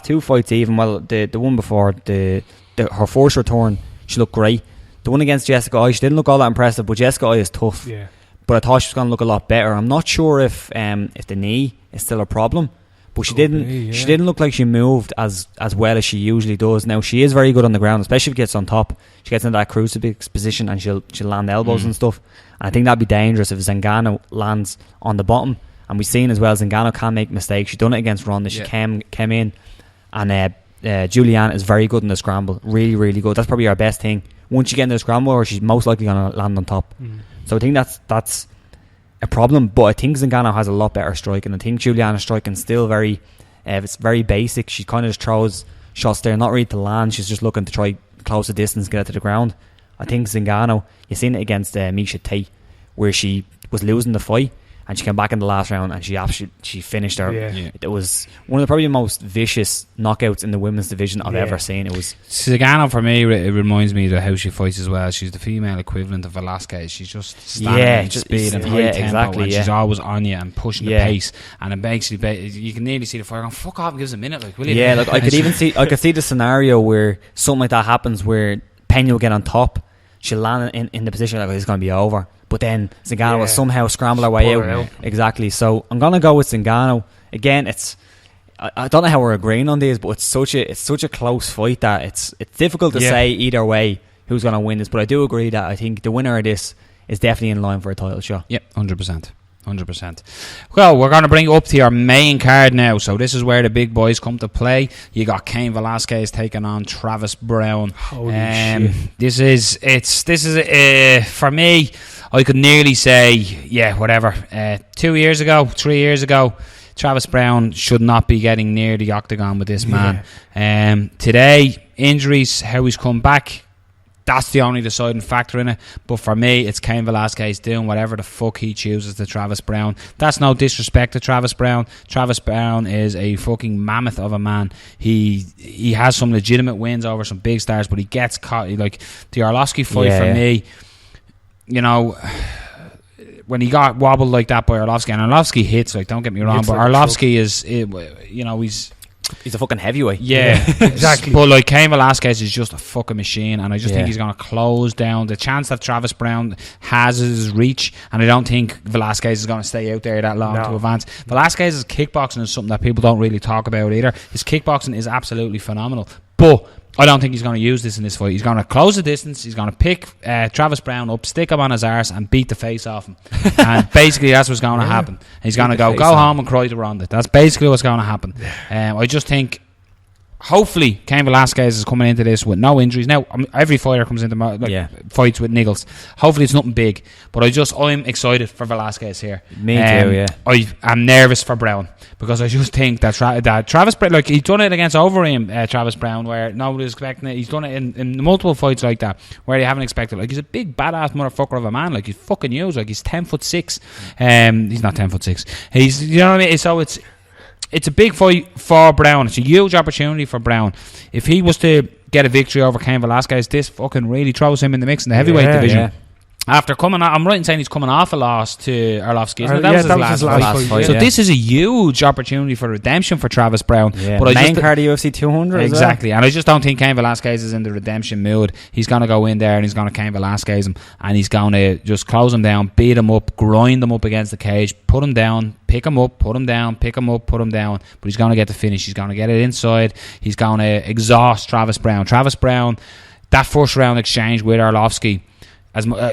two fights even, well, the one before, her first return, she looked great. The one against Jessica Eye, she didn't look all that impressive, but Jessica Eye is tough. Yeah. But I thought she was going to look a lot better. I'm not sure if the knee is still a problem, but she didn't look like she moved as well as she usually does. Now, she is very good on the ground, especially if she gets on top. She gets into that crucifix position and she'll land elbows and stuff. And I think that'd be dangerous if Zingano lands on the bottom. And we've seen as well, Zingano can make mistakes. She done it against Ronda. She came in, and Juliana is very good in the scramble. Really, really good. That's probably our best thing. Once you get into the scramble, she's most likely going to land on top. So I think that's a problem. But I think Zingano has a lot better striking. I think Juliana's striking still it's very basic. She kind of just throws shots there, not really to land. She's just looking to try close the distance, get it to the ground. I think Zingano, you've seen it against Miesha Tate, where she was losing the fight and she came back in the last round and she finished her. It was one of the probably most vicious knockouts in the women's division I've ever seen. It was Zingano, for me, it reminds me of how she fights as well. She's the female equivalent of Velasquez. She's just standing speed and high tempo, exactly, and she's always on you and pushing the pace, and it basically you can nearly see the fire going, fuck off and give us a minute, like, will you? Yeah, like I could see the scenario where something like that happens, where Pena will get on top, she'll land in the position like it's going to be over. But then Zingano will somehow scramble her way out. Exactly. So I'm gonna go with Zingano. Again, I don't know how we're agreeing on these, but it's such a close fight that it's difficult to say either way who's gonna win this. But I do agree that I think the winner of this is definitely in line for a title shot. Yep, 100%. Well, we're going to bring up to our main card now. So this is where the big boys come to play. You got Cain Velasquez taking on Travis Brown. Holy shit. This is for me, I could nearly say, whatever. 3 years ago, Travis Brown should not be getting near the octagon with this man. Today, injuries, how he's come back, that's the only deciding factor in it. But for me, it's Cain Velasquez doing whatever the fuck he chooses to Travis Brown. That's no disrespect to Travis Brown. Travis Brown is a fucking mammoth of a man. He has some legitimate wins over some big stars, but he gets caught. Like the Arlovski fight for me, you know, when he got wobbled like that by Arlovski, and Arlovski hits, like, don't get me wrong, but like Arlovski is, you know, he's a fucking heavyweight. Yeah, exactly. But like Cain Velasquez is just a fucking machine, and I just think he's going to close down. The chance that Travis Brown has is his reach, and I don't think Velasquez is going to stay out there that long to advance. Velasquez's kickboxing is something that people don't really talk about either. His kickboxing is absolutely phenomenal, but I don't think he's going to use this in this fight. He's going to close the distance. He's going to pick Travis Brown up, stick him on his arse, and beat the face off him. And basically, that's what's going to happen. He's going to go home and cry to Ronda. That's basically what's going to happen. I just think, hopefully, Cain Velasquez is coming into this with no injuries. Now, every fighter comes into fights with niggles. Hopefully, it's nothing big. But I'm excited for Velasquez here. Me too, I'm nervous for Brown, because I just think that Travis Brown, like, he's done it against Overeem, Travis Brown, where nobody was expecting it. He's done it in multiple fights like that, where you haven't expected. Like, he's a big badass motherfucker of a man. Like, he's fucking huge. Like, he's 10'6". He's not 10'6". He's, you know what I mean? So it's a big fight for Brown. It's a huge opportunity for Brown. If he was to get a victory over Cain Velasquez, this fucking really throws him in the mix in the heavyweight division. Yeah. After I'm right in saying he's coming off a loss to Arlovski. That was his last fight. So this is a huge opportunity for redemption for Travis Brown. Yeah. But main card of UFC 200. Exactly. And I just don't think Cain Velasquez is in the redemption mood. He's going to go in there and he's going to Cain Velasquez him, and he's going to just close him down, beat him up, grind him up against the cage, put him down, pick him up, put him down, pick him up, put him down. But he's going to get the finish. He's going to get it inside. He's going to exhaust Travis Brown. Travis Brown, that first round exchange with Arlovski,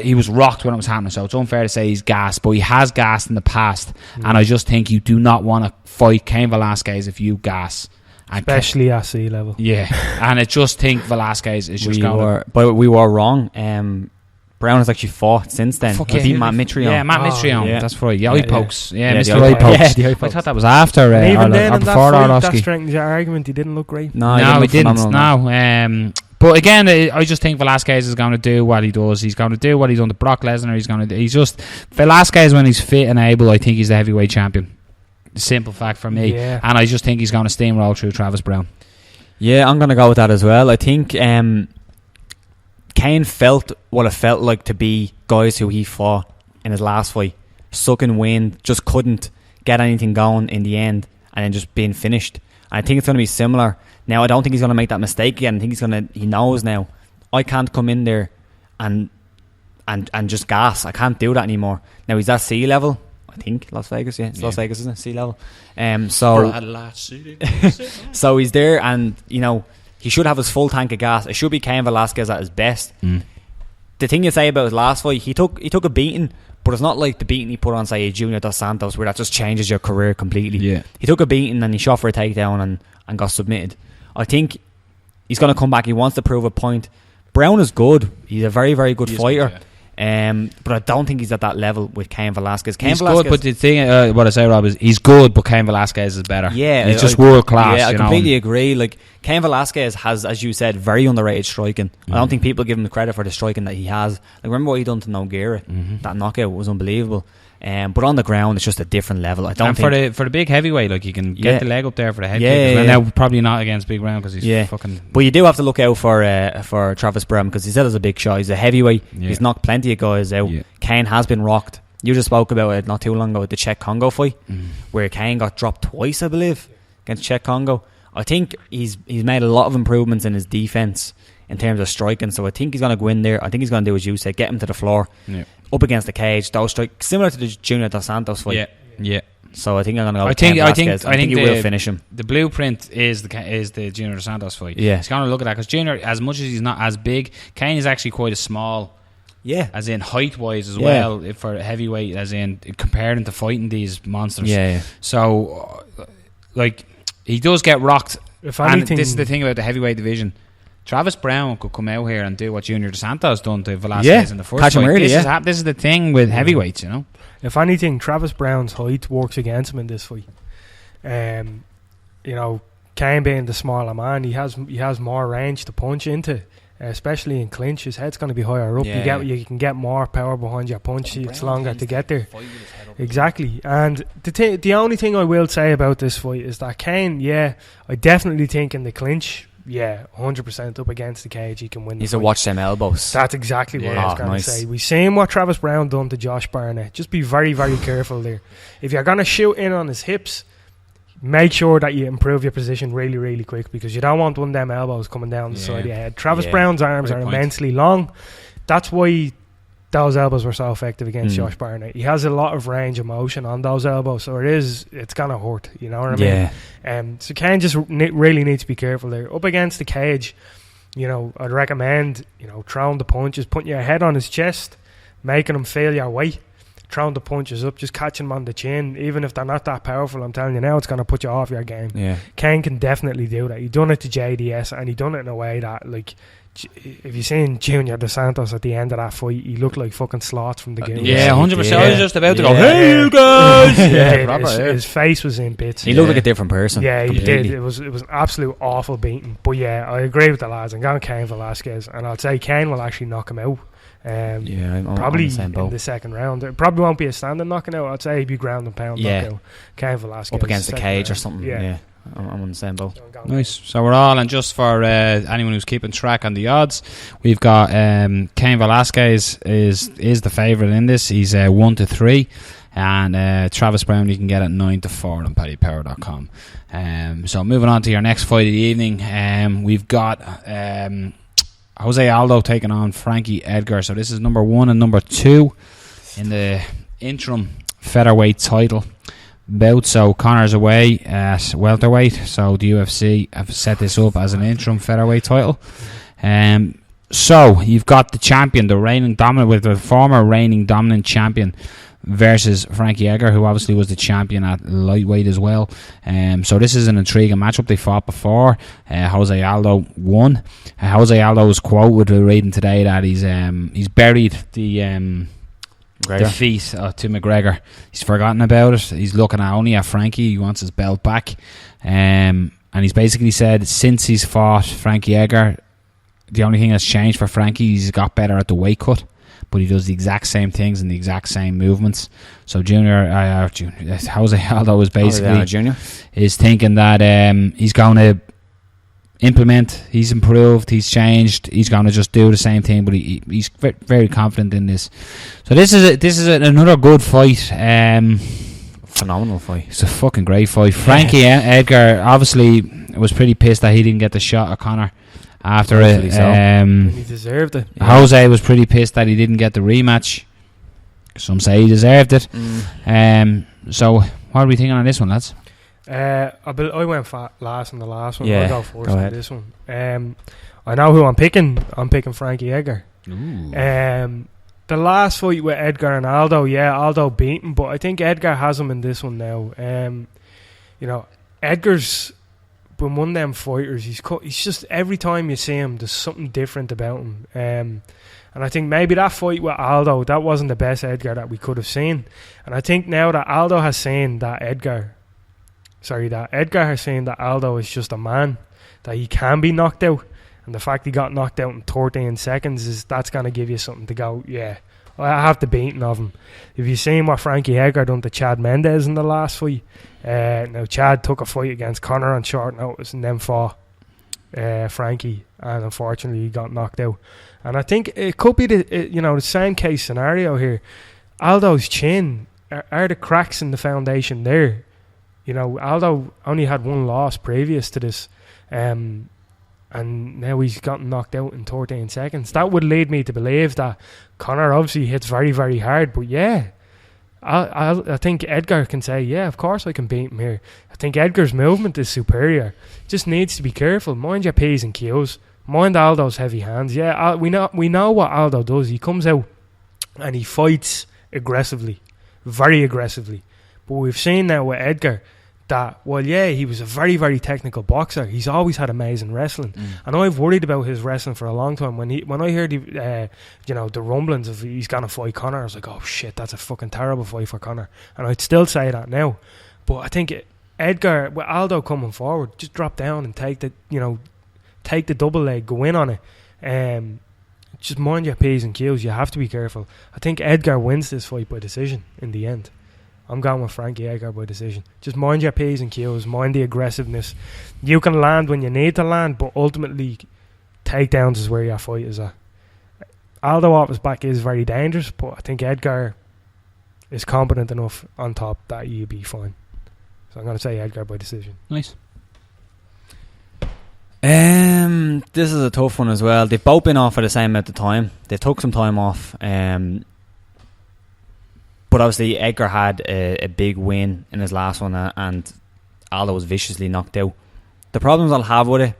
he was rocked when it was happening, so it's unfair to say he's gassed, but he has gassed in the past, and I just think you do not want to fight Cain Velasquez if you gas, especially at sea level. Yeah, and I just think Velasquez is just but we were wrong. Brown has actually fought since then. He beat Matt Mitrione. Yeah, Matt Mitrione. Yeah. That's right. Eye pokes. Yeah, Mr. Eye pokes. Yeah, I thought that was after even then, or before Arlovski. That strengthens your argument. He didn't look great. No, he didn't. No. But again, I just think Velasquez is going to do what he does. He's going to do what he's done to Brock Lesnar. He's just Velasquez, when he's fit and able, I think he's the heavyweight champion. Simple fact for me. Yeah. And I just think he's going to steamroll through Travis Brown. Yeah, I'm going to go with that as well. I think Kane felt what it felt like to be guys who he fought in his last fight, sucking wind, just couldn't get anything going in the end, and then just being finished. And I think it's going to be similar. Now, I don't think he's going to make that mistake again. I think he knows now, I can't come in there and just gas. I can't do that anymore. Now, he's at sea level. I think Las Vegas, it's Las Vegas, isn't it? Sea level. So he's there, and he should have his full tank of gas. It should be Cain Velasquez at his best. The thing you say about his last fight, he took a beating, but it's not like the beating he put on, say, Junior Dos Santos, where that just changes your career completely. Yeah. He took a beating and he shot for a takedown and got submitted. I think he's going to come back. He wants to prove a point. Brown is good. He's a very, very good fighter. But I don't think he's at that level with Cain Velasquez. He's good, but the thing, what I say, Rob, is he's good, but Cain Velasquez is better. Yeah, he's just world class. Yeah, I completely agree. Like, Cain Velasquez has, as you said, very underrated striking. I don't think people give him the credit for the striking that he has. Like, remember what he done to Nogueira? That knockout was unbelievable. But on the ground, it's just a different level. I don't think for the big heavyweight, like, you can get the leg up there for the head kick. And now probably not against Big Brown because he's fucking. But you do have to look out for Travis Brown, because he said it's a big shot. He's a heavyweight. He's knocked plenty of guys out. Cain has been rocked. You just spoke about it not too long ago with the Czech Congo fight, where Cain got dropped twice, I believe, against Czech Congo. I think he's made a lot of improvements in his defense in terms of striking. So I think he's going to go in there. I think he's going to do as you said, get him to the floor, up against the cage, those strike similar to the Junior Dos Santos fight. Yeah. So I think I'm going to go. I think he will finish him. The blueprint is the Junior Dos Santos fight. Yeah, he's going to look at that because Junior, as much as he's not as big, Cain is actually quite a small. Yeah, as in height wise as well for heavyweight, as in comparing to fighting these monsters. Yeah. So, like, he does get rocked. If anything, and this is the thing about the heavyweight division. Travis Brown could come out here and do what Junior Dos Santos done to Velasquez in the first fight. Early, this is the thing with heavyweights, If anything, Travis Brown's height works against him in this fight. Cain being the smaller man, he has more range to punch into, especially in clinch. His head's going to be higher up. You can get more power behind your punch. It's longer to get there. Exactly. And the only thing I will say about this fight is that Cain, I definitely think in the clinch, 100% up against the cage, he can win. He's a watch them elbows. That's exactly what I was going to say. We've seen what Travis Brown done to Josh Barnett. Just be very, very careful there. If you're going to shoot in on his hips, make sure that you improve your position really, really quick, because you don't want one of them elbows coming down the side of your head. Travis Brown's arms are immensely long. That's why those elbows were so effective against Josh Barnett. He has a lot of range of motion on those elbows, so it's going to hurt. You know what I mean? So Cain just really needs to be careful there. Up against the cage, I'd recommend, throwing the punches, putting your head on his chest, making him feel your weight, throwing the punches up, just catching them on the chin. Even if they're not that powerful, I'm telling you now, it's going to put you off your game. Cain can definitely do that. He done it to JDS, and he done it in a way that, like, if you've seen Junior Dos Santos at the end of that fight, he looked like fucking slots from the game. 100%. I was just about to go, hey you guys! His face was in bits. He looked like a different person. Yeah, he did. It was an absolute awful beating. But I agree with the lads. I'm going Cain Velasquez, and I'd say Cain will actually knock him out. Probably in the second round. It probably won't be a standing knocking out. I'd say he'd be ground and pound knockout. Cain Velasquez up against the cage round. or something. Yeah. I'm on the same boat. Nice. So we're all, and just for anyone who's keeping track on the odds, we've got Cain Velasquez is the favourite in this. He's 1-3, and Travis Brown you can get at 9-4 on paddypower.com. So moving on to your next fight of the evening, we've got Jose Aldo taking on Frankie Edgar. So this is number 1 and number 2 in the interim featherweight title bout. So Connor's away at welterweight, so the UFC have set this up as an interim featherweight title. So you've got the champion, the former reigning dominant champion, versus Frankie Edgar, who obviously was the champion at lightweight as well. So this is an intriguing matchup. They fought before. Jose Aldo won. Jose Aldo's quote with the reading today that he's buried the defeat to McGregor. He's forgotten about it. He's looking only at Frankie. He wants his belt back, and he's basically said since he's fought Frankie Edgar, the only thing that's changed for Frankie, he's got better at the weight cut, but he does the exact same things and the exact same movements. So Jose Aldo is basically is thinking that he's going to implement, he's improved, he's changed, he's going to just do the same thing, but he's very confident in this. So this is another good fight. Phenomenal fight. It's a fucking great fight. Frankie Edgar obviously was pretty pissed that he didn't get the shot at Conor after it. He deserved it. Jose was pretty pissed that he didn't get the rematch. Some say he deserved it. So what are we thinking on this one, lads? I went last in the last one. Yeah, I'll go first on this one. I know who I'm picking. I'm picking Frankie Edgar. The last fight with Edgar and Aldo, Aldo beat him, but I think Edgar has him in this one now. Edgar's been one of them fighters. He's just, every time you see him, there's something different about him. And I think maybe that fight with Aldo, that wasn't the best Edgar that we could have seen. And I think now that Aldo has seen that Edgar has seen that Aldo is just a man, that he can be knocked out. And the fact he got knocked out in 13 seconds, that's going to give you something to go, I have the beating of him. If you've seen what Frankie Edgar done to Chad Mendes in the last fight, now Chad took a fight against Conor on short notice and then fought Frankie, and unfortunately he got knocked out. And I think it could be the same case scenario here. Aldo's chin, are the cracks in the foundation there? Aldo only had one loss previous to this, and now he's gotten knocked out in 13 seconds. That would lead me to believe that Conor obviously hits very, very hard. But I think Edgar can say, of course I can beat him here. I think Edgar's movement is superior. Just needs to be careful. Mind your P's and Q's. Mind Aldo's heavy hands. We know what Aldo does. He comes out and he fights aggressively, very aggressively. But we've seen now with Edgar that, he was a very, very technical boxer. He's always had amazing wrestling. And I've worried about his wrestling for a long time. When I heard the rumblings of he's going to fight Conor, I was like, oh shit, that's a fucking terrible fight for Conor. And I'd still say that now. But I think Edgar, with Aldo coming forward, just drop down and take the double leg, go in on it. Just mind your P's and Q's. You have to be careful. I think Edgar wins this fight by decision in the end. I'm going with Frankie Edgar by decision. Just mind your P's and Q's, mind the aggressiveness. You can land when you need to land, but ultimately, takedowns is where your fight is at. Aldo off his back is very dangerous, but I think Edgar is competent enough on top that you'd be fine. So I'm going to say Edgar by decision. Nice. This is a tough one as well. They've both been off at the same amount of time. They took some time off. But obviously Edgar had a big win in his last one, and Aldo was viciously knocked out. The problems I'll have with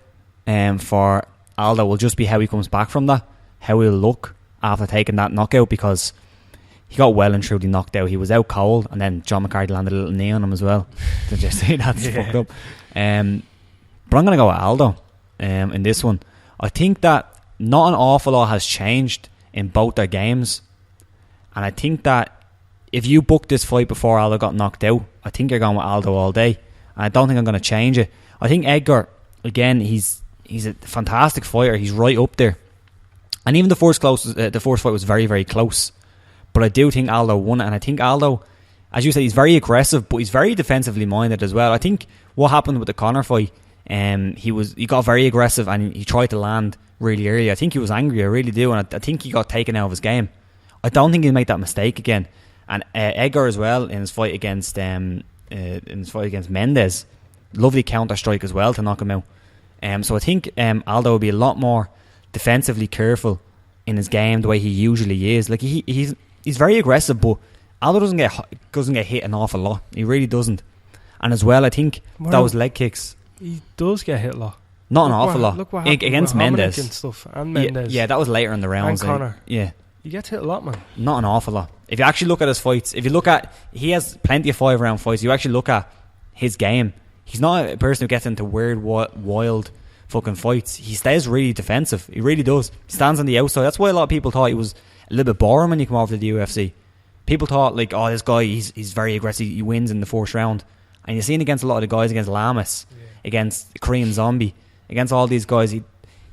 it for Aldo will just be how he comes back from that, how he'll look after taking that knockout, because he got well and truly knocked out. He was out cold, and then John McCarthy landed a little knee on him as well. Did you see that? Fucked up. But I'm going to go with Aldo in this one. I think that not an awful lot has changed in both their games, and I think that if you booked this fight before Aldo got knocked out, I think you're going with Aldo all day. And I don't think I'm going to change it. I think Edgar, again, he's a fantastic fighter. He's right up there. And even the first fight was very, very close. But I do think Aldo won it. And I think Aldo, as you said, he's very aggressive, but he's very defensively minded as well. I think what happened with the Conor fight, he got very aggressive and he tried to land really early. I think he was angry, I really do. And I think he got taken out of his game. I don't think he'll make that mistake again. And Edgar as well in his fight against Mendes, lovely counter strike as well to knock him out. So I think Aldo will be a lot more defensively careful in his game the way he usually is. Like he's very aggressive, but Aldo doesn't get hit an awful lot. He really doesn't. And as well, I think those leg kicks. He does get hit a lot. Not an awful lot. Look what happened against Mendes and stuff, and Mendes. Yeah, that was later in the rounds. And Conor. Yeah. He gets hit a lot, man. Not an awful lot. If you actually look at his fights, he has plenty of 5-round fights. You actually look at his game. He's not a person who gets into weird, wild fucking fights. He stays really defensive. He really does. He stands on the outside. That's why a lot of people thought he was a little bit boring when you come over to the UFC. People thought, like, oh, this guy, he's very aggressive. He wins in the first round. And you're seeing against a lot of the guys, against Lamas, against Korean Zombie, against all these guys,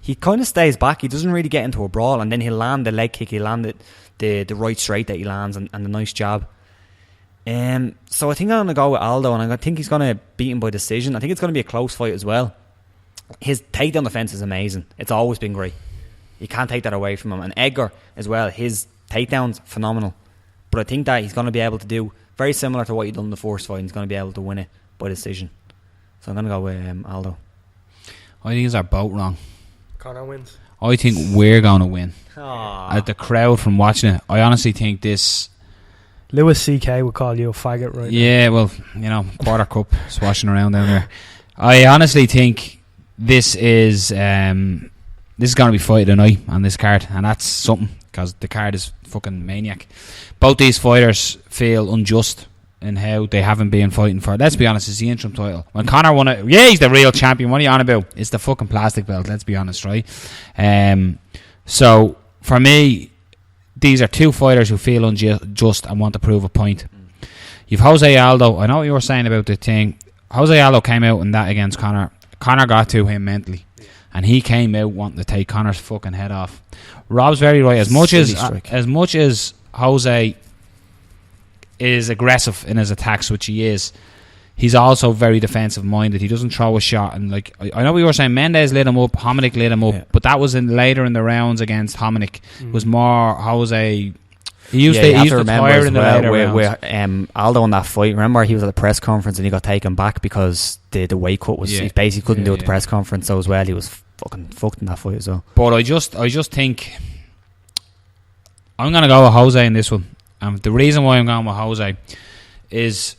he he kind of stays back. He doesn't really get into a brawl, and then he'll land the leg kick, he'll land the right straight that he lands, and the nice jab. So I think I'm going to go with Aldo, and I think he's going to beat him by decision. I think it's going to be a close fight as well. His takedown defense is amazing. It's always been great. You can't take that away from him. And Edgar as well, his takedown's phenomenal. But I think that he's going to be able to do very similar to what he done in the first fight. He's going to be able to win it by decision. So I'm going to go with Aldo. I think these are both wrong. Conor wins. I think we're going to win. Aww. At the crowd from watching it, I honestly think this... Lewis CK would call you a faggot right now. Well, quarter cup swashing around down there. I honestly think this is going to be fight of the night on this card, and that's something, because the card is fucking maniac. Both these fighters feel unjust in how they haven't been fighting for, let's be honest, it's the interim title. When Conor won it, he's the real champion. What are you on about? It's the fucking plastic belt, let's be honest, right? So for me, these are two fighters who feel unjust and want to prove a point. You've Jose Aldo. I know what you were saying about the thing. Jose Aldo came out in that against Conor. Conor got to him mentally, and he came out wanting to take Conor's fucking head off. Rob's very right. As much as Jose is aggressive in his attacks, which he is, he's also very defensive minded. He doesn't throw a shot, and like I know we were saying, Mendes lit him up, Hominick lit him up, but that was later in the rounds against Hominick. It was more Jose. He used to fire in the later rounds. Aldo in that fight, remember he was at the press conference and he got taken back because the weight cut was he basically couldn't do it at the press conference. So as well, he was fucking fucked in that fight as well. But I just think I'm gonna go with Jose in this one. The reason why I'm going with Jose is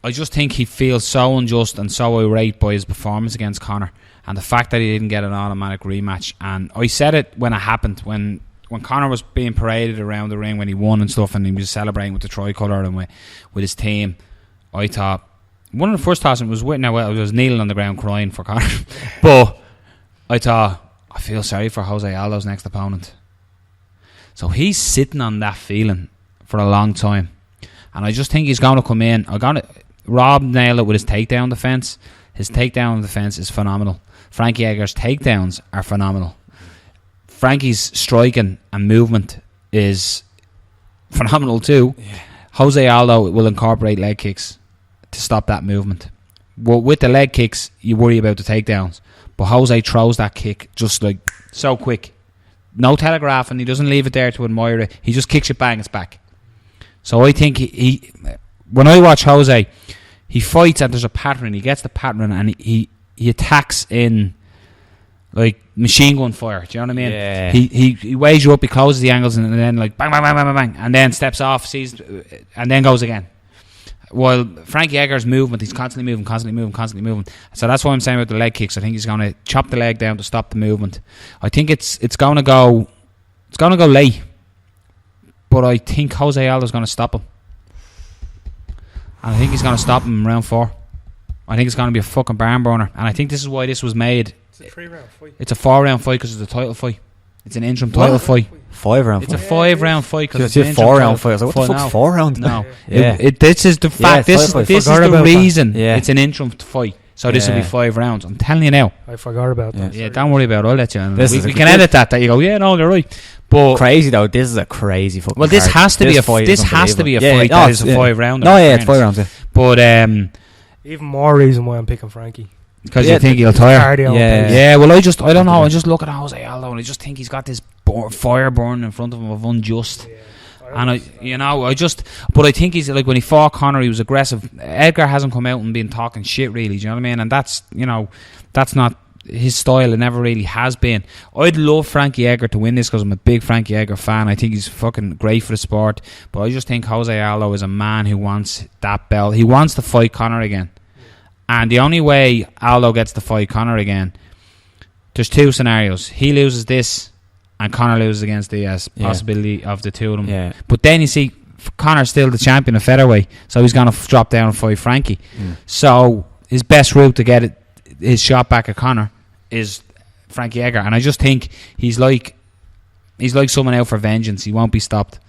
I just think he feels so unjust and so irate by his performance against Conor, and the fact that he didn't get an automatic rematch. And I said it when it happened, when Conor was being paraded around the ring when he won and stuff, and he was celebrating with the tricolour and with his team. I thought one of the first thoughts was I was kneeling on the ground crying for Conor, but I thought I feel sorry for Jose Aldo's next opponent. So he's sitting on that feeling for a long time, and I just think he's going to come in. Rob nailed it with his takedown defense. His takedown defense is phenomenal. Frankie Edgar's takedowns are phenomenal. Frankie's striking and movement is phenomenal too. Jose Aldo will incorporate leg kicks to stop that movement. Well, with the leg kicks, you worry about the takedowns, but Jose throws that kick just like so quick. No telegraphing. He doesn't leave it there to admire it. He just kicks it, bang, it's back. So I think he when I watch Jose, he fights and there's a pattern. He gets the pattern and he attacks in like machine gun fire. Do you know what I mean? Yeah. He weighs you up, he closes the angles, and then like bang, bang, bang, bang, bang, bang, and then steps off, sees, and then goes again. While Frankie Edgar's movement, he's constantly moving. So that's what I'm saying about the leg kicks. I think he's going to chop the leg down to stop the movement. I think it's going to go late, but I think Jose Aldo's going to stop him. And I think he's going to stop him in round 4. I think it's going to be a fucking barn burner, and I think this is why this was made. It's a 3-round fight. It's a 4-round fight because it's a title fight. It's an interim title fight. 5-round fight. It's a 5-round fight because it's a 4-round fight. I was like, what the fuck's 4 rounds? No. Yeah. This is the fact. This is the reason it's an interim fight. So this will be 5 rounds. I'm telling you now. I forgot about that. Yeah, don't worry about it. I'll let you know. We can edit that you go, yeah, no, you're right. But crazy though. This is a crazy fucking. Well, this has to be a fight. This has to be a fight. That is a 5-round. No, yeah, it's 5 rounds. But even more reason why I'm picking Frankie. Because you think he'll tire. Yeah. Well, I don't know. I just look at Jose Aldo and I just think he's got this fire burning in front of him of unjust. And but I think he's like when he fought Conor, he was aggressive. Edgar hasn't come out and been talking shit really. Do you know what I mean? And that's not his style. It never really has been. I'd love Frankie Edgar to win this because I'm a big Frankie Edgar fan. I think he's fucking great for the sport. But I just think Jose Aldo is a man who wants that belt. He wants to fight Conor again. And the only way Aldo gets to fight Conor again, there's 2 scenarios. He loses this and Conor loses against the possibility of the two of them. Yeah. But then you see, Conor's still the champion of featherweight, so he's going to drop down and fight Frankie. So his best route to get his shot back at Conor is Frankie Edgar. And I just think he's like someone out for vengeance. He won't be stopped.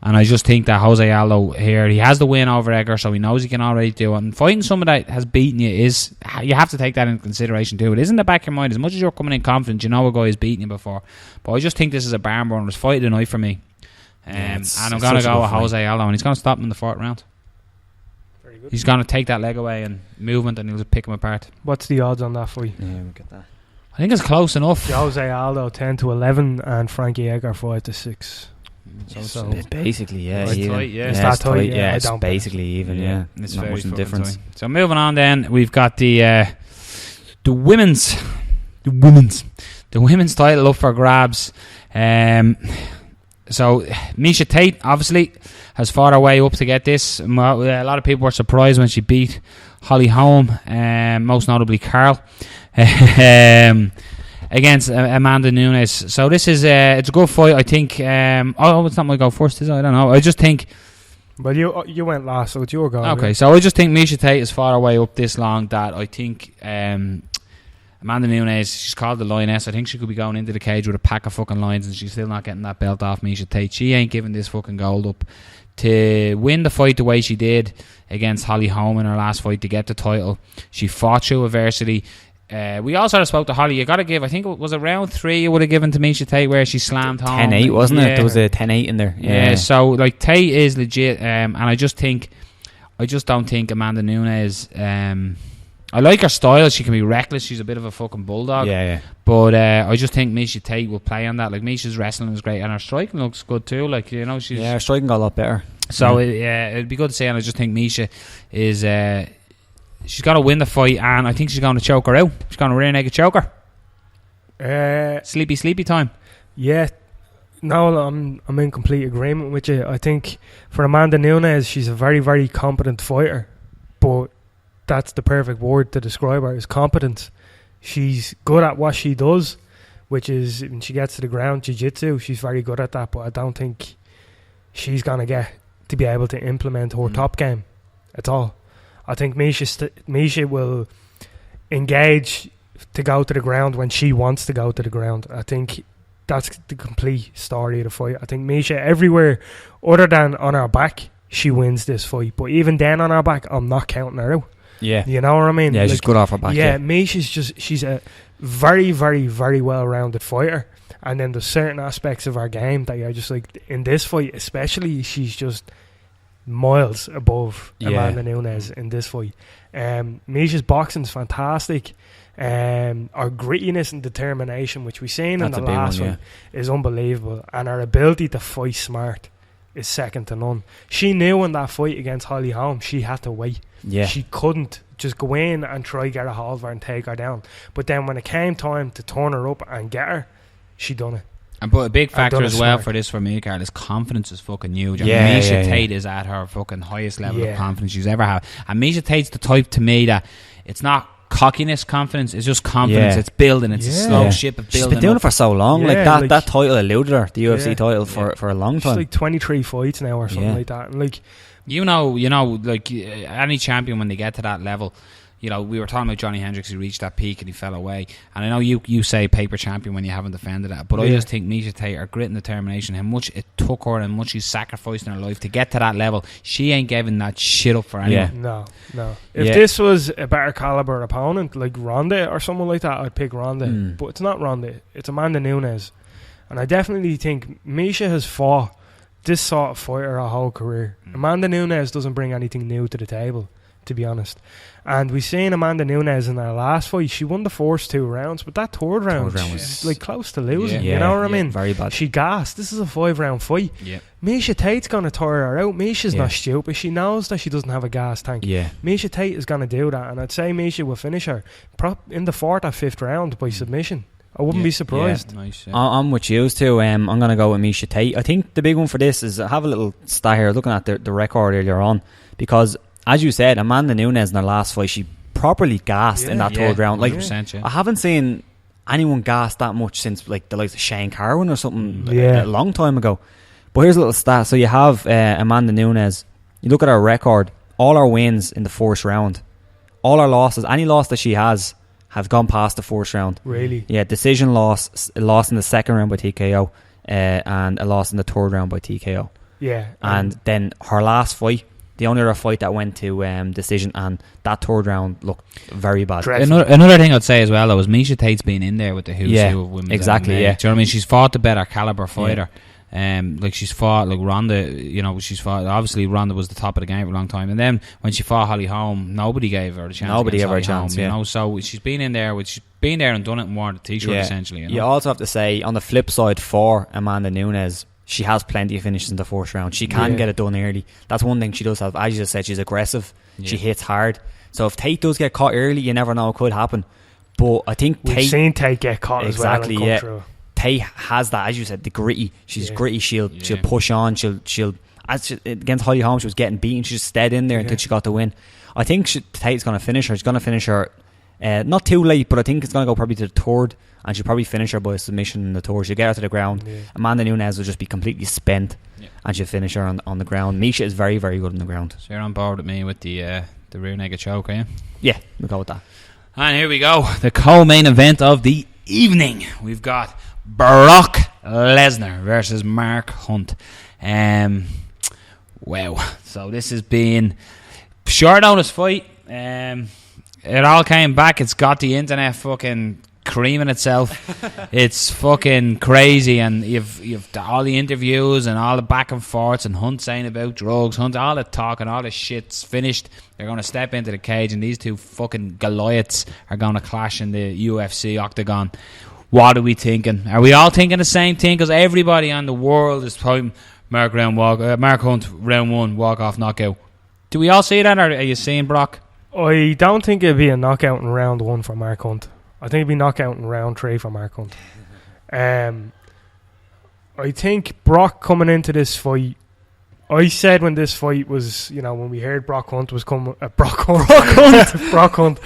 And I just think that Jose Aldo here, he has the win over Edgar, so he knows he can already do it. And fighting someone that has beaten you you have to take that into consideration too. It is in the back of your mind. As much as you're coming in confident, you know a guy has beaten you before. But I just think this is a barn burner. It's fight of the night for me. And I'm going to go with Jose Aldo, and he's going to stop him in the 4th round. Very good. He's going to take that leg away and movement, and he'll just pick him apart. What's the odds on that fight? Yeah, we'll get that. I think it's close enough. Jose Aldo 10-11 and Frankie Edgar 5-6. So basically, yeah, it's even. tight, yeah. It's that tight, yeah, I it's don't basically even, yeah. It's not very much fucking difference. tight. So moving on, then we've got the women's title up for grabs. So Miesha Tate obviously has fought her way up to get this. A lot of people were surprised when she beat Holly Holm, most notably Carl, against Amanda Nunes. So this is it's a good fight, I think. It's not my go first, is it? I don't know. I just think. Well, you went last, so it's your go. Okay, so I just think Miesha Tate has fought her way up this long that I think Amanda Nunes, she's called the Lioness. I think she could be going into the cage with a pack of fucking lions, and she's still not getting that belt off Miesha Tate. She ain't giving this fucking gold up. To win the fight the way she did against Holly Holm in her last fight to get the title, she fought through adversity. We also spoke to Holly. You got to give, I think it was round 3 you would have given to Miesha Tate where she slammed home. 10-8, wasn't it? There was a 10-8 in there. Yeah, so like Tate is legit, and I just don't think Amanda Nunes. I like her style. She can be reckless. She's a bit of a fucking bulldog. Yeah. But I just think Miesha Tate will play on that. Like Miesha's wrestling is great, and her striking looks good too. Like she's her striking got a lot better. So it'd be good to see. And I just think Miesha is she's going to win the fight, and I think she's going to choke her out. She's going to rear naked choke her. Sleepy time. Yeah. No, I'm in complete agreement with you. I think for Amanda Nunes, she's a very, very competent fighter, but that's the perfect word to describe her, is competence. She's good at what she does, which is when she gets to the ground, jiu-jitsu, she's very good at that, but I don't think she's going to get to be able to implement her top game at all. I think Miesha will engage to go to the ground when she wants to go to the ground. I think that's the complete story of the fight. I think Miesha, everywhere other than on her back, she wins this fight. But even then on her back, I'm not counting her out. Yeah. You know what I mean? Yeah, she's good off her back. Yeah, she's a very, very, very well-rounded fighter. And then there's certain aspects of her game that you're just like, in this fight especially, she's just miles above Amanda Nunes in this fight. Miesha's boxing's fantastic. Her grittiness and determination, which we've seen in the last one, is unbelievable. And her ability to fight smart is second to none. She knew in that fight against Holly Holm she had to wait. Yeah. She couldn't just go in and try get a hold of her and take her down. But then when it came time to turn her up and get her, she done it. And but a big factor as well for me, Carl, is confidence is fucking huge. Miesha Tate is at her fucking highest level of confidence she's ever had. And Miesha Tate's the type to me that it's not cockiness confidence, it's just confidence. It's building. It's a slow ship of building. She's been doing it for so long. Like that title eluded her, the UFC title, for a long time. She's like 23 fights now or something like that. And like you know, like any champion when they get to that level, you know, we were talking about Johnny Hendricks, he reached that peak and he fell away. And I know you say paper champion when you haven't defended it, but I just think Miesha Tate, her grit and determination, how much it took her and how much she's sacrificed in her life to get to that level, she ain't giving that shit up for anyone. No. If this was a better caliber opponent, like Ronda or someone like that, I'd pick Ronda. But it's not Ronda, it's Amanda Nunes. And I definitely think Miesha has fought this sort of fighter her whole career. Amanda Nunes doesn't bring anything new to the table, to be honest. And we've seen Amanda Nunes in her last fight. She won the first 2 rounds, but that third round was like close to losing. You know what I mean? Very bad. She gassed. This is a 5-round fight. Miesha Tate's going to tire her out. Miesha's not stupid. She knows that she doesn't have a gas tank. Miesha Tate is going to do that, and I'd say Miesha will finish her in the 4th or 5th round by submission. I wouldn't be surprised. Nice, I'm with you too. I'm going to go with Miesha Tate. I think the big one for this is I have a little stat here looking at the record earlier on, because as you said, Amanda Nunes in her last fight, she properly gassed in that third round. Like, I haven't seen anyone gas that much since like the likes of Shane Carwin or something a long time ago. But here's a little stat. So you have Amanda Nunes. You look at her record, all her wins in the first round, all her losses, any loss that she has have gone past the first round. Really? Yeah, decision loss, a loss in the second round by TKO, and a loss in the third round by TKO. Yeah. And then her last fight, the only other fight that went to decision, and that third round looked very bad. Another thing I'd say as well, though, is Miesha Tate's been in there with the who's who of women's exactly, MMA. yeah. Do you know what I mean? She's fought the better caliber fighter. Like she's fought like Ronda, she's fought. Obviously, Ronda was the top of the game for a long time, and then when she fought Holly Holm, nobody gave her a chance. Nobody gave her a chance, you know. So she's been in there, she's been there and done it and worn the t-shirt essentially. You also have to say, on the flip side, for Amanda Nunes, she has plenty of finishes in the first round. She can get it done early. That's one thing she does have. As you just said, she's aggressive. She hits hard. So if Tate does get caught early, you never know, it could happen. But I think we've seen Tate get caught exactly, as well. And come through. Tate has that, as you said, the gritty. She's gritty. She'll push on. She'll against Holly Holm, she was getting beaten. She just stayed in there until she got the win. I think Tate's going to finish her. She's going to finish her not too late, but I think it's going to go probably to the third, and she'll probably finish her by a submission in the third. She'll get her to the ground. Amanda Nunes will just be completely spent, and she'll finish her on the ground. Miesha is very, very good on the ground. So you're on board with me with the rear naked choke, are you? Yeah, we'll go with that. And here we go, the co-main event of the evening. We've got Brock Lesnar versus Mark Hunt. Wow. So this has been short notice fight. It all came back. It's got the internet fucking creaming itself. It's fucking crazy, and you've all the interviews and all the back and forths, and Hunt saying about drugs, Hunt, all the talk and all the shit's finished. They're going to step into the cage, and these two fucking Goliaths are going to clash in the UFC octagon. What are we thinking? Are we all thinking the same thing? Because everybody on the world is probably Mark Hunt round one, walk off knockout. Do we all see that, or are you seeing Brock? I don't think it'd be a knockout in round one for Mark Hunt. I think it'd be knockout in round 3 for Mark Hunt. I think Brock coming into this fight, I said when this fight was, when we heard Brock Hunt was coming, Brock Hunt.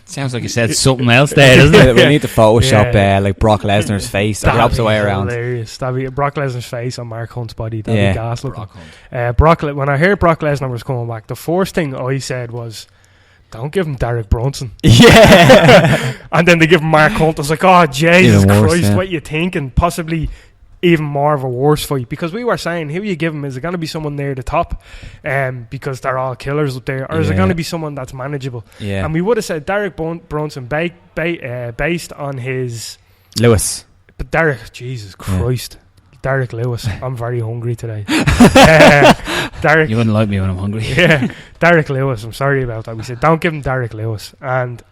Sounds like you said something else there, doesn't it? We need to Photoshop like Brock Lesnar's face, or the opposite way around. Hilarious. That'd be Brock Lesnar's face on Mark Hunt's body. That'd be gas looking. When I heard Brock Lesnar was coming back, the first thing I said was, don't give him Derek Brunson. Yeah. And then they give him Mark Hunt. I was like, oh, Jesus Christ, what you thinking? Possibly even more of a worse fight, because we were saying, who you give him? Is it going to be someone near the top because they're all killers up there, or is it going to be someone that's manageable? And we would have said Derek Brunson based on his Lewis. But Derek, Jesus Christ, Derek Lewis. I'm very hungry today. Derek, you wouldn't like me when I'm hungry. Derek Lewis, I'm sorry about that. We said don't give him Derek Lewis, and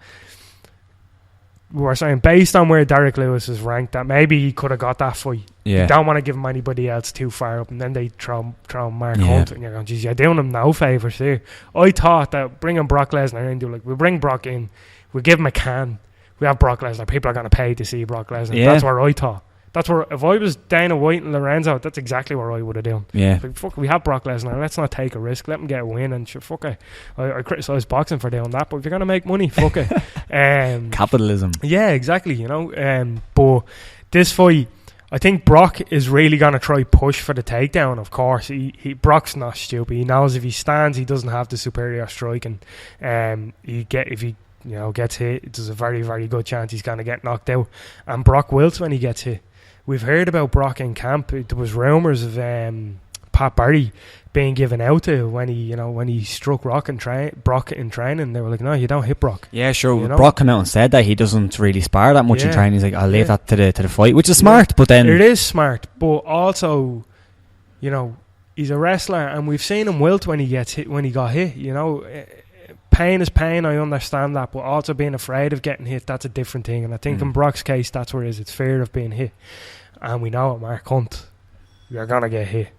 we were saying based on where Derek Lewis is ranked, that maybe he could have got that fight. You don't want to give him anybody else too far up, and then they throw Mark Hunt, and you're going, geez, you're doing him no favours here. I thought that bringing Brock Lesnar in, we'll bring Brock in, we'll give him a can, we have Brock Lesnar, people are going to pay to see Brock Lesnar. That's where I thought. That's where, if I was Dana White and Lorenzo, that's exactly what I would have done. Like, fuck, we have Brock Lesnar, let's not take a risk, let him get a win, and sure, fuck it. I criticise boxing for doing that, but if you're going to make money, fuck it. Capitalism. Yeah, exactly, but this fight, I think Brock is really going to try push for the takedown, of course. Brock's not stupid. He knows if he stands, he doesn't have the superior striking. If he gets hit, there's a very, very good chance he's going to get knocked out. And Brock wilts when he gets hit. We've heard about Brock in camp. There was rumours of Pat Barry being given out to when he struck Brock in training. They were like, no, you don't hit Brock. Yeah, sure. Brock came out and said that he doesn't really spar that much in training. He's like, I'll leave that to the fight, which is smart. But then it is smart, but also, he's a wrestler, and we've seen him wilt when he gets hit. When he got hit, pain is pain. I understand that, but also being afraid of getting hit, that's a different thing. And I think in Brock's case, that's where it is. It's fear of being hit, and we know at Mark Hunt, you're gonna get hit.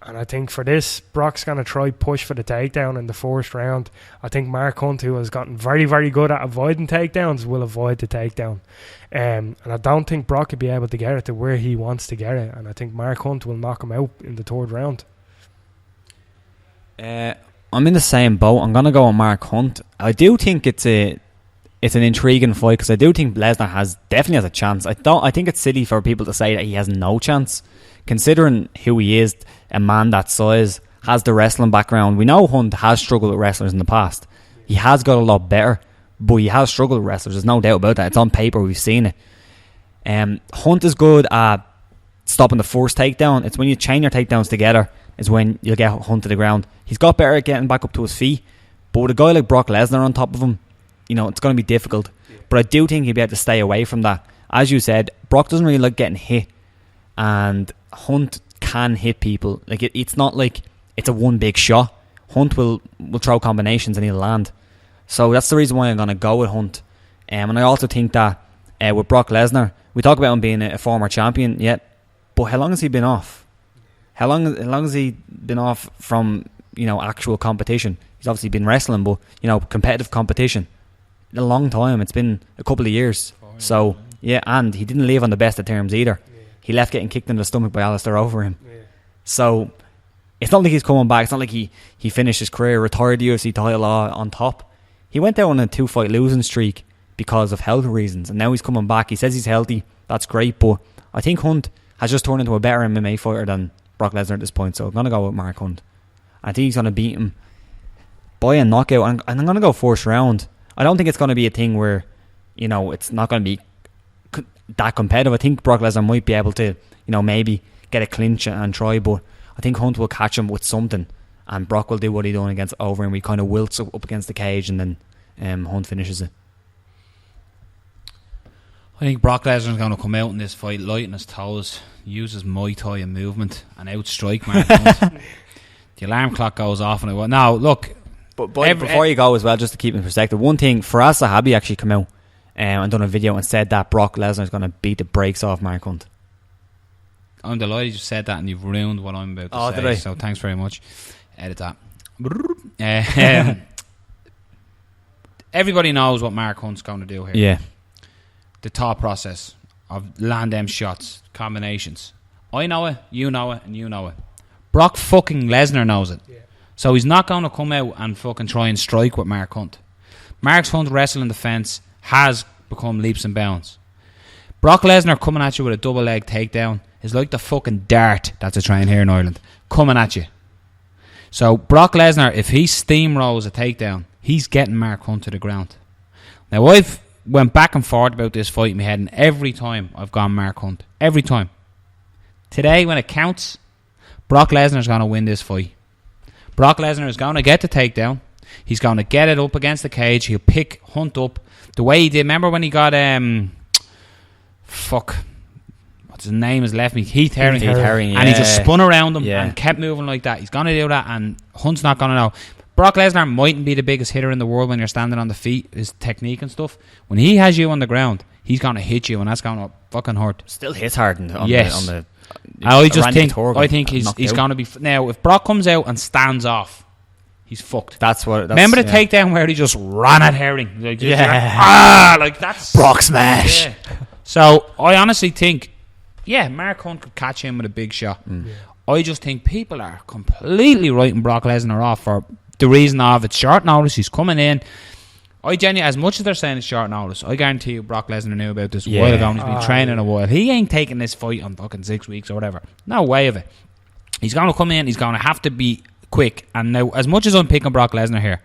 And I think for this, Brock's going to try push for the takedown in the first round. I think Mark Hunt, who has gotten very, very good at avoiding takedowns, will avoid the takedown. And I don't think Brock will be able to get it to where he wants to get it. And I think Mark Hunt will knock him out in the third round. I'm in the same boat. I'm going to go on Mark Hunt. I do think it's an intriguing fight, because I do think Lesnar definitely has a chance. I think it's silly for people to say that he has no chance, considering who he is. A man that size, has the wrestling background. We know Hunt has struggled with wrestlers in the past. He has got a lot better, but he has struggled with wrestlers. There's no doubt about that. It's on paper. We've seen it. Hunt is good at stopping the first takedown. It's when you chain your takedowns together is when you'll get Hunt to the ground. He's got better at getting back up to his feet, but with a guy like Brock Lesnar on top of him, you know, it's going to be difficult. But I do think he'll be able to stay away from that. As you said, Brock doesn't really like getting hit, and Hunt can hit people. Like it's not like it's a one big shot. Hunt will throw combinations and he'll land. So that's the reason why I'm going to go with Hunt. And I also think that with Brock Lesnar, we talk about him being a former champion, but how long has he been off? How long has he been off from, you know, actual competition? He's obviously been wrestling, but, you know, competitive competition. A long time. It's been a couple of years. So, yeah, and he didn't leave on the best of terms either. He left getting kicked in the stomach by Alistair Overeem. So, it's not like he's coming back. It's not like he finished his career, retired the UFC title on top. He went out on a 2-fight losing streak because of health reasons, and now he's coming back. He says he's healthy. That's great, but I think Hunt has just turned into a better MMA fighter than Brock Lesnar at this point, so I'm going to go with Mark Hunt. I think he's going to beat him by a knockout, and I'm going to go first round. I don't think it's going to be a thing where, you know, it's not going to be that competitive. I think Brock Lesnar might be able to, you know, maybe get a clinch and try, but I think Hunt will catch him with something, and Brock will do what he done against Overeem. He kind of wilts up against the cage, and then Hunt finishes it. I think Brock Lesnar is going to come out in this fight light on his toes, use his Muay Thai and movement, and outstrike Mark Hunt. The alarm clock goes off, and now look. But before you go as well, just to keep in perspective, one thing, Faraz Sahabi actually came out and done a video and said that Brock Lesnar is going to beat the brakes off Mark Hunt. I'm delighted you said that, and you've ruined what I'm about to say. So thanks very much. Edit that. Everybody knows what Mark Hunt's going to do here. Yeah. The thought process of land them shots, combinations. I know it, you know it, and you know it. Brock fucking Lesnar knows it. Yeah. So he's not going to come out and fucking try and strike with Mark Hunt. Mark Hunt wrestling defense has become leaps and bounds. Brock Lesnar coming at you with a double leg takedown is like the fucking dart that's a train here in Ireland coming at you. So Brock Lesnar, if he steamrolls a takedown, he's getting Mark Hunt to the ground. Now I've went back and forth about this fight in my head, and every time I've gone Mark Hunt. Every time. Today, when it counts, Brock Lesnar's going to win this fight. Brock Lesnar is going to get the takedown. He's going to get it up against the cage. He'll pick Hunt up the way he did. Remember when he got what's his name has left me? Heath Herring. And he just spun around him and kept moving like that. He's going to do that, and Hunt's not going to know. Brock Lesnar mightn't be the biggest hitter in the world when you're standing on the feet, his technique and stuff. When he has you on the ground, he's going to hit you, and that's going to fucking hurt. Still hits hard on the I think he's going to be... Now, if Brock comes out and stands off, he's fucked. Remember the takedown where he just ran at Herring? Like, that's... Brock smash! Yeah. So, I honestly think, Mark Hunt could catch him with a big shot. Yeah. I just think people are completely writing Brock Lesnar off for... the reason of it's short notice. He's coming in. I genuinely, as much as they're saying it's short notice, I guarantee you Brock Lesnar knew about this a while ago, and he's been training a while. He ain't taking this fight on fucking 6 weeks or whatever. No way of it. He's going to come in. He's going to have to be quick. And now, as much as I'm picking Brock Lesnar here,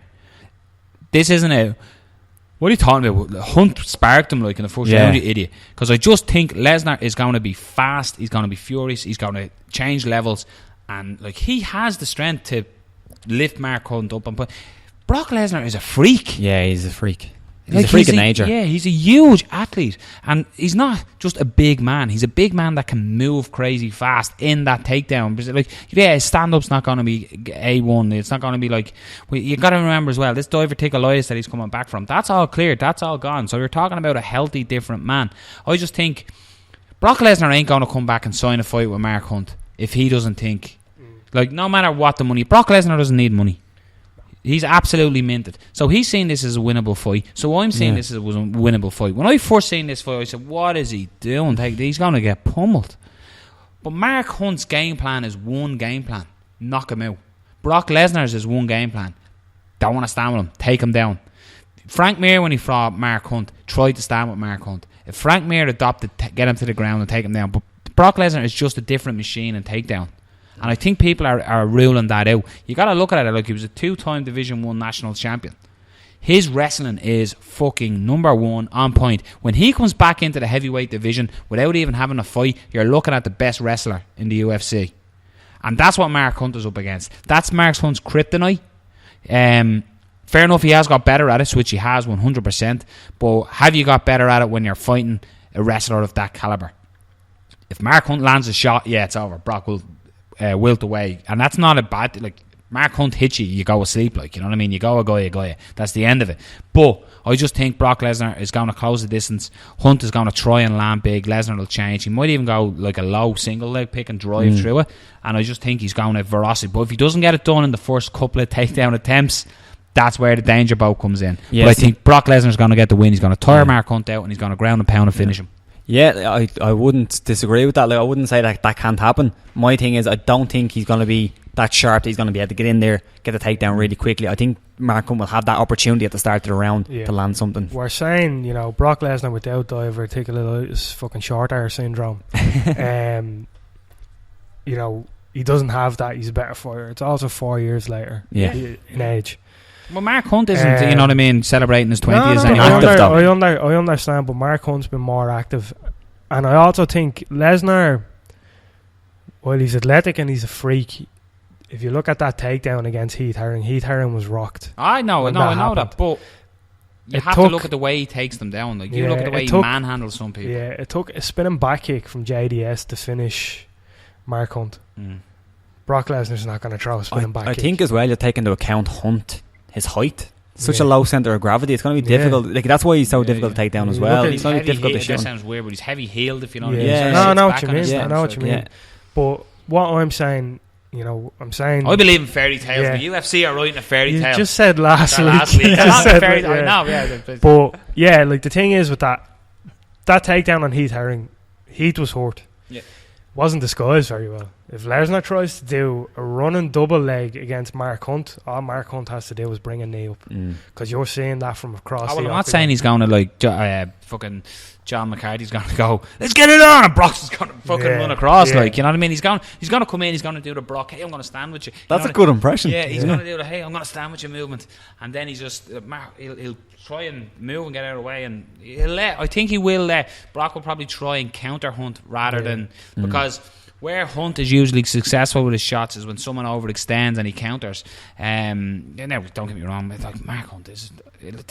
this isn't a... What are you talking about? Hunt sparked him like in the first round, you idiot. Because I just think Lesnar is going to be fast. He's going to be furious. He's going to change levels. And like he has the strength to lift Mark Hunt up and put... Brock Lesnar is a freak. Yeah, he's a freak. He's a freak of nature. Yeah, he's a huge athlete. And he's not just a big man. He's a big man that can move crazy fast in that takedown. Like, his stand-up's not going to be A1. It's not going to be like... you got to remember as well, this diverticulitis that he's coming back from, that's all cleared. That's all gone. So you're talking about a healthy, different man. I just think Brock Lesnar ain't going to come back and sign a fight with Mark Hunt if he doesn't think... Like, no matter what the money... Brock Lesnar doesn't need money. He's absolutely minted. So he's seen this as a winnable fight. So I'm seeing this as a winnable fight. When I first seen this fight, I said, what is he doing? He's going to get pummeled. But Mark Hunt's game plan is one game plan. Knock him out. Brock Lesnar's is one game plan. Don't want to stand with him. Take him down. Frank Mir, when he fought Mark Hunt, tried to stand with Mark Hunt. If Frank Mir adopted, get him to the ground and take him down. But Brock Lesnar is just a different machine and takedown. And I think people are ruling that out. You got to look at it like he was a 2-time Division 1 national champion. his wrestling is fucking number one, on point. When he comes back into the heavyweight division without even having a fight, you're looking at the best wrestler in the UFC. And that's what Mark Hunt is up against. That's Mark Hunt's kryptonite. Fair enough, he has got better at it, which he has 100%. But have you got better at it when you're fighting a wrestler of that caliber? If Mark Hunt lands a shot, yeah, it's over. Brock will wilt away. And that's not a bad... Like, Mark Hunt hits you, you go asleep. Like, you know what I mean? You go, you go. That's the end of it. But I just think Brock Lesnar is going to close the distance. Hunt is going to try and land big. Lesnar will change. He might even go like a low single leg pick and drive through it. And I just think he's going to have ferocity. But if he doesn't get it done in the first couple of takedown attempts, that's where the danger boat comes in. Yes. But I think Brock Lesnar's going to get the win. He's going to tire Mark Hunt out and he's going to ground and pound and finish him. Yeah, I wouldn't disagree with that. Like, I wouldn't say that can't happen. My thing is, I don't think he's going to be that sharp that he's going to be able to get in there, get the takedown really quickly. I think Mark Hunt will have that opportunity at the start of the round to land something. We're saying, Brock Lesnar without diver, take a little out his fucking short hair syndrome. He doesn't have that. He's a better fighter. It's also 4 years later in age. Well, Mark Hunt isn't, you know what I mean, celebrating his 20th anymore. I understand, but Mark Hunt's been more active. And I also think Lesnar, while he's athletic and he's a freak, if you look at that takedown against Heath Herring was rocked. I know that, but you have to look at the way he takes them down. Like, you look at the way he manhandles some people. Yeah, it took a spinning back kick from JDS to finish Mark Hunt. Brock Lesnar's not going to throw a spinning back kick. I think as well, you take into account Hunt, his height, such a low centre of gravity. It's going to be difficult. Like, that's why he's so difficult to take down as well. He's going to be difficult to shoot. That sounds weird, but he's heavy heeled, if you know what I mean. I know what you mean. But what I'm saying, I believe in fairy tales. The UFC are writing a fairy tale. You just said last week. I know. But yeah, like, the thing is with that takedown on Heath Herring, Heath was hurt. Yeah. Wasn't disguised very well. If Lesnar tries to do a running double leg against Mark Hunt, all Mark Hunt has to do is bring a knee up, because you're seeing that from across. I'm not saying he's going to like fucking John McCarthy's going to go, let's get it on, and Brock's is going to fucking run across. Like, you know what I mean? He's going to come in. He's going to do the Brock, hey, I'm going to stand with you. That's a good impression. Yeah, he's going to do the, hey, I'm going to stand with you movement, and then he's just he'll try and move and get out of the way, and I think he will let Brock will probably try and counter Hunt rather than because. Where Hunt is usually successful with his shots is when someone overextends and he counters. Now, don't get me wrong, like, Mark Hunt, this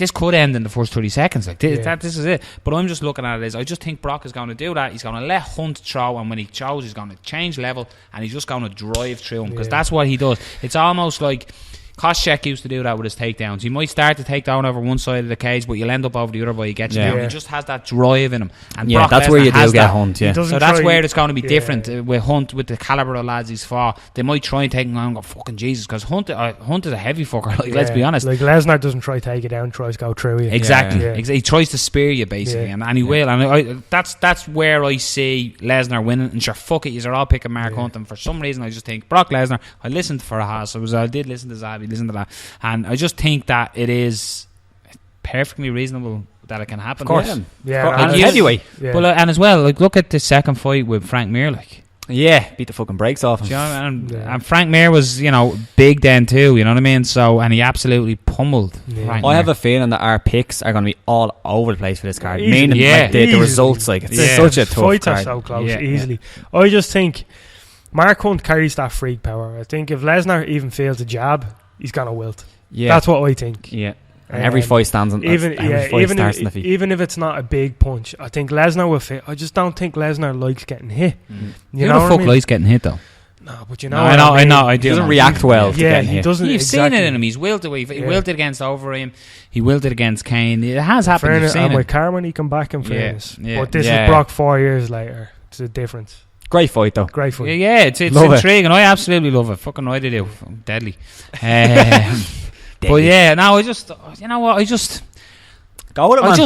could end in the first 30 seconds. Like, this is it. But I'm just looking at it as I just think Brock is going to do that. He's going to let Hunt throw, and when he throws, he's going to change level, and he's just going to drive through him, because that's what he does. It's almost like Koscheck used to do that with his takedowns. He might start to take down over one side of the cage, but you'll end up over the other by he gets you down. He just has that drive in him. And Brock that's Lesnar where you do get Hunt. Yeah. So that's where it's going to be different with Hunt, with the caliber of lads he's fought. They might try and take him down and go, fucking Jesus, because Hunt is a heavy fucker. Like, let's be honest. Like, Lesnar doesn't try to take it down, tries to go through you. Exactly. He tries to spear you, basically, and he will. And that's where I see Lesnar winning. And sure, fuck it, you're all picking Mark Hunt. And for some reason, I just think Brock Lesnar. I listened for a Haas. I did listen to Zabi, listen to that. And I just think that it is perfectly reasonable that it can happen. Of course. And heavyweight. But and as well, like, look at the second fight with Frank Mir. Like, beat the fucking brakes off him. And Frank Mir was, big then too, you know what I mean? So, and he absolutely pummeled Frank Mir. I have a feeling that our picks are going to be all over the place for this card. Meaning the results, like, it's such a tough fights card. Are so close, easily. I just think Mark Hunt carries that freak power. I think if Lesnar even fails a jab, he's going to wilt. Yeah, that's what I think. Yeah, and every fight stands on. Even if it's not a big punch, I think Lesnar will fit. I just don't think Lesnar likes getting hit. You know the fuck likes getting hit though? No, but I know. He doesn't react well to getting hit. He doesn't. You've seen it in him. He's wilted away. He wilted against Overeem. He wilted against Kane. It has happened. You've seen and it. with Carmen, he come back in fairness. But this is Brock 4 years later. It's a difference. Great fight though. Great fight. Yeah, it's intriguing. I absolutely love it. Fucking right, I do. Deadly. But I just, you know what, I just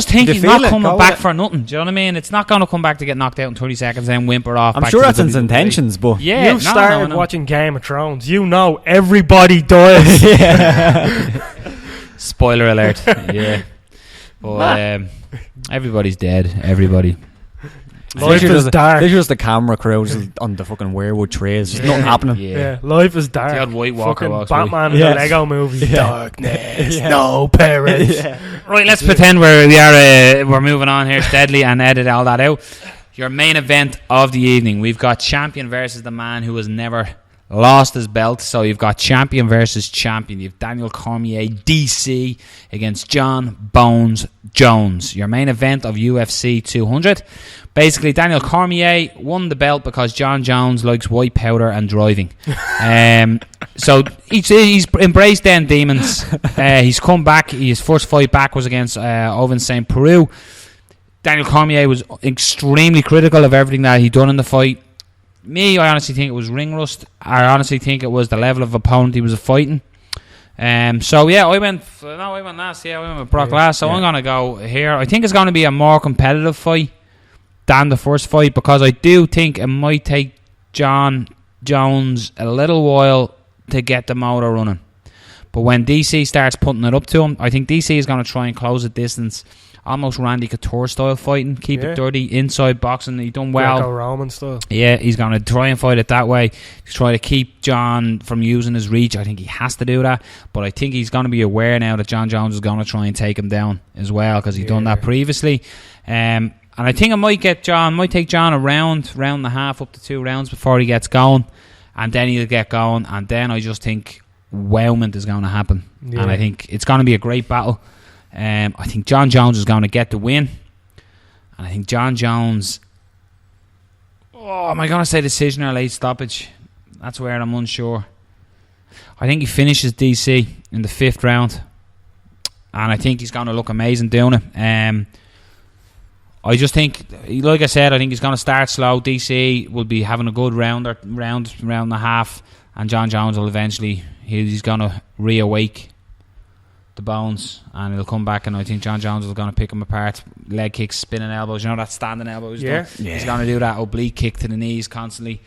think he's not coming back for nothing. Do you know what I mean? It's not going to come back to get knocked out in 30 seconds and then whimper off. I'm sure that's his intentions, but you started watching Game of Thrones. You know everybody dies. Spoiler alert. Yeah. But everybody's dead. Everybody. Life is dark. There's just the camera crew just on the fucking werewood trays. There's nothing happening. Yeah, life is dark. The old White Walker fucking Batman in the Lego movie. Darkness, no parents. Right, let's pretend we're moving on here steadily and edit all that out. Your main event of the evening. We've got champion versus the man who has never lost his belt. So you've got champion versus champion. You've Daniel Cormier, DC, against John Bones Jones. Your main event of UFC 200. Basically, Daniel Cormier won the belt because John Jones likes white powder and driving. So he's embraced them demons. He's come back. His first fight back was against Ovince St. Preux. Daniel Cormier was extremely critical of everything that he'd done in the fight. I honestly think it was ring rust. I honestly think it was the level of opponent he was fighting. So yeah, I went last. Yeah, I went with Brock last. So I'm gonna go here. I think it's gonna be a more competitive fight than the first fight because I do think it might take John Jones a little while to get the motor running. But when DC starts putting it up to him, I think DC is going to try and close the distance. Almost Randy Couture style fighting. Keep it dirty. Inside boxing. He done well. Roman style. Yeah, he's going to try and fight it that way. To try to keep John from using his reach. I think he has to do that. But I think he's going to be aware now that John Jones is going to try and take him down as well because he's done that previously. And I think it might take John a round and a half up to 2 rounds before he gets going. And then he'll get going. And then I just think wowment is going to happen. Yeah. And I think it's going to be a great battle. I think John Jones is going to get the win. And I think John Jones... am I going to say decision or late stoppage? That's where I'm unsure. I think he finishes DC in the 5th round. And I think he's going to look amazing doing it. I just think, like I said, I think he's going to start slow. DC will be having a good round and a half. And John Jones will eventually... He's going to reawake the bones and he'll come back, and I think John Jones is going to pick him apart. Leg kicks, spinning elbows, you know that standing elbows. He's going to do that oblique kick to the knees constantly,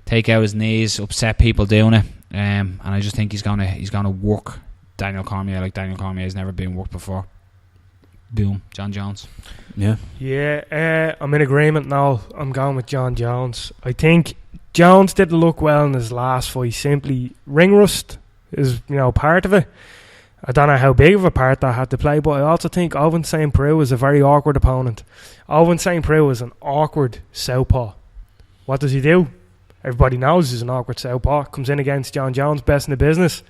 take out his knees, upset people doing it, and I just think he's going to work Daniel Cormier like Daniel Cormier has never been worked before. Boom, John Jones. I'm in agreement now. I'm going with John Jones. I think Jones didn't look well in his last fight. Simply ring rust is part of it. I don't know how big of a part that had to play, but I also think Ovince St. Preux is a very awkward opponent. Ovince St. Preux is an awkward southpaw. What does he do? Everybody knows he's an awkward southpaw. Comes in against John Jones, best in the business.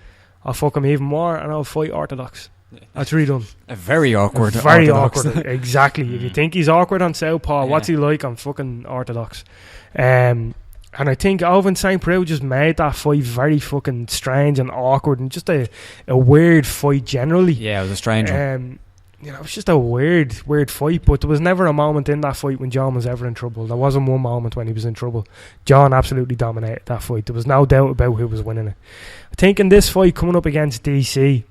I'll fuck him even more and I'll fight orthodox. That's really done. A very awkward. Very awkward. Exactly. If you think he's awkward on southpaw, what's he like on fucking orthodox? And I think Ovince St. Preux just made that fight very fucking strange and awkward and just a weird fight generally. Yeah, it was a strange one. It was just a weird fight, but there was never a moment in that fight when John was ever in trouble. There wasn't one moment when he was in trouble. John absolutely dominated that fight. There was no doubt about who was winning it. I think in this fight coming up against DC,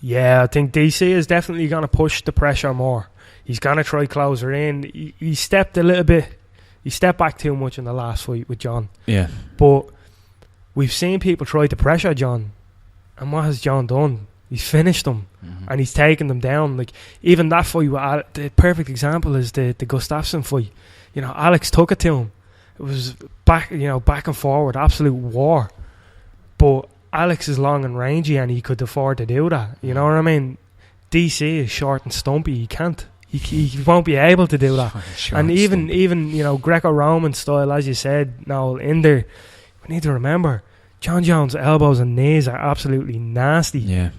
I think DC is definitely going to push the pressure more. He's going to try close her in. He stepped a little bit. He stepped back too much in the last fight with John. Yeah. But we've seen people try to pressure John. And what has John done? He's finished them. Mm-hmm. And he's taken them down. Like, even that fight, the perfect example is the Gustafsson fight. Alex took it to him. It was back and forward, absolute war. But Alex is long and rangy and he could afford to do that. You know what I mean? DC is short and stumpy. He can't. He won't be able to do that. And even Greco-Roman style, as you said, now in there, we need to remember John Jones' elbows and knees are absolutely nasty. Yeah,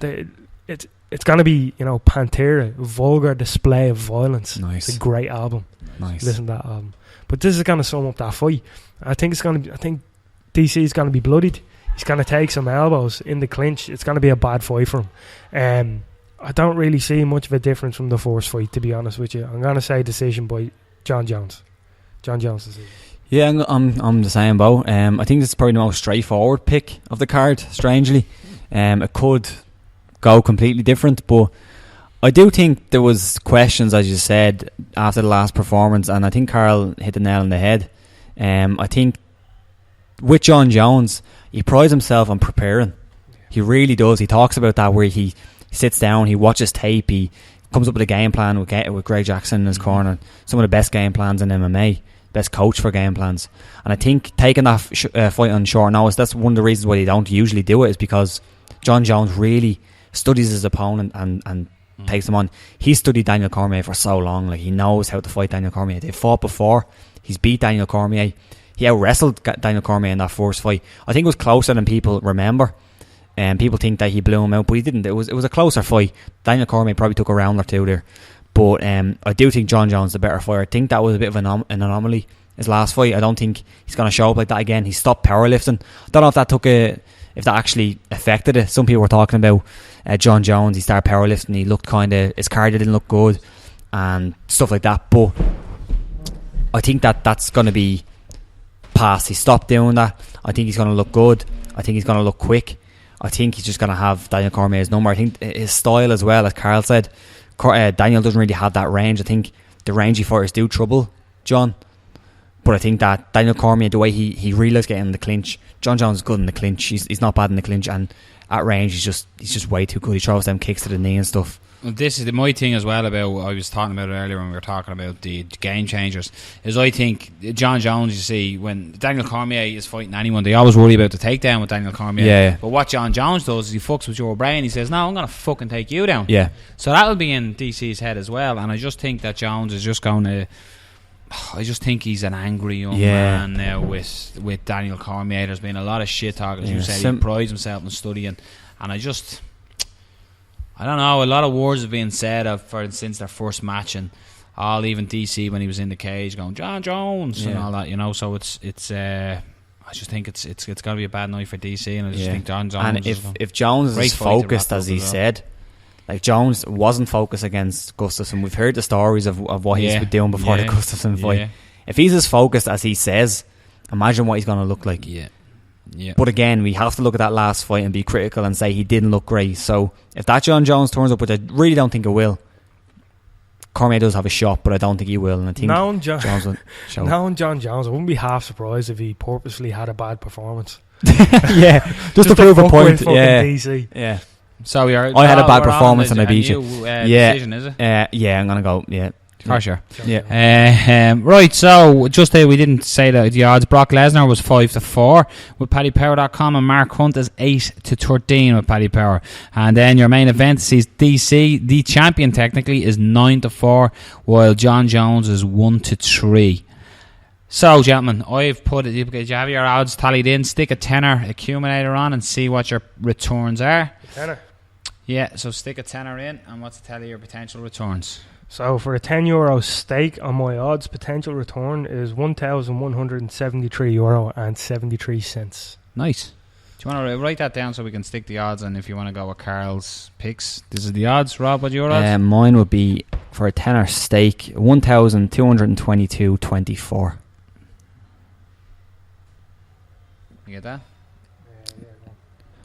it's going to be Pantera, vulgar display of violence. Nice, it's a great album. Nice, listen to that album. But this is going to sum up that fight. I think DC is going to be bloodied. He's going to take some elbows in the clinch. It's going to be a bad fight for him. I don't really see much of a difference from the first fight, to be honest with you. I'm going to say decision by John Jones. John Jones decision. Yeah, I'm the same boat. I think this is probably the most straightforward pick of the card, strangely. It could go completely different, but I do think there was questions, as you said, after the last performance, and I think Carl hit the nail on the head. I think with John Jones, he prides himself on preparing. He really does. He talks about that where he sits down, he watches tape, he comes up with a game plan with Greg Jackson in his corner. Some of the best game plans in MMA. best coach for game plans. And I think taking that fight on short notice, that's one of the reasons why they don't usually do it, is because John Jones really studies his opponent and takes him on. He studied Daniel Cormier for so long. Like, he knows how to fight Daniel Cormier. They fought before. He's beat Daniel Cormier. He out-wrestled Daniel Cormier in that first fight. I think it was closer than people remember. And people think that he blew him out, but he didn't. It was a closer fight. Daniel Cormier probably took a round or two there. But I do think John Jones is the better fighter. I think that was a bit of an anomaly, his last fight. I don't think he's going to show up like that again. He stopped powerlifting. I don't know if that actually affected it. Some people were talking about John Jones. He started powerlifting. He looked his cardio didn't look good and stuff like that. But I think that's going to be past. He stopped doing that. I think he's going to look good. I think he's going to look quick. I think he's just going to have Daniel Cormier's number. I think his style as well, as Carl said, Daniel doesn't really have that range. I think the rangy fighters do trouble John. But I think that Daniel Cormier, the way he really likes getting in the clinch. John Jones is good in the clinch. He's not bad in the clinch, and at range he's just way too good. He throws them kicks to the knee and stuff. This is my thing as well about, I was talking about it earlier when we were talking about the game changers, is I think John Jones, you see, when Daniel Cormier is fighting anyone, they always worry about the takedown with Daniel Cormier. Yeah. But what John Jones does is he fucks with your brain. He says, no, I'm going to fucking take you down. Yeah. So that'll be in DC's head as well, and I just think that Jones is just going to... I just think he's an angry young man now with Daniel Cormier. There's been a lot of shit talk, as you said. He prides himself in studying, and I don't know, a lot of words have been said since their first match, and even DC when he was in the cage going John Jones and all that, so it's I just think it's got to be a bad night for DC, and I just think John Jones, and if Jones is focused as he said, like Jones wasn't focused against Gustafsson. We've heard the stories of what he's been doing before the Gustafsson fight. If he's as focused as he says, imagine what he's going to look like. But again, we have to look at that last fight and be critical and say he didn't look great. So if that John Jones turns up, which I really don't think it will, Cormier does have a shot, but I don't think he will. And I think Jones will show. Now John Jones, I wouldn't be half surprised if he purposely had a bad performance. Just to prove a point. DC. Yeah. So I had a bad performance and I beat you. Decision, is it? I'm gonna go. For sure. Right, so just there, we didn't say that the odds. Brock Lesnar was 5-4 with PaddyPower.com, and Mark Hunt is 8-13 with Paddy Power. And then your main event sees DC, the champion technically, is 9-4, while John Jones is 1-3. So, gentlemen, I've put it. You have your odds tallied in. Stick a tenner accumulator on and see what your returns are. Tenner. Yeah, so stick a tenner in, and what's to tell you your potential returns? So for a €10 stake on my odds, potential return is €1,173.73. Nice. Do you want to write that down so we can stick the odds? And if you want to go with Carl's picks, this is the odds. Rob, what's your odds? Mine would be for a tenner stake 1,222.24. You get that?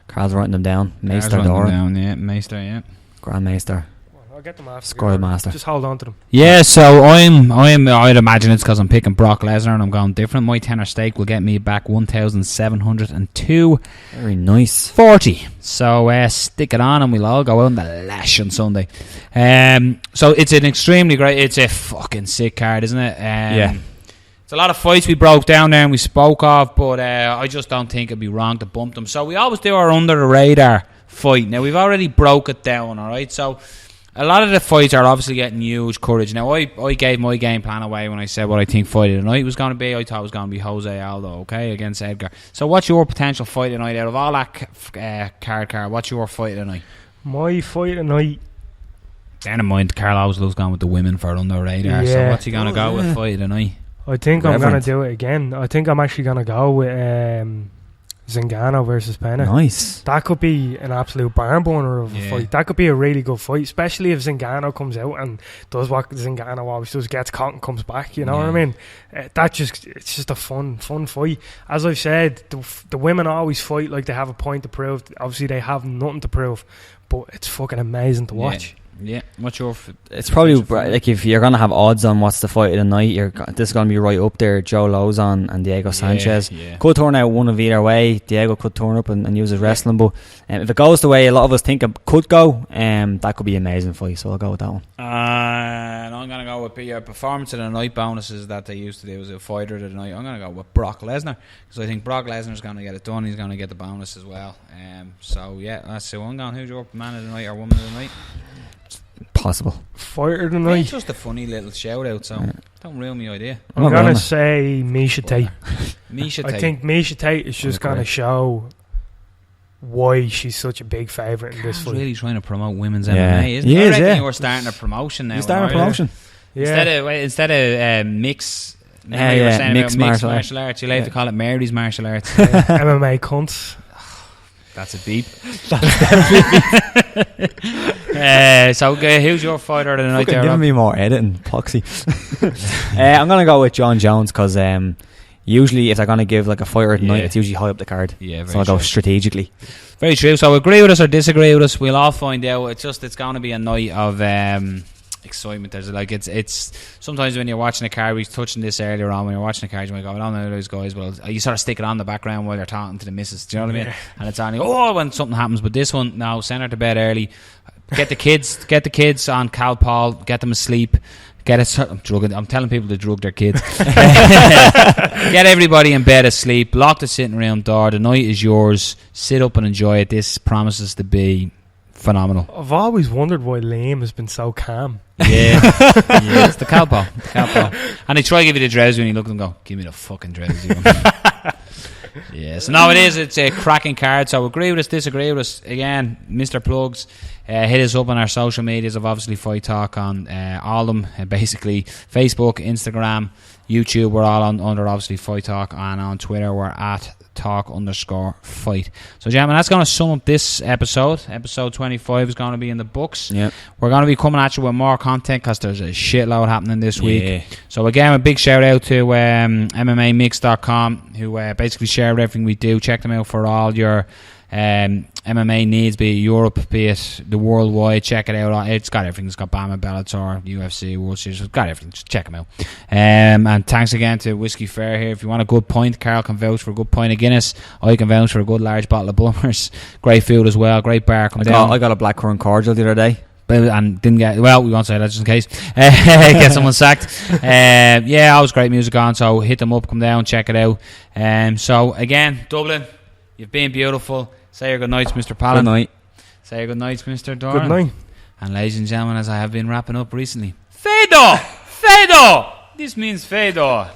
Carl's writing them down. Meister Meister, Grand Meister. I'll get them after. Score master. Just hold on to them. Yeah, so I'd imagine it's because I'm picking Brock Lesnar and I'm going different. My tenner stake will get me back 1,702. Very nice. 40. So stick it on and we'll all go out on the lash on Sunday. So it's an extremely great. It's a fucking sick card, isn't it? It's a lot of fights we broke down there and we spoke of, but I just don't think it'd be wrong to bump them. So we always do our under the radar fight. Now we've already broke it down, all right. So a lot of the fights are obviously getting huge courage. Now, I gave my game plan away when I said what I think fight of the night was going to be. I thought it was going to be Jose Aldo, okay, against Edgar. So what's your potential fight of the night out of all that card? What's your fight of the night? My fight of the night... Bear in mind, Carl always loves going with the women for under the radar. Yeah. So what's he going to go with fight of the night? I think I'm going to do it again. I think I'm actually going to go with Zingano versus Pena. Nice. That could be an absolute barn burner of a fight. That could be a really good fight, especially if Zingano comes out and does what Zingano always does, gets caught and comes back. You know what I mean? It's just a fun fight. As I've said, the women always fight like they have a point to prove. Obviously, they have nothing to prove, but it's fucking amazing to watch. Yeah, what's your? It's probably like if you're gonna have odds on what's the fight of the night, this is gonna be right up there. Joe Lozon and Diego Sanchez could turn out one of either way. Diego could turn up and use his wrestling, but if it goes the way a lot of us think it could go, that could be an amazing fight. So I'll go with that one. And I'm gonna go with your performance of the night bonuses that they used to do as a fighter of the night. I'm gonna go with Brock Lesnar because I think Brock Lesnar's gonna get it done. He's gonna get the bonus as well. So yeah, that's who I'm going. Who's your man of the night or woman of the night? Possible fighter of the night. It's just a funny little shout out, so don't ruin my idea. I'm gonna say Miesha Tate. Miesha Tate. I think Miesha Tate is just gonna show why she's such a big favourite in this fight. Really trying to promote women's MMA, isn't he? I reckon you were starting a promotion now. You're starting a promotion. Instead of mix. Yeah, you were saying mixed about martial arts. You'll have to call it Mary's martial arts. MMA cunts. That's a beep. So who's your fighter of the night there? Giving me more editing, Poxy. I'm gonna go with John Jones because usually if they're gonna give like a fighter of the night, it's usually high up the card. Yeah, so I'll go strategically. Very true. So agree with us or disagree with us, we'll all find out. It's going to be a night of excitement. There's like it's sometimes when you're watching a card, we was touching this earlier on, when you're watching a card you might go, I don't know those guys, well you sort of stick it on the background while you're talking to the missus, do you know what I mean? And it's on when something happens. But this one, now send her to bed early, get the kids on Calpol, get them asleep, I'm telling people to drug their kids. Get everybody in bed asleep, lock the sitting room door, the night is yours, sit up and enjoy it. This promises to be phenomenal. I've always wondered why Liam has been so calm. Yeah, it's the Calpol. And they try to give you the drowsy when you look at them and go, give me the fucking drowsy one. Yeah, so no, it's a cracking card. So agree with us, disagree with us. Again, Mr. Plugs, hit us up on our social medias of obviously Fight Talk on all of them, basically Facebook, Instagram, YouTube. We're all under obviously Fight Talk, and on Twitter we're at @talk_fight. So gentlemen, that's going to sum up this episode. Episode 25 is going to be in the books. Yep. We're going to be coming at you with more content because there's a shitload happening this week. So again, a big shout out to MMAmix.com, who basically share everything we do. Check them out for all your MMA needs, be it Europe, be it the worldwide. Check it out. It's got everything. It's got BAMMA, Bellator, UFC, World Series. It's got everything. Just check them out. And thanks again to Whiskey Fair here. If you want a good pint, Carl can vouch for a good pint of Guinness. I can vouch for a good large bottle of Bummers. Great food as well. Great bar. I got a blackcurrant cordial the other day. And didn't get, well, we won't say that just in case. Get someone sacked. Always great music on. So hit them up, come down, check it out. So again, Dublin, you've been beautiful. Say your good nights, Mr. Palin. Good night. Say your good nights, Mr. Doran. Good night. And ladies and gentlemen, as I have been wrapping up recently, Fedor! This means Fedor.